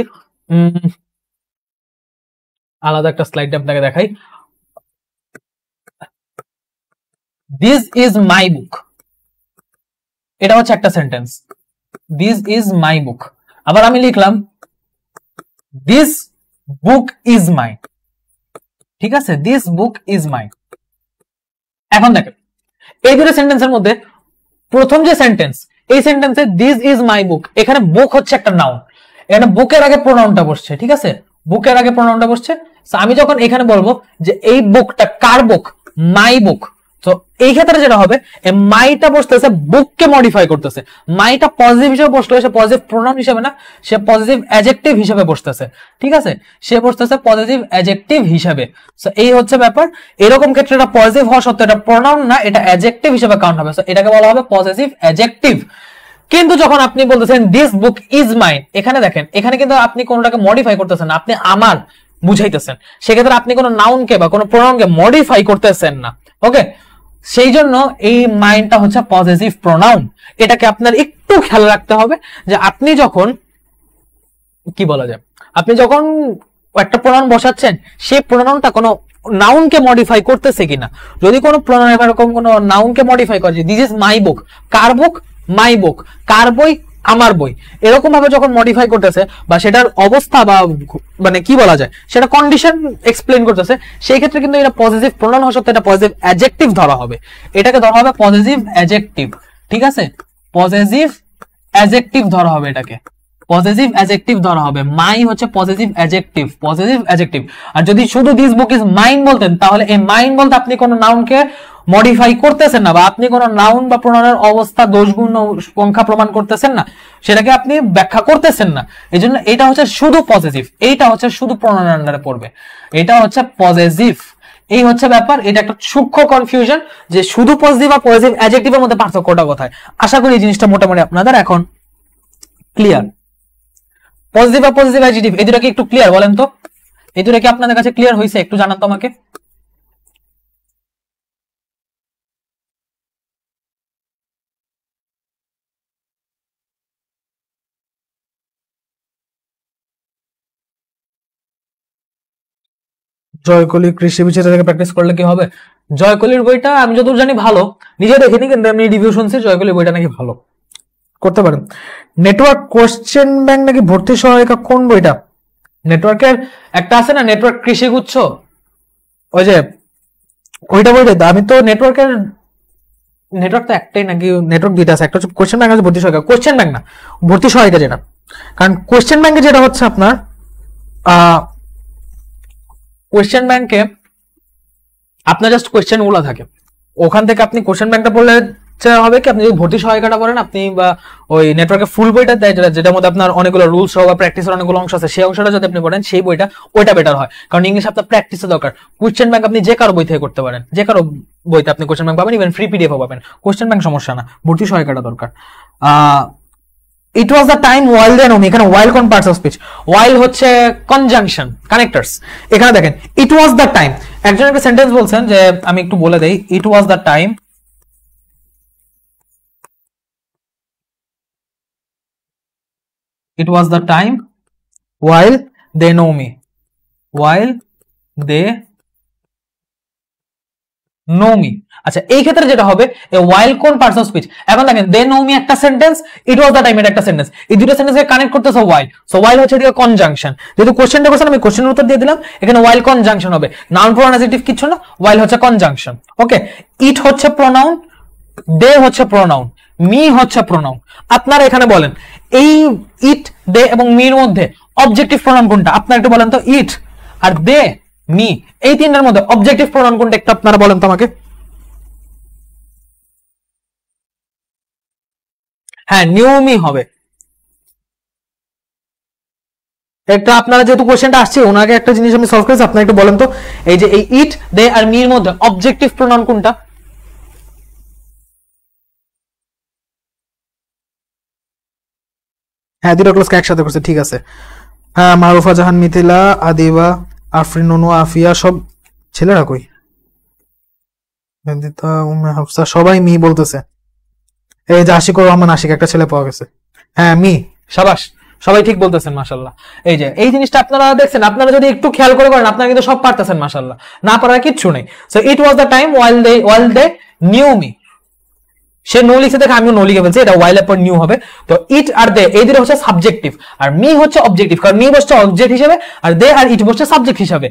আলাদা একটা স্লাইড আপনাকে দেখাই, দিস ইজ মাই বুক, এটা হচ্ছে একটা সেন্টেন্স, দিস ইজ মাই বুক। আবার আমি লিখলাম দিস বুক ইজ মাইন, ঠিক আছে? This book is mine. এখন দেখেন এই দুটো সেন্টেন্সের মধ্যে প্রথম যে সেন্টেন্স, এই সেন্টেন্সে দিস ইজ মাই বুক, এখানে বুক হচ্ছে একটা নাউন, এখানে বুকের আগে প্রোনাউনটা বসছে, ঠিক আছে? বুকের আগে প্রোনাউনটা বসছে। আমি যখন এখানে বলবো যে এই বুকটা কার বুক, মাই বুক, তো এই ক্ষেত্রে যেটা হবে মাইটা বসতেছে বুককে মডিফাই করতেছে, মাইটা পজিটিভ হিসেবে বসলো, সে পজিটিভ প্রোনাউন হিসেবে না, সে পজিটিভ অ্যাডজেক্টিভ হিসেবে বসতেছে, ঠিক আছে? সে বসতেছে পজিটিভ অ্যাডজেক্টিভ হিসেবে। সো এই হচ্ছে ব্যাপার। এরকম ক্ষেত্রে এটা পজিটিভ হওয়া সত্ত্বেও এটা প্রোনাউন না, এটা অ্যাডজেক্টিভ হিসেবে কাউন্ট হবে, সো এটাকে বলা হবে পজিটিভ অ্যাডজেক্টিভ। কিন্তু যখন আপনি বলতেছেন দিস বুক ইজ মাইন, এখানে দেখেন এখানে কিন্তু আপনি কোনটাকে মডিফাই করতেছেন না, আপনি আমার বুঝাইতেছেন, সেক্ষেত্রে আপনি কোনো নাউনকে বা কোনো প্রোনাউনকে মডিফাই করতেছেন না। ওকে, সেই জন্য এই মাইনটা হচ্ছে পজিটিভ প্রোনাউন। এটাকে আপনার একটু খেয়াল রাখতে হবে যে আপনি যখন কি বলা যায়, আপনি যখন একটা প্রোনাউন বসাচ্ছেন সেই প্রোনাউনটা কোনো নাউনকে মডিফাই করতেছে কিনা। যদি কোনো প্রোনাউন এরকম কোনো নাউনকে মডিফাই করে, দিস ইজ মাই বুক, কার বুক, মাই বুক, কার বই, আমার বই, এরকম ভাবে যখন মডিফাই করতেছে বা সেটার অবস্থা বা মানে কি বলা যায় সেটা কন্ডিশন এক্সপ্লেন করতেছে, সেই ক্ষেত্রে কিন্তু এটা পজিটিভ প্রোনাউন হওয়া সত্ত্বেও এটা পজিটিভ অ্যাডজেক্টিভ ধরা হবে, এটাকে ধরা হবে পজিটিভ অ্যাডজেক্টিভ, ঠিক আছে? পজিটিভ অ্যাডজেক্টিভ ধরা হবে, এটাকে পজিটিভ অ্যাডজেক্টিভ ধরা হবে। মাই হচ্ছে পজিটিভ অ্যাডজেক্টিভ, পজিটিভ অ্যাডজেক্টিভ। আর যদি শুধু দিস বুক ইজ মাইন বলতেন তাহলে এই মাইন বলতে আপনি কোনো নাউনকে মডিফাই করতেছেন না, বা আপনি কোনো নাউন বা প্রোনাউনের অবস্থা দোষগুণ সংখ্যা প্রমাণ করতেছেন না, সেটাকে আপনি ব্যাখ্যা করতেছেন না। এই জন্য এটা হচ্ছে শুধু পজিটিভ, এইটা হচ্ছে শুধু প্রোনাউনের আন্ডারে পড়বে, এটা হচ্ছে পজিটিভ। এই হচ্ছে ব্যাপার, এটা একটা সূক্ষ্ম কনফিউশন যে শুধু পজিটিভ আর পজিটিভ অ্যাডজেক্টিভের মধ্যে পার্থক্যটা কোথায়। আশা করি এই জিনিসটা মোটামুটি আপনাদের এখন ক্লিয়ার। পজিটিভ আর পজিটিভ অ্যাডজেক্টিভ এই দুটো কি একটু ক্লিয়ার বলেন তো? এই দুটো কি আপনাদের কাছে ক্লিয়ার হয়েছে? একটু জানান তো আমাকে। জয়কলি কৃষি বিচার থেকে প্র্যাকটিস করলে কি হবে? জয়কলির বইটা আমি যতদূর জানি ভালো, নিজে দেখিনি কিন্তু আমি রিভিউ শুনছি জয়কলির বইটা নাকি ভালো, করতে পারেন। নেটওয়ার্ক কোশ্চেন ব্যাংক নাকি ভর্তি সহায়িকা, কোন বইটা? নেটওয়ার্কের একটা আছে না, নেটওয়ার্ক কৃষি গুচ্ছ, ওই যে ওইটা বইটা। আমি তো নেটওয়ার্কের, নেটওয়ার্ক তো একটাই নাকি? নেটওয়ার্ক দুইটা আছে, একটা হচ্ছে কোশ্চেন ব্যাংক আছে ভর্তি সহায়িকা, কোশ্চেন ব্যাংক না ভর্তি সহায়িকা যেটা কারণ কোয়েশ্চেন ব্যাংকে যেটা হচ্ছে আপনার কোয়েশ্চেন ব্যাংকে আপনার জাস্ট কোয়েশ্চেন গুলো থাকে, ওখান থেকে আপনি কোয়েশ্চেন ব্যাংকটা পড়লে হবে কি, আপনি যদি ভর্তি সহায়িকাটা পড়েন, আপনি বা ওই নেটওয়ার্কে ফুল বইটা দেয় যেটার মধ্যে আপনার অনেকগুলো রুলস সহ বা প্র্যাকটিসের অনেকগুলো অংশ আছে, সেই অংশটা যদি আপনি পড়েন সেই বইটা, ওইটা বেটার হয়। কারণ ইংলিশ আপনার প্র্যাকটিসের দরকার। কোয়েশ্চেন ব্যাংক আপনি যে কারো বই থেকে করতে পারেন, যে কারো বইতে আপনি কোয়েশ্চেন ব্যাংক পাবেন, ইভেন ফ্রি পিডিএফও পাবেন। কোয়েশ্চেন ব্যাংক সমস্যা না, ভর্তি সহায়িকাটা দরকার। It was the time while they know me, এখানে ওয়াইল কোন পার্টস অফ স্পিচ? ওয়াইল হচ্ছে কনজাংশন, কানেক্টরস। এখানে দেখেন ইট ওয়াজ দ্য টাইম, একজন একটা সেন্টেন্স বলছেন যে, আমি একটু বলে দেই, it was the time, it was the time while they know me, while they know me। আচ্ছা, এই ক্ষেত্রে যেটা হবে, while কোন পার্টস অফ স্পিচ? এখন দেখেন they know me একটা sentence, it was the time এটা একটা সেন্টেন্স, এই দুটো সেন্টেন্সকে কানেক্ট করতেছে while, সো while হচ্ছে এদিকে কনজাংশন। যেহেতু কোশ্চেনটা করছেন, আমি কোশ্চেনের উত্তর দিয়ে দিলাম, এখানে while কনজাংশন হবে, নাউন প্রোনাউন অ্যাডজেক্টিভ কিছু না, while হচ্ছে কনজাংশন। ওকে, ইট হচ্ছে প্রোনাউন, দে হচ্ছে প্রোনাউন, মি হচ্ছে প্রোনাউন। আপনারা এখানে বলেন এই ইট, দে এবং মির মধ্যে অবজেক্টিভ প্রোনাউন কোনটা? আপনারা একটু বলেন তো, ইট আর দে, মি, এই তিনটার মধ্যে অবজেক্টিভ প্রোনাউন কোনটা একটু আপনারা বলেন তো আমাকে। হ্যাঁ, নিউ মি হবে। একটা আপনারা যেহেতু কোশ্চেনটা আসছে, ওনাকে একটা জিনিস আমি সলভ করেছি, আপনারা একটু বলেন তো, এই যে এই ইট, দে আর মির মধ্যে অবজেক্টিভ প্রোনাউন কোনটা? হ্যাঁ, দুটো ক্লাসকে একসাথে করছে, ঠিক আছে। হ্যাঁ, মারুফা জাহান, মিথিলা, আদিবা, আফরিন, অনু, আফিয়া, সব ছেলেরা কই? বেন্দিতা, উম্মে হাফসা, সবাই মি বলতেছে। এই যে আশিকুর রহমান আশিক, একটা ছেলে পাওয়া গেছে। হ্যাঁ, মি, শাবাশ, সবাই ঠিক বলতেছেন, মাশাআল্লাহ। এই যে এই জিনিসটা আপনারা দেখছেন, আপনারা যদি একটু খেয়াল করে করেন, আপনারা কিন্তু সব পারতেছেন, মাশাআল্লাহ, না পারার কিচ্ছু নেই। So it was the time while they knew me, সে নো লিখে দেখে আমিও নো লিখে ফেলছি, এটা while এর পর নিউ হবে। তো ইট আর দে এই দুটো হচ্ছে সাবজেক্টিভ, আর মি হচ্ছে অবজেক্টিভ, কারণ মি বসছে অবজেক্ট হিসেবে, আর দে আর ইট বসছে সাবজেক্ট হিসেবে।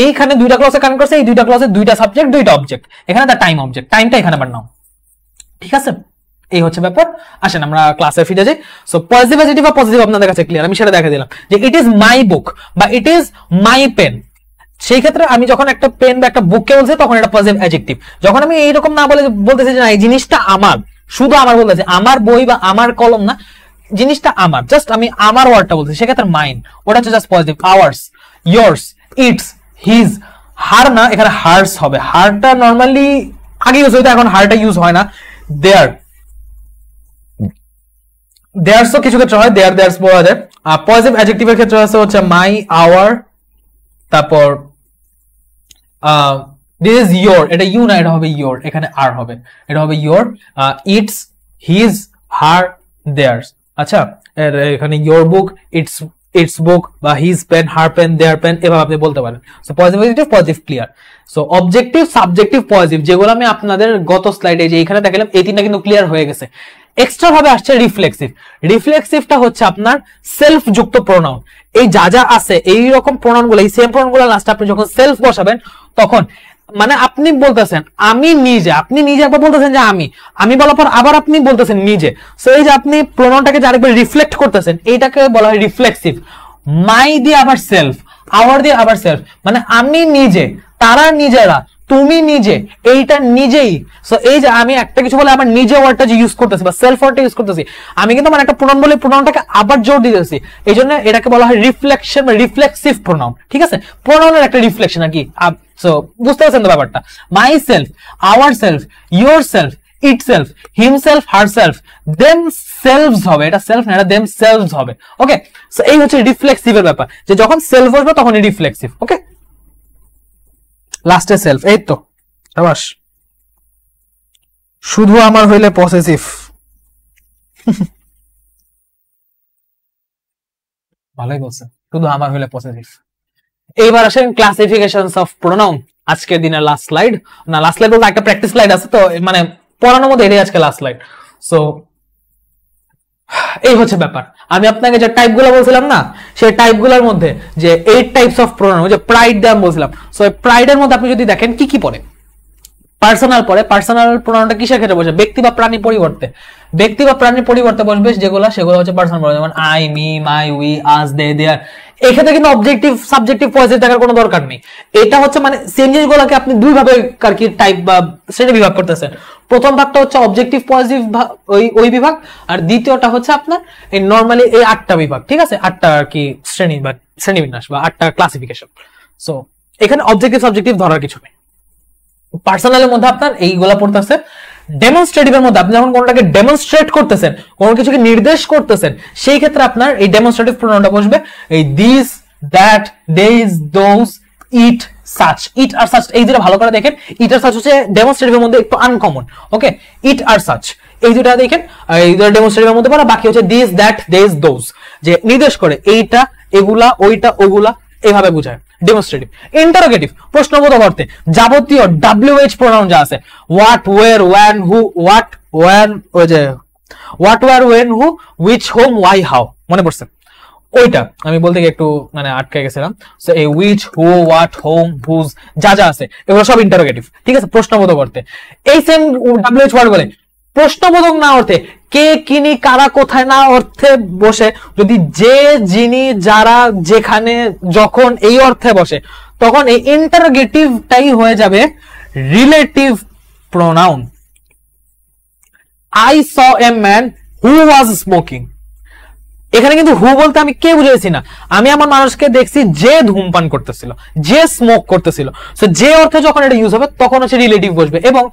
এইখানে দুইটা ক্লসে কানেক্ট করছে, এই দুইটা ক্লসে দুইটা সাবজেক্ট দুইটা অবজেক্ট, এখানে দা টাইম অবজেক্ট, টাইমটা এখানে আবার নাও, ঠিক আছে? এই হচ্ছে ব্যাপার। আসেন আমরা ক্লাসে ফিরে যাই। সো পজিটিভ অ্যাডজেক্টিভ বা পজিটিভ আপনাদের কাছে ক্লিয়ার, আমি সেটা দেখা দিলাম যে ইট ইজ মাই বুক বা ইট ইজ মাই পেন। সেই ক্ষেত্রে আমি যখন একটা পেন বা একটা বুককে বলছি, তখন এটা পজিটিভ অ্যাডজেক্টিভ। যখন আমি এইরকম না বলে বলতেছি যে না এই জিনিসটা আমার, শুধু আমার বলতেছি, আমার বই বা আমার কলম না, জিনিসটা আমার, জাস্ট আমি আমার ওয়ার্ডটা বলতেছি, সেক্ষেত্রে মাইন, ওটা হচ্ছে just positive. Ours, yours, its, his, her না, এখানে হার্স হবে। হারটা নর্মালি আগে ইউজ হইতো, এখন হারটা ইউজ হয় না। দেয়ার, দেয়ার্স তো কিছু ক্ষেত্রে হয়, দেয়ার, দেয়ার্স বলা যায়। আর পজিটিভ অ্যাডজেক্টিভের ক্ষেত্রে আছে হচ্ছে মাই, আওয়ার, তারপর দিস ইজ ইয়োর, এটা ইউ না, এটা হবে ইয়োর, এখানে আর হবে, এটা হবে your. Its, his, her, theirs. আচ্ছা, এখানে ইয়োর বুক, ইটস বুক, বা his pen, her pen, their pen, এভাবে আপনি বলতে পারেন। So positive positive clear. So objective, subjective, positive, যেগুলো আমি আপনাদের গত স্লাইডে যে এখানে দেখালাম, এই তিনটা কিন্তু ক্লিয়ার হয়ে গেছে। এক্সট্রা ভাবে আসছে রিফ্লেক্সিভ। রিফ্লেক্সিভটা হচ্ছে আপনার সেলফ যুক্ত প্রোনাউন। এই যা যা আছে এই রকম প্রোনাউন গুলো, এই সেম প্রোনাউন গুলো লাস্টে আপনি যখন সেলফ বসাবেন, তখন মানে আপনি বলতেছেন আমি নিজে, আপনি নিজে একবার বলতেছেন যে আমি বলার পর আবার আপনি বলতেছেন নিজে। সো এই যে আপনি প্রোনাউনটাকে যে আরেকবার রিফ্লেক্ট করতেছেন, এইটাকে বলা হয় রিফ্লেক্সিভ। মাই দিয়ে আবার সেলফ, আওয়ার দিয়ে আবার সেলফ, মানে আমি নিজে, তারা নিজেরা, তুমি নিজে, এইটা নিজেই। সো এই যে আমি একটা কিছু বলে আমার নিজে ওয়ার্ডটা যে ইউজ করতেছি বা সেলফ ওয়ার্ডটা ইউজ করতেছি, আমি কিন্তু মানে একটা প্রোনাউন বলে প্রোনাউনটাকে আবার জোর দিতেছি, এই জন্য এটাকে বলা হয় রিফ্লেকশন বা রিফ্লেক্সিভ প্রোনাউন। ঠিক আছে, প্রোনাউনের একটা রিফ্লেকশন আর কি। সো বুঝতে পারছেন তো ব্যাপারটা? My self, our self, your self, it self, himself, herself, them selves হবে, এটা সেলফ না, এটা দেম সেলভস হবে। ওকে, সো এই হচ্ছে রিফ্লেক্সিভের ব্যাপার, যে যখন সেলফ বসবে তখনই রিফ্লেক্সিভ। ওকে, লাস্টে সেলফ, এই তো শাবাশ। শুধু আমার হইলে পসেসিভ। ভালোই বলছে, শুধু আমার হইলে পসেসিভ। এইবার আসেন ক্লাসিফিকেশনস অফ প্রোনাউন, আজকের দিনের লাস্ট স্লাইড। না লাস্ট স্লাইড বলতে একটা প্র্যাকটিস স্লাইড আছে, তো মানে পড়ানোর মধ্যে এটাই আজকে লাস্ট স্লাইড। সো এই হচ্ছে ব্যাপার। আমি আপনাকে যে টাইপগুলো বলছিলাম না, সেই টাইপগুলোর মধ্যে যে 8 টাইপস অফ প্রোনাউন, যে প্রাইড দিয়ে আমি বলছিলাম। সো প্রাইডের মধ্যে আপনি যদি দেখেন কি কি পড়ে, পার্সোনাল পড়ে। পার্সোনাল প্রোনাউনটা কিসের ক্ষেত্রে বসে? ব্যক্তি বা প্রাণী পরিবর্তে। ব্যক্তি বা প্রাণীর পরিবর্তে বসবে সেগুলো হচ্ছে পার্সোনাল প্রোনাউন, যেমন আই, মি, মাই, উই, আস, দে, দেয়ার। এক্ষেত্রে কিন্তু অবজেক্টিভ সাবজেক্টিভ পজিটিভ থাকার কোনো দরকার নেই। এটা হচ্ছে মানে সেম জিনিসগুলোকে আপনি দুই ভাবে আর কি টাইপ বা শ্রেণী বিভাগ করতেছেন। প্রথম ভাগটা হচ্ছে অবজেক্টিভ পজিটিভ ওই বিভাগ, আর দ্বিতীয়টা হচ্ছে আপনার এই নরমালি এই 8টা বিভাগ, ঠিক আছে, 8টা আর কি শ্রেণী বা শ্রেণীবিন্যাস বা 8টা ক্লাসিফিকেশন। সো এখানে অবজেক্টিভ সাবজেক্টিভ ধরার কিছু নেই। পার্সোনালের মধ্যে আপনার এইগুলা পড়তেছে। ডেমনস্ট্রেটিভের মধ্যে আপনি যখন কোনটাকে ডেমনস্ট্রেট করতেছেন, কোনো কিছুকে নির্দেশ করতেছেন, সেই ক্ষেত্রে আপনার এই ডেমনস্ট্রেটিভ প্রোনাউনটা বসবে এই this, that, these, those, it, such. It আর সাচ এই দুটো ভালো করে দেখেন। ইট আর সাচ হচ্ছে ডেমনস্ট্রেটিভের মধ্যে একটু আনকমন। ওকে, ইট আর সাচ এই দুটো দেখেন, এই দুটো ডেমনস্ট্রেটিভের মধ্যে পড়া। বাকি হচ্ছে দিস, দ্যাট, দেজ, দোজ, যে নির্দেশ করে এইটা, এগুলা, ওইটা, ওগুলা, এভাবে বোঝায় ডেমনস্ট্রেটিভ। ইন্টারোগেটিভ প্রশ্নবোধক অর্থে যাবতীয় WH প্রোনাউন যা আছে, what, where, when, who, what, where, ওই যে what, where, when, who, which, whom, why, how, মনে পড়ছে ওইটা আমি বলতে গিয়ে একটু মানে আটকে গেছিলাম। সো এই which, who, what, whom, whose যা যা আছে এগুলো সব ইন্টারোগেটিভ, ঠিক আছে, প্রশ্নবোধক অর্থে। এই সেম WH ওয়ার্ড বলে প্রশ্নবোধক না অর্থে কে, কিনি, কারা, কোথায় না অর্থে বসে যদি যে, যিনি, যারা, যেখানে, যখন এই অর্থে বসে, তখন এই ইন্টারোগেটিভটাই হয়ে যাবে relative pronoun. I saw a man who was smoking, এখানে কিন্তু হু বলতে আমি কে বুঝাইছি না, আমি আমার মানুষকে দেখছি যে ধূমপান করতেছিল, যে স্মোক করতেছিল। সো যে অর্থে যখন এটা ইউজ হবে তখন হচ্ছে রিলেটিভ বসবে। এবং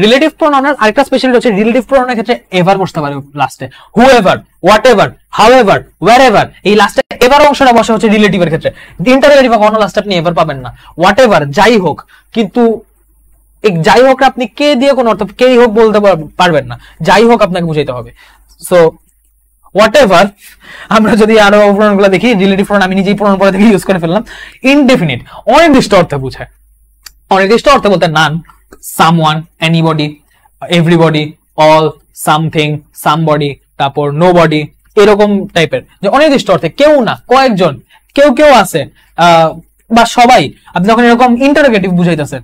রিলেটিভ প্রোনাউনের আরেকটা স্পেশালিটি হচ্ছে রিলেটিভ প্রোনাউনের ক্ষেত্রে এভার বসতে পারে লাস্টে। Whoever, whatever, however, wherever, এই লাস্টে এভার অংশটা বসে হচ্ছে রিলেটিভের ক্ষেত্রে। ইন্টারোগেটিভ কখনো লাস্টে আপনি এভার পাবেন না। হোয়াট এভার যাই হোক, কিন্তু যাই হোক আপনি কে দিয়ে কোনো অর্থ কেই হোক বলতে পারবেন না, যাই হোক আপনাকে বুঝাইতে হবে। সো হোয়াটএভার আমরা যদি আরো প্রোনাউনগুলো দেখি, রিলেটিভ প্রোনাউন আমি নিজেই প্রোনাউন পরে থেকে ইউজ করে ফেললাম। ইনডেফিনিট অনির্দিষ্ট অর্থে বোঝায়। অনির্দিষ্ট অর্থে বলতে none, someone, anybody, everybody, all, something, somebody, তারপর নোবডি, এরকম টাইপের। যে অনির্দিষ্ট অর্থে কেউ না, কয়েকজন, কেউ কেউ আছে, বা সবাই। আপনি যখন এরকম ইন্টারোগেটিভ বুঝাইতেছেন,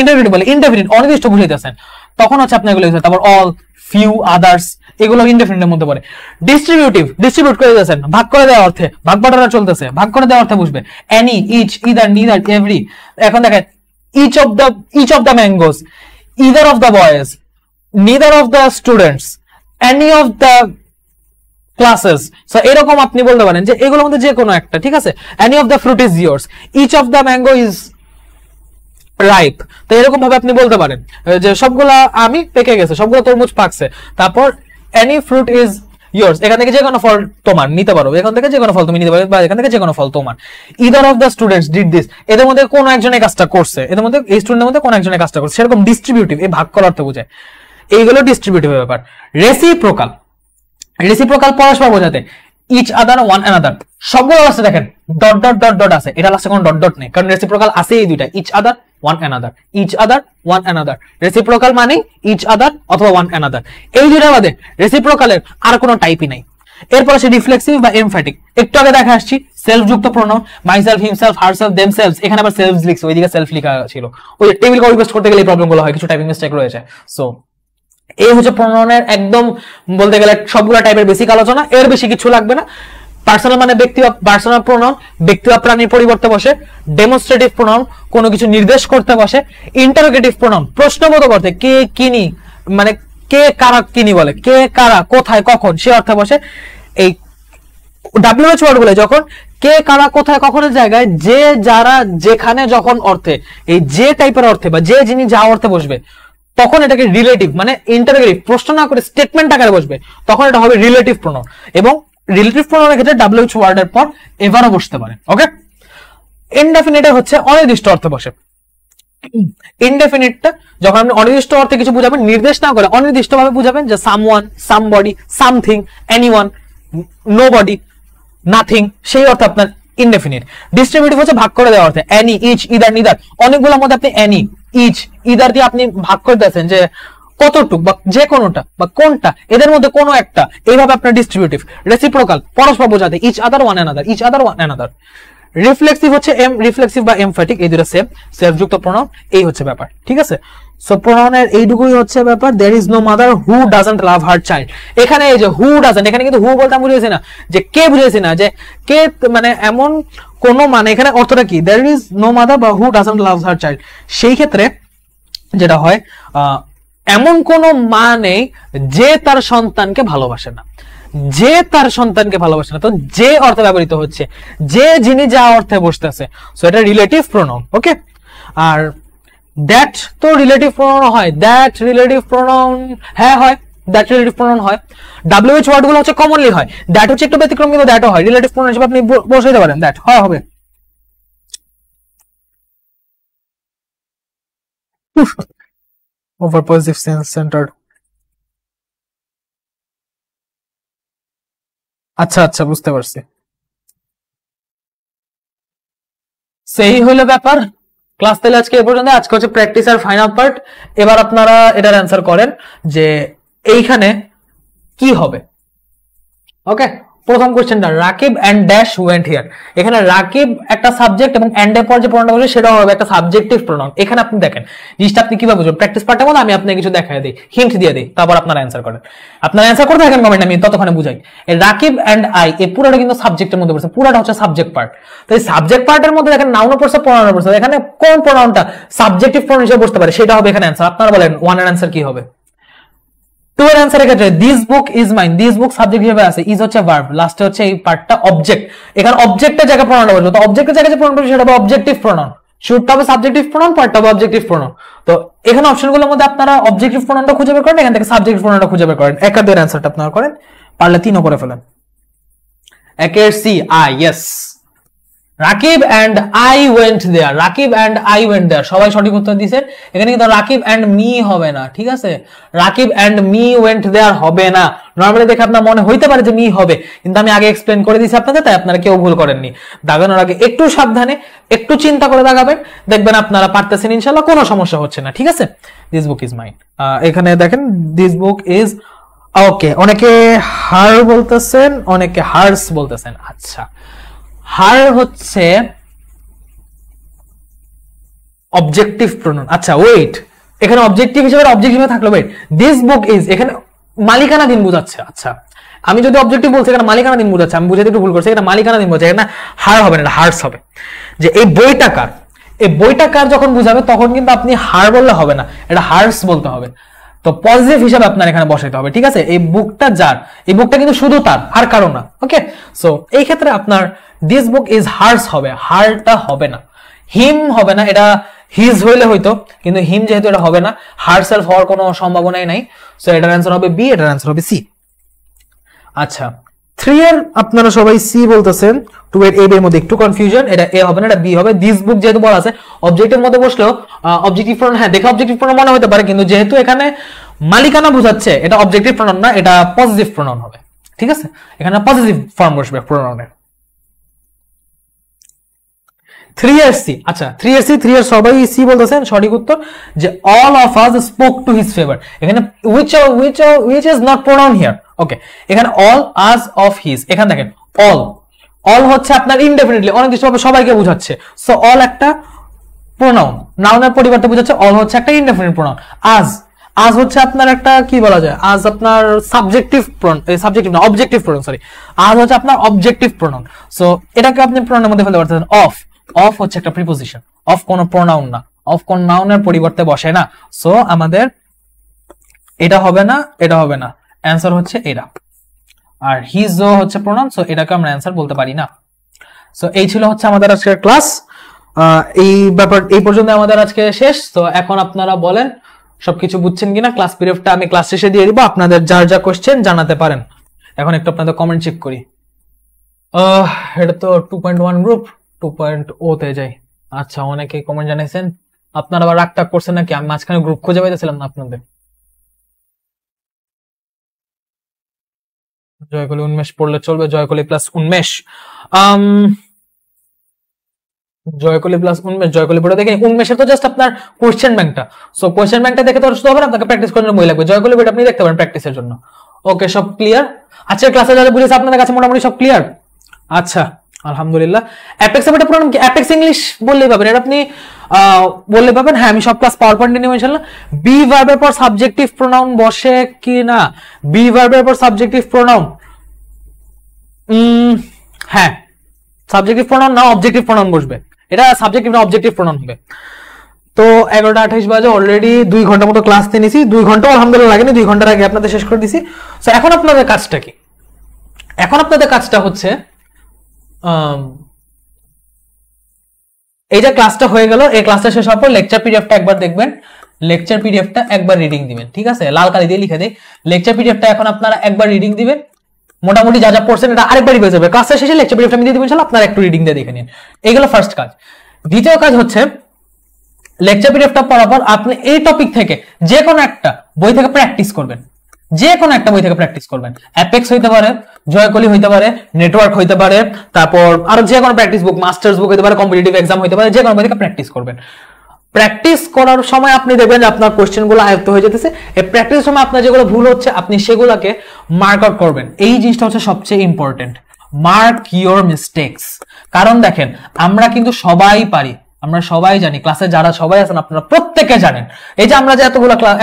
ইন্টারোগেটিভ বলে ইনডেফিনিট অনির্দিষ্ট বুঝাইতেছেন, তখন হচ্ছে আপনি এগুলো ইউজ হয়। তারপর অল, ফিউ, আদার্স এগুলো ইনডেফিনিটের মধ্যে পড়ে। ডিস্ট্রিবিউটিভ ডিস্ট্রিবিউট করে দিয়েছেন, ভাগ করে দেওয়ার অর্থে, ভাগ বাটোয়ারা চলতেছে, ভাগ করে দেওয়ার অর্থে বুঝবে any, each, either, neither, every. এখন দেখেন each of the mangoes, either of the boys, neither of the students, any of the classes. So এরকম আপনি বলতে পারেন যে এগুলোর মধ্যে যে কোনো একটা, ঠিক আছে। Any of the fruit is yours, each of the mango is ripe. তো এরকম ভাবে আপনি বলতে পারেন যে সবগুলা আমি পেকে গেছে, সবগুলো তরমুজ পাকছে। তারপর এনি ফ্রুট ইজ ইয়ার্স, এখান থেকে যে কোনো ফল তোমার নিতে পারো, এখান থেকে যে কোনো ফল তুমি নিতে পারো, বা এখান থেকে যে কোনো ফল তোমার। Either of the students did this, এদের মধ্যে কোনো একজনের কাজটা করছে, এদের মধ্যে এই স্টুডেন্টের মধ্যে কোনো একজনের কাজটা করছে। সেরকম ডিস্ট্রিবিউটিভ এই ভাগ করার অর্থ বোঝায়। এইগুলো ডিস্ট্রিবিউটিভ ব্যাপার। রেসিপ্রোকাল, রেসিপ্রোকাল পরস্পর বোঝাতে ইচ আদার, ওয়ান অ্যানাদার, সবগুলো আছে দেখেন ডট ডট ডট ডট আছে, এটা লাস্টে কোনো ডট ডট নেই, কারণ রেসিপ্রোকাল আছে এই দুইটা, each other, one another, each other, one another. Reciprocal মানে ইচ আদার অথবা ওয়ান অ্যানাদার, এই দুইটার বাদে রেসিপ্রোকালের আর কোনো টাইপই নাই। এরপর আছে রিফ্লেক্সিভ বা এমফ্যাটিক, একটু আগে দেখা আসছি সেলফ যুক্ত প্রোনাউন, মাইসেলফ, হিমসেলফ, হারসেলফ, দেমসেলফস, এখানে আবার সেলফস লিখছে, ওইদিকে সেলফ লেখা ছিল। ওই টেবিল কপি পেস্ট করতে গেলে এই প্রবলেমগুলো হয়, কিছু টাইপিং মিস্টেক রয়েছে। সো এই হচ্ছে প্রোনাউনের একদম বলতে গেলে সবগুলো টাইপের বেসিক আলোচনা, এর বেশি কিছু লাগবে না। পার্সোনাল মানে ব্যক্তি বা পার্সোনাল প্রোনাউন ব্যক্তি বা প্রাণীর পরিবর্তে বসে। ডেমনস্ট্রেটিভ প্রোনাউন কোনো কিছু নির্দেশ করতে বসে। ইন্টারোগেটিভ প্রোনাউন প্রশ্নবোধক অর্থে কে, কিনি, মানে কে কারা কিনি বলে, কে কারা কোথায় কখন সে অর্থে বসে। এই WH ওয়ার্ড বলে যখন কে কারা কোথায় কখনের জায়গায় যে, যারা, যেখানে, যখন অর্থে, এই যে টাইপের অর্থে বা যে যিনি যা অর্থে বসবে, তখন এটাকে রিলেটিভ মানে ইন্টারোগেটিভ প্রশ্ন না করে স্টেটমেন্ট আকারে বসবে, তখন এটা হবে রিলেটিভ প্রোনাউন। এবং রিলেটিভ প্রোনাউনের ক্ষেত্রে WH ওয়ার্ডের পর এভারও বসতে পারে। ওকে, ইনডেফিনিটে হচ্ছে অনির্দিষ্ট অর্থে বসে। ইনডেফিনিটটা যখন আপনি অনির্দিষ্ট অর্থে কিছু বুঝাবেন, নির্দেশ না করে অনির্দিষ্ট ভাবে বুঝাবেন, যে someone, somebody, something, anyone, nobody, nothing, সেই অর্থে আপনার ইনডেফিনিট। ডিস্ট্রিবিউটিভ হচ্ছে ভাগ করে দেওয়া অর্থে, এনি, ইচ, ইদার, নিদার, অনেকগুলোর মধ্যে আপনি এনি, ইচ, ইদার দিয়ে আপনি ভাগ করে দিয়েছেন যে কতটুক বা যে কোনোটা বা কোনটা, এদের মধ্যে কোনো একটা, এইভাবে আপনার ডিস্ট্রিবিউটিভ। রেসিপ্রোকাল পরস্পর বোঝাতে each other, one another, each other, one another. Reflexive হচ্ছে রিফ্লেক্সিভ বা এমফ্যাটিক, এই দুটো সেম, সেলফ যুক্ত প্রোনাউন, এই হচ্ছে ব্যাপার, ঠিক আছে। সো প্রোনাউনের এইটুকুই হচ্ছে ব্যাপার। There is no mother who doesn't love her child. এখানে এই যে হু ডাজন্ট, এখানে কিন্তু হু বলতে আমি বুঝেছি না যে কে, বুঝেছি না যে কে, মানে এমন কোন মানে এখানে অর্থটা কি, দেয়ার ইজ নো মাদার বা হু ডাজন্ট লাভ হার চাইল্ড। সেই ক্ষেত্রে যেটা হয়, এমন কোন মা নেই যে তার সন্তানকে ভালোবাসে না, যে তার সন্তানকে ভালোবাসে না। তো যে অর্থে ব্যবহৃত হচ্ছে, যে যিনি যা অর্থে বসতেছে, সো এটা রিলেটিভ প্রোনাউন, ওকে। আর দ্যাট তো রিলেটিভ প্রোনাউন হয়, দ্যাট রিলেটিভ প্রোনাউন, হ্যাঁ হয়, দ্যাট রিলেটিভ প্রোনাউন হয়। WH ওয়ার্ড গুলো হচ্ছে কমনলি হয়, দ্যাট হচ্ছে একটু ব্যতিক্রম, কিন্তু দ্যাটও হয় রিলেটিভ প্রোনাউন হিসেবে আপনি বসাইতে পারেন, দ্যাট হয়, হবে। Over positive sense centred. আচ্ছা আচ্ছা, বুঝতে পারছি। সেই হলো ব্যাপার। ক্লাস তাহলে আজকে এই পর্যন্ত। আজকে হচ্ছে প্র্যাকটিস আর ফাইনাল পার্ট। এবার আপনারা এটার অ্যান্সার করেন যে এইখানে কি হবে। ওকে, প্রথম কোশ্চেনটা, Rakib and dash went here. এখানে রাকিব একটা সাবজেক্ট এবং এন্ড এর পর যে প্রোনাউনটা বলছে সেটাও হবে একটা সাবজেক্টিভ প্রোনাউন। এখানে আপনি দেখেন জিনিসটা আপনি কিভাবে বুঝবেন, প্র্যাকটিস পার্টের মধ্যে আমি আপনাকে কিছু দেখাই দিই, হিন্ট দিয়ে দিই, তারপর আপনারা অ্যান্সার করেন। আপনারা অ্যান্সার করতে থাকেন কমেন্ট, আমি ততক্ষণে বুঝাই। রাকিব এন্ড আই, এই পুরোটা কিন্তু সাবজেক্টের মধ্যে পড়ছে, পুরোটা হচ্ছে সাবজেক্ট পার্ট। তো এই সাবজেক্ট পার্টের মধ্যে দেখেন নাউনও পড়ছে, প্রোনাউনও পড়ছে। এখানে কোন প্রোনাউনটা সাবজেক্টিভ প্রোনাউন হিসেবে বসতে পারে সেটা হবে এখানে অ্যান্সার। আপনারা বলেন ওয়ান এর অ্যান্সার কি হবে। টু এর অ্যান্সারের ক্ষেত্রে this book is mine, this book subject হিসেবে আছে, ইজ হচ্ছে ভার্ব, লাস্টে হচ্ছে এই পার্টটা অবজেক্ট। এখানে অবজেক্টের জায়গায় প্রোনাউন বসবে, তো অবজেক্টের জায়গায় যে প্রোনাউন বসবে সেটা হবে অবজেক্টিভ প্রোনাউন, শুরুটা হবে সাবজেক্টিভ প্রোনাউন, পার্টটা হবে অবজেক্টিভ প্রোনাউন। তো এখানে অপশনগুলোর মধ্যে আপনারা অবজেক্টিভ প্রোনাউনটা খুঁজে বের করেন, এখান থেকে সাবজেক্টিভ প্রোনাউনটা খুঁজে বের করেন। এক আর দুইয়ের অ্যান্সারটা আপনারা করেন, পারলে তিনও করে ফেলেন। একের C I, yes. Rakib and I went there, Rakib and I went there, সবাই সঠিক উত্তর দিয়েছেন। এখানে কিন্তু রাকিব এন্ড মি হবে না, ঠিক আছে, Rakib and me went there হবে না। নরমালি দেখে আপনার মনে হইতে পারে যে মি হবে, কিন্তু আমি আগে এক্সপ্লেন করে দিয়েছি আপনাদের, তাই আপনারা কেউ ভুল করেননি। দাগানোর আগে একটু সাবধানে, একটু চিন্তা করে দাগাবেন, দেখবেন আপনারা পারতেছেন ইনশাআল্লাহ, কোনো সমস্যা হচ্ছে না, ঠিক আছে। দিস বুক ইজ মাইন, এখানে দেখেন দিস বুক ইজ, ওকে, অনেকে হার বলতেছেন, অনেকে হার্স বলতেছেন। আচ্ছা, হার হচ্ছে অবজেক্টিভ প্রোনাউন। আচ্ছা ওয়েট, এখানে অবজেক্টিভ হিসেবে অবজেক্ট হিসেবে থাকলো, ওয়েট, দিস বুক ইজ, এখানে মালিকানাধীন বোঝাচ্ছে। আচ্ছা, আমি যদি অবজেক্টিভ বলছি এখানে মালিকানাধীন বোঝাচ্ছে, আমি বুঝাতে একটু ভুল করছি, এখানে মালিকানাধীন বোঝাচ্ছে, এখানে হার হবে না, হার্স হবে। যে এই বইটা কার, এই বইটা কার যখন বুঝাবে তখন কিন্তু আপনি হার বললে হবে না, এটা হার্স বলতে হবে। তো পজিটিভ হিসাবে আপনার এখানে বসাইতে হবে, ঠিক আছে। এই বুকটা যার, এই বুকটা কিন্তু শুধু তার, আর কারো না, ওকে। সো এই ক্ষেত্রে আপনার দিস বুক ইজ হার্স হবে, হারটা হবে না, হিম হবে না, এটা হিজ হইলে হইতো, কিন্তু হিম যেহেতু এটা হবে না, হারসেলফ হওয়ার কোনো সম্ভাবনাই নাই। সো এটার অ্যান্সার হবে বি, এটার অ্যান্সার হবে সি। আচ্ছা, 3 এর আপনারা সবাই সি বলতেছেন, 2 এর এর মধ্যে একটু কনফিউশন, এটা এ হবে না, এটা বি হবে। দিস বুক যেহেতু বলা আছে অবজেক্টের মধ্যে বসলেও অবজেক্টিভ প্রোনাউন, হ্যাঁ দেখে অবজেক্টিভ প্রোনাউন মনে হতে পারে, কিন্তু যেহেতু এখানে মালিকানা বোঝাচ্ছে এটা অবজেক্টিভ প্রোনাউন না, এটা পজিটিভ প্রোনাউন হবে, ঠিক আছে। এখানে পজিটিভ ফর্ম বসবে প্রোনাউনের। 3 এর সি, আচ্ছা 3 এর সি, 3 এর সবাই সি বলতেছেন, সঠিক উত্তর যে all of us spoke to his favour. এখানে which is not pronoun here, ওকে। এখানে অল, আস, অফ, হিজ, এখানে দেখেন অল, অল হচ্ছে আপনার ইনডেফিনিটলি অনেক কিছু ভাবে সবাইকে বোঝাচ্ছে, সো অল একটা প্রোনাউন, নাউনের পরিবর্তে বোঝাচ্ছে, অল হচ্ছে একটা ইনডেফিনিট প্রোনাউন। আজ, আজ হচ্ছে আপনার একটা কি বলা যায়, আজ আপনার সাবজেক্টিভ প্রোনাউন, সাবজেক্টিভ না অবজেক্টিভ প্রোনাউন, সরি, আজ হচ্ছে আপনার অবজেক্টিভ প্রোনাউন। সো এটাকে আপনি প্রোনাউনের মধ্যে ফেলতে পারতেছেন। অফ, অফ হচ্ছে একটা প্রিপোজিশন, অফ কোন প্রোনাউন না, অফ কোন নাউনের পরিবর্তে বসে না, সো আমাদের এটা হবে না, এটা হবে না, অ্যান্সার হচ্ছে এটা। আর হিজও হচ্ছে প্রোনাউন, সো এটাকে আমরা অ্যান্সার বলতে পারি না। সো এই ছিল হচ্ছে আমাদের আজকের ক্লাস, এই ব্যাপার এই পর্যন্ত আমাদের আজকে শেষ। তো এখন আপনারা বলেন সবকিছু বুঝছেন কিনা, ক্লাস পিরিয়ডটা আমি ক্লাস শেষে দিয়ে দিব, আপনাদের যার যা কোশ্চেন জানাতে পারেন। এখন একটু আপনাদের কমেন্ট চেক করি। এটা তো 2.1 গ্রুপ, 2.0 তে যাই। আচ্ছা, অনেকে কমেন্ট জানাইছেন, আপনারা আবার রাগ টাগ করছেন নাকি, আমি মাঝখানে গ্রুপ খুঁজে পাইতেছিলাম না আপনাদের। জয়কলি উন্মেষ পড়লে চলবে, জয়কলি প্লাস উন্মেষ, জয়কলি প্লাস উন্মেষ, জয়কলি পড়ে দেখেন। উন্মেষের তো জাস্ট আপনার কোশ্চেন ব্যাংকটা, সো কোশ্চেন ব্যাংকটা দেখে তো শুধু হবে না, আপনাকে প্র্যাকটিস করার জন্য বই লাগবে। জয়কলি বইটা আপনি দেখতে পারেন প্র্যাকটিসের জন্য। ওকে, সব ক্লিয়ার? আজকের ক্লাসে যারা বুঝেছে আপনাদের কাছে মোটামুটি সব ক্লিয়ার? আচ্ছা, আলহামদুলিল্লাহ। অ্যাপেক্স এটা প্রোনাউন কি? অ্যাপেক্স ইংলিশ বললেই পাবেন, এটা আপনি বললে পাবেন। হ্যাঁ, আমি সব ক্লাস পাওয়ার পয়েন্টে নেব ইনশাআল্লাহ। বি ভার্বের পর সাবজেক্টিভ প্রোনাউন বসে কি না? বি ভার্বের পর সাবজেক্টিভ প্রোনাউন, হ্যাঁ সাবজেক্টিভ প্রোনাউন না অবজেক্টিভ প্রোনাউন বসবে। এটা সাবজেক্টিভ না অবজেক্টিভ প্রোনাউন হবে। তো 11:28 বাজে, অলরেডি 2 ঘন্টা মতো ক্লাস নিয়েছি। 2 ঘন্টা আলহামদুলিল্লাহ লাগেনি, 2 ঘন্টার আগে আপনাদের শেষ করে দিছি। সো এখন আপনাদের কাজটা কি? এখন আপনাদের কাজটা হচ্ছে এই যে ক্লাসটা হয়ে গেল, এই ক্লাসটা শেষ হওয়ার পর লেকচার পিডিএফটা একবার দেখবেন, লেকচার পিডিএফটা একবার রিডিং দিবেন, ঠিক আছে? লাল কালি দিয়ে লিখে দেই, লেকচার পিডিএফটা এখন আপনারা একবার রিডিং দিবেন। মোটামুটি যা যা পড়ছেন এটা আরেকবার রিভাইজ হবে। ক্লাসের শেষে লেকচার পিডিএফটা আমি দিয়ে দিবেন ইনশাআল্লাহ, আপনারা একটু রিডিং দিয়ে দেখে নিন। এইগুলো ফার্স্ট কাজ। দ্বিতীয় কাজ হচ্ছে লেকচার পিডিএফটা পড়ার পর আপনি এই টপিক থেকে যে কোনো একটা বই থেকে প্র্যাকটিস করবেন, যে কোনো একটা বই থেকে প্র্যাকটিস করবেন। অ্যাপেক্স হইতে পারে, জয়কলি হইতে পারে, নেটওয়ার্ক হইতে পারে, তারপর আরো যে কোনো প্র্যাকটিস বুক, মাস্টার্স বুক হইতে পারে, কম্পিটিটিভ এক্সাম হইতে পারে, যে কোনো বই থেকে প্র্যাকটিস করবেন। প্র্যাকটিস করার সময় আপনি দেখবেন যে আপনার কোশ্চেনগুলো আয়ত্ত হয়ে যেতেছে। এই প্র্যাকটিসের সময় আপনার যেগুলো ভুল হচ্ছে আপনি সেগুলোকে মার্ক আউট করবেন। এই জিনিসটা হচ্ছে সবচেয়ে ইম্পর্টেন্ট, মার্ক ইওর মিস্টেকস। কারণ দেখেন আমরা কিন্তু সবাই পারি, আমরা সবাই জানি, ক্লাসে যারা সবাই আছেন আপনারা প্রত্যেকে জানেন। এই যে আমরা যে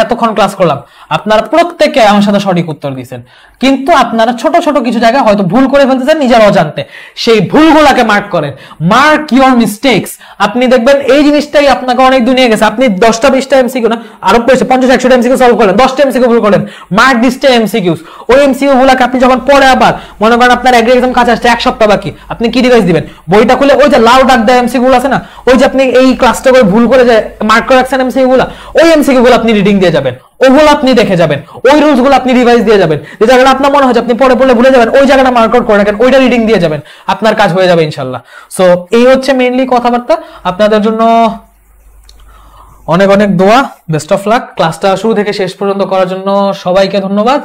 এতক্ষণ ক্লাস করলাম, আপনারা প্রত্যেকে আমার সাথে সঠিক উত্তর দিয়েছেন, কিন্তু আপনারা ছোট ছোট কিছু জায়গায় হয়তো ভুল করে ফেলতেছেন নিজের অজান্তে। সেই ভুলগুলোকে মার্ক করেন, মার্ক ইওর মিস্টেকস। আপনি দেখবেন এই জিনিসটাই আপনাকে অনেক দূর নিয়ে গেছে। আপনি 10টা 20টা এমসিকিউ না আরো পেয়েছে 50-100টা এমসিকিউ সলভ করলেন, 10টা এমসিকিউ ভুল করলেন, মার্ক দিসটা এমসিকিউস। ওই এমসিকিউ গুলোকে আপনি যখন পরে আবার মনে করেন আপনার এক্সাম কাছে আসছে 1 সপ্তাহ বাকি, আপনি কি রিভাইজ দিবেন? বইটা খুলে ওই যে লাল দাগ দেওয়া এমসিকিউ গুলো আছে না, ওই যে আপনি এই ক্লাসটা করে ভুল করে যে মার্ক করে রাখছেন এমসিকিউ গুলো, ওই এমসিকিউ গুলো আপনি রিডিং দিয়ে যাবেন, ওগুলো আপনি দেখে যাবেন, ওই রুলস গুলো আপনি রিভাইজ দিয়ে যাবেন। যে জায়গাটা আপনার মনে হয় আপনি পরে পড়লে ভুলে যাবেন, ওই জায়গাটা মার্ক আউট করে রাখেন, ওইটা রিডিং দিয়ে যাবেন, আপনার কাজ হয়ে যাবে ইনশাআল্লাহ। সো এই হচ্ছে মেইনলি কথাবার্তা। আপনাদের জন্য অনেক অনেক দোয়া, বেস্ট অফ লাক। ক্লাসটা শুরু থেকে শেষ পর্যন্ত করার জন্য সবাইকে ধন্যবাদ।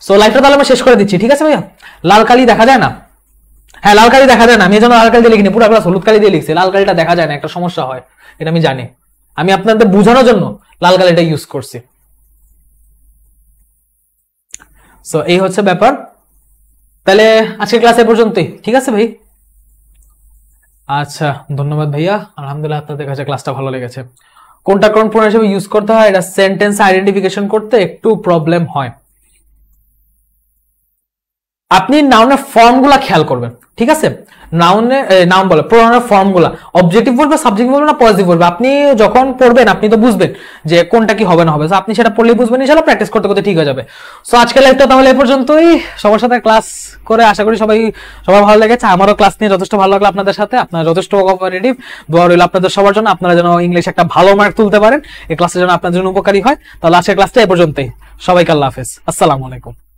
সো লাইভটা তাহলে আমি শেষ করে দিচ্ছি, ঠিক আছে ভাইয়া? লাল কালি দেখা যায় না? হ্যাঁ, লাল কালি দেখা যায় না। আমি এই জন্য লাল কালি দিয়ে লিখিনি, পুরো ক্লাস হলুদ কালি দিয়ে লিখছি। লাল কালিটা দেখা যায় না, একটা সমস্যা হয়, এটা আমি জানি। আমি আপনাদের বোঝানোর জন্য লাল কালিটা ইউজ করছি। সো এই হচ্ছে ব্যাপার। তাহলে আজকের ক্লাস এ পর্যন্তই, ঠিক আছে ভাই? আচ্ছা, ধন্যবাদ ভাইয়া। আলহামদুলিল্লাহ আপনাদের কাছে ক্লাসটা ভালো লেগেছে। কোনটা কোন প্রোনাউন হিসেবে ইউজ করতে হয় এটা সেন্টেন্স আইডেন্টিফিকেশন করতে একটু প্রবলেম হয়। আপনি নাউনের ফর্মগুলা খেয়াল করবেন, ঠিক আছে? নাউন বলে প্রোনাউনের ফর্মগুলা অবজেক্টিভ বলবে, সাবজেক্টিভ বলবে না পজিটিভ বলবে। আপনি যখন পড়বেন আপনি তো বুঝবেন যে কোনটা কি হবে না হবে। আপনি সেটা পড়লেই বুঝবেন, ইনশাআল্লাহ প্র্যাকটিস করতে করতে ঠিক হয়ে যাবে। সো আজকের লাইভটা তাহলে এই পর্যন্তই। সবার সাথে ক্লাস করে আশা করি সবার ভালো লেগেছে। আমারও ক্লাস নিয়ে যথেষ্ট ভালো লাগলো আপনাদের সাথে। আপনারা যথেষ্ট কোঅপারেটিভ। দোয়া রইল আপনাদের সবার জন্য, আপনারা যেন ইংলিশ একটা ভালো মার্ক তুলতে পারেন, এই ক্লাসের জন্য আপনাদের জন্য উপকারী হয়। তাহলে আজকের ক্লাসটা এই পর্যন্তই। সবাইকে আল্লাহ হাফেজ, আসসালামু আলাইকুম।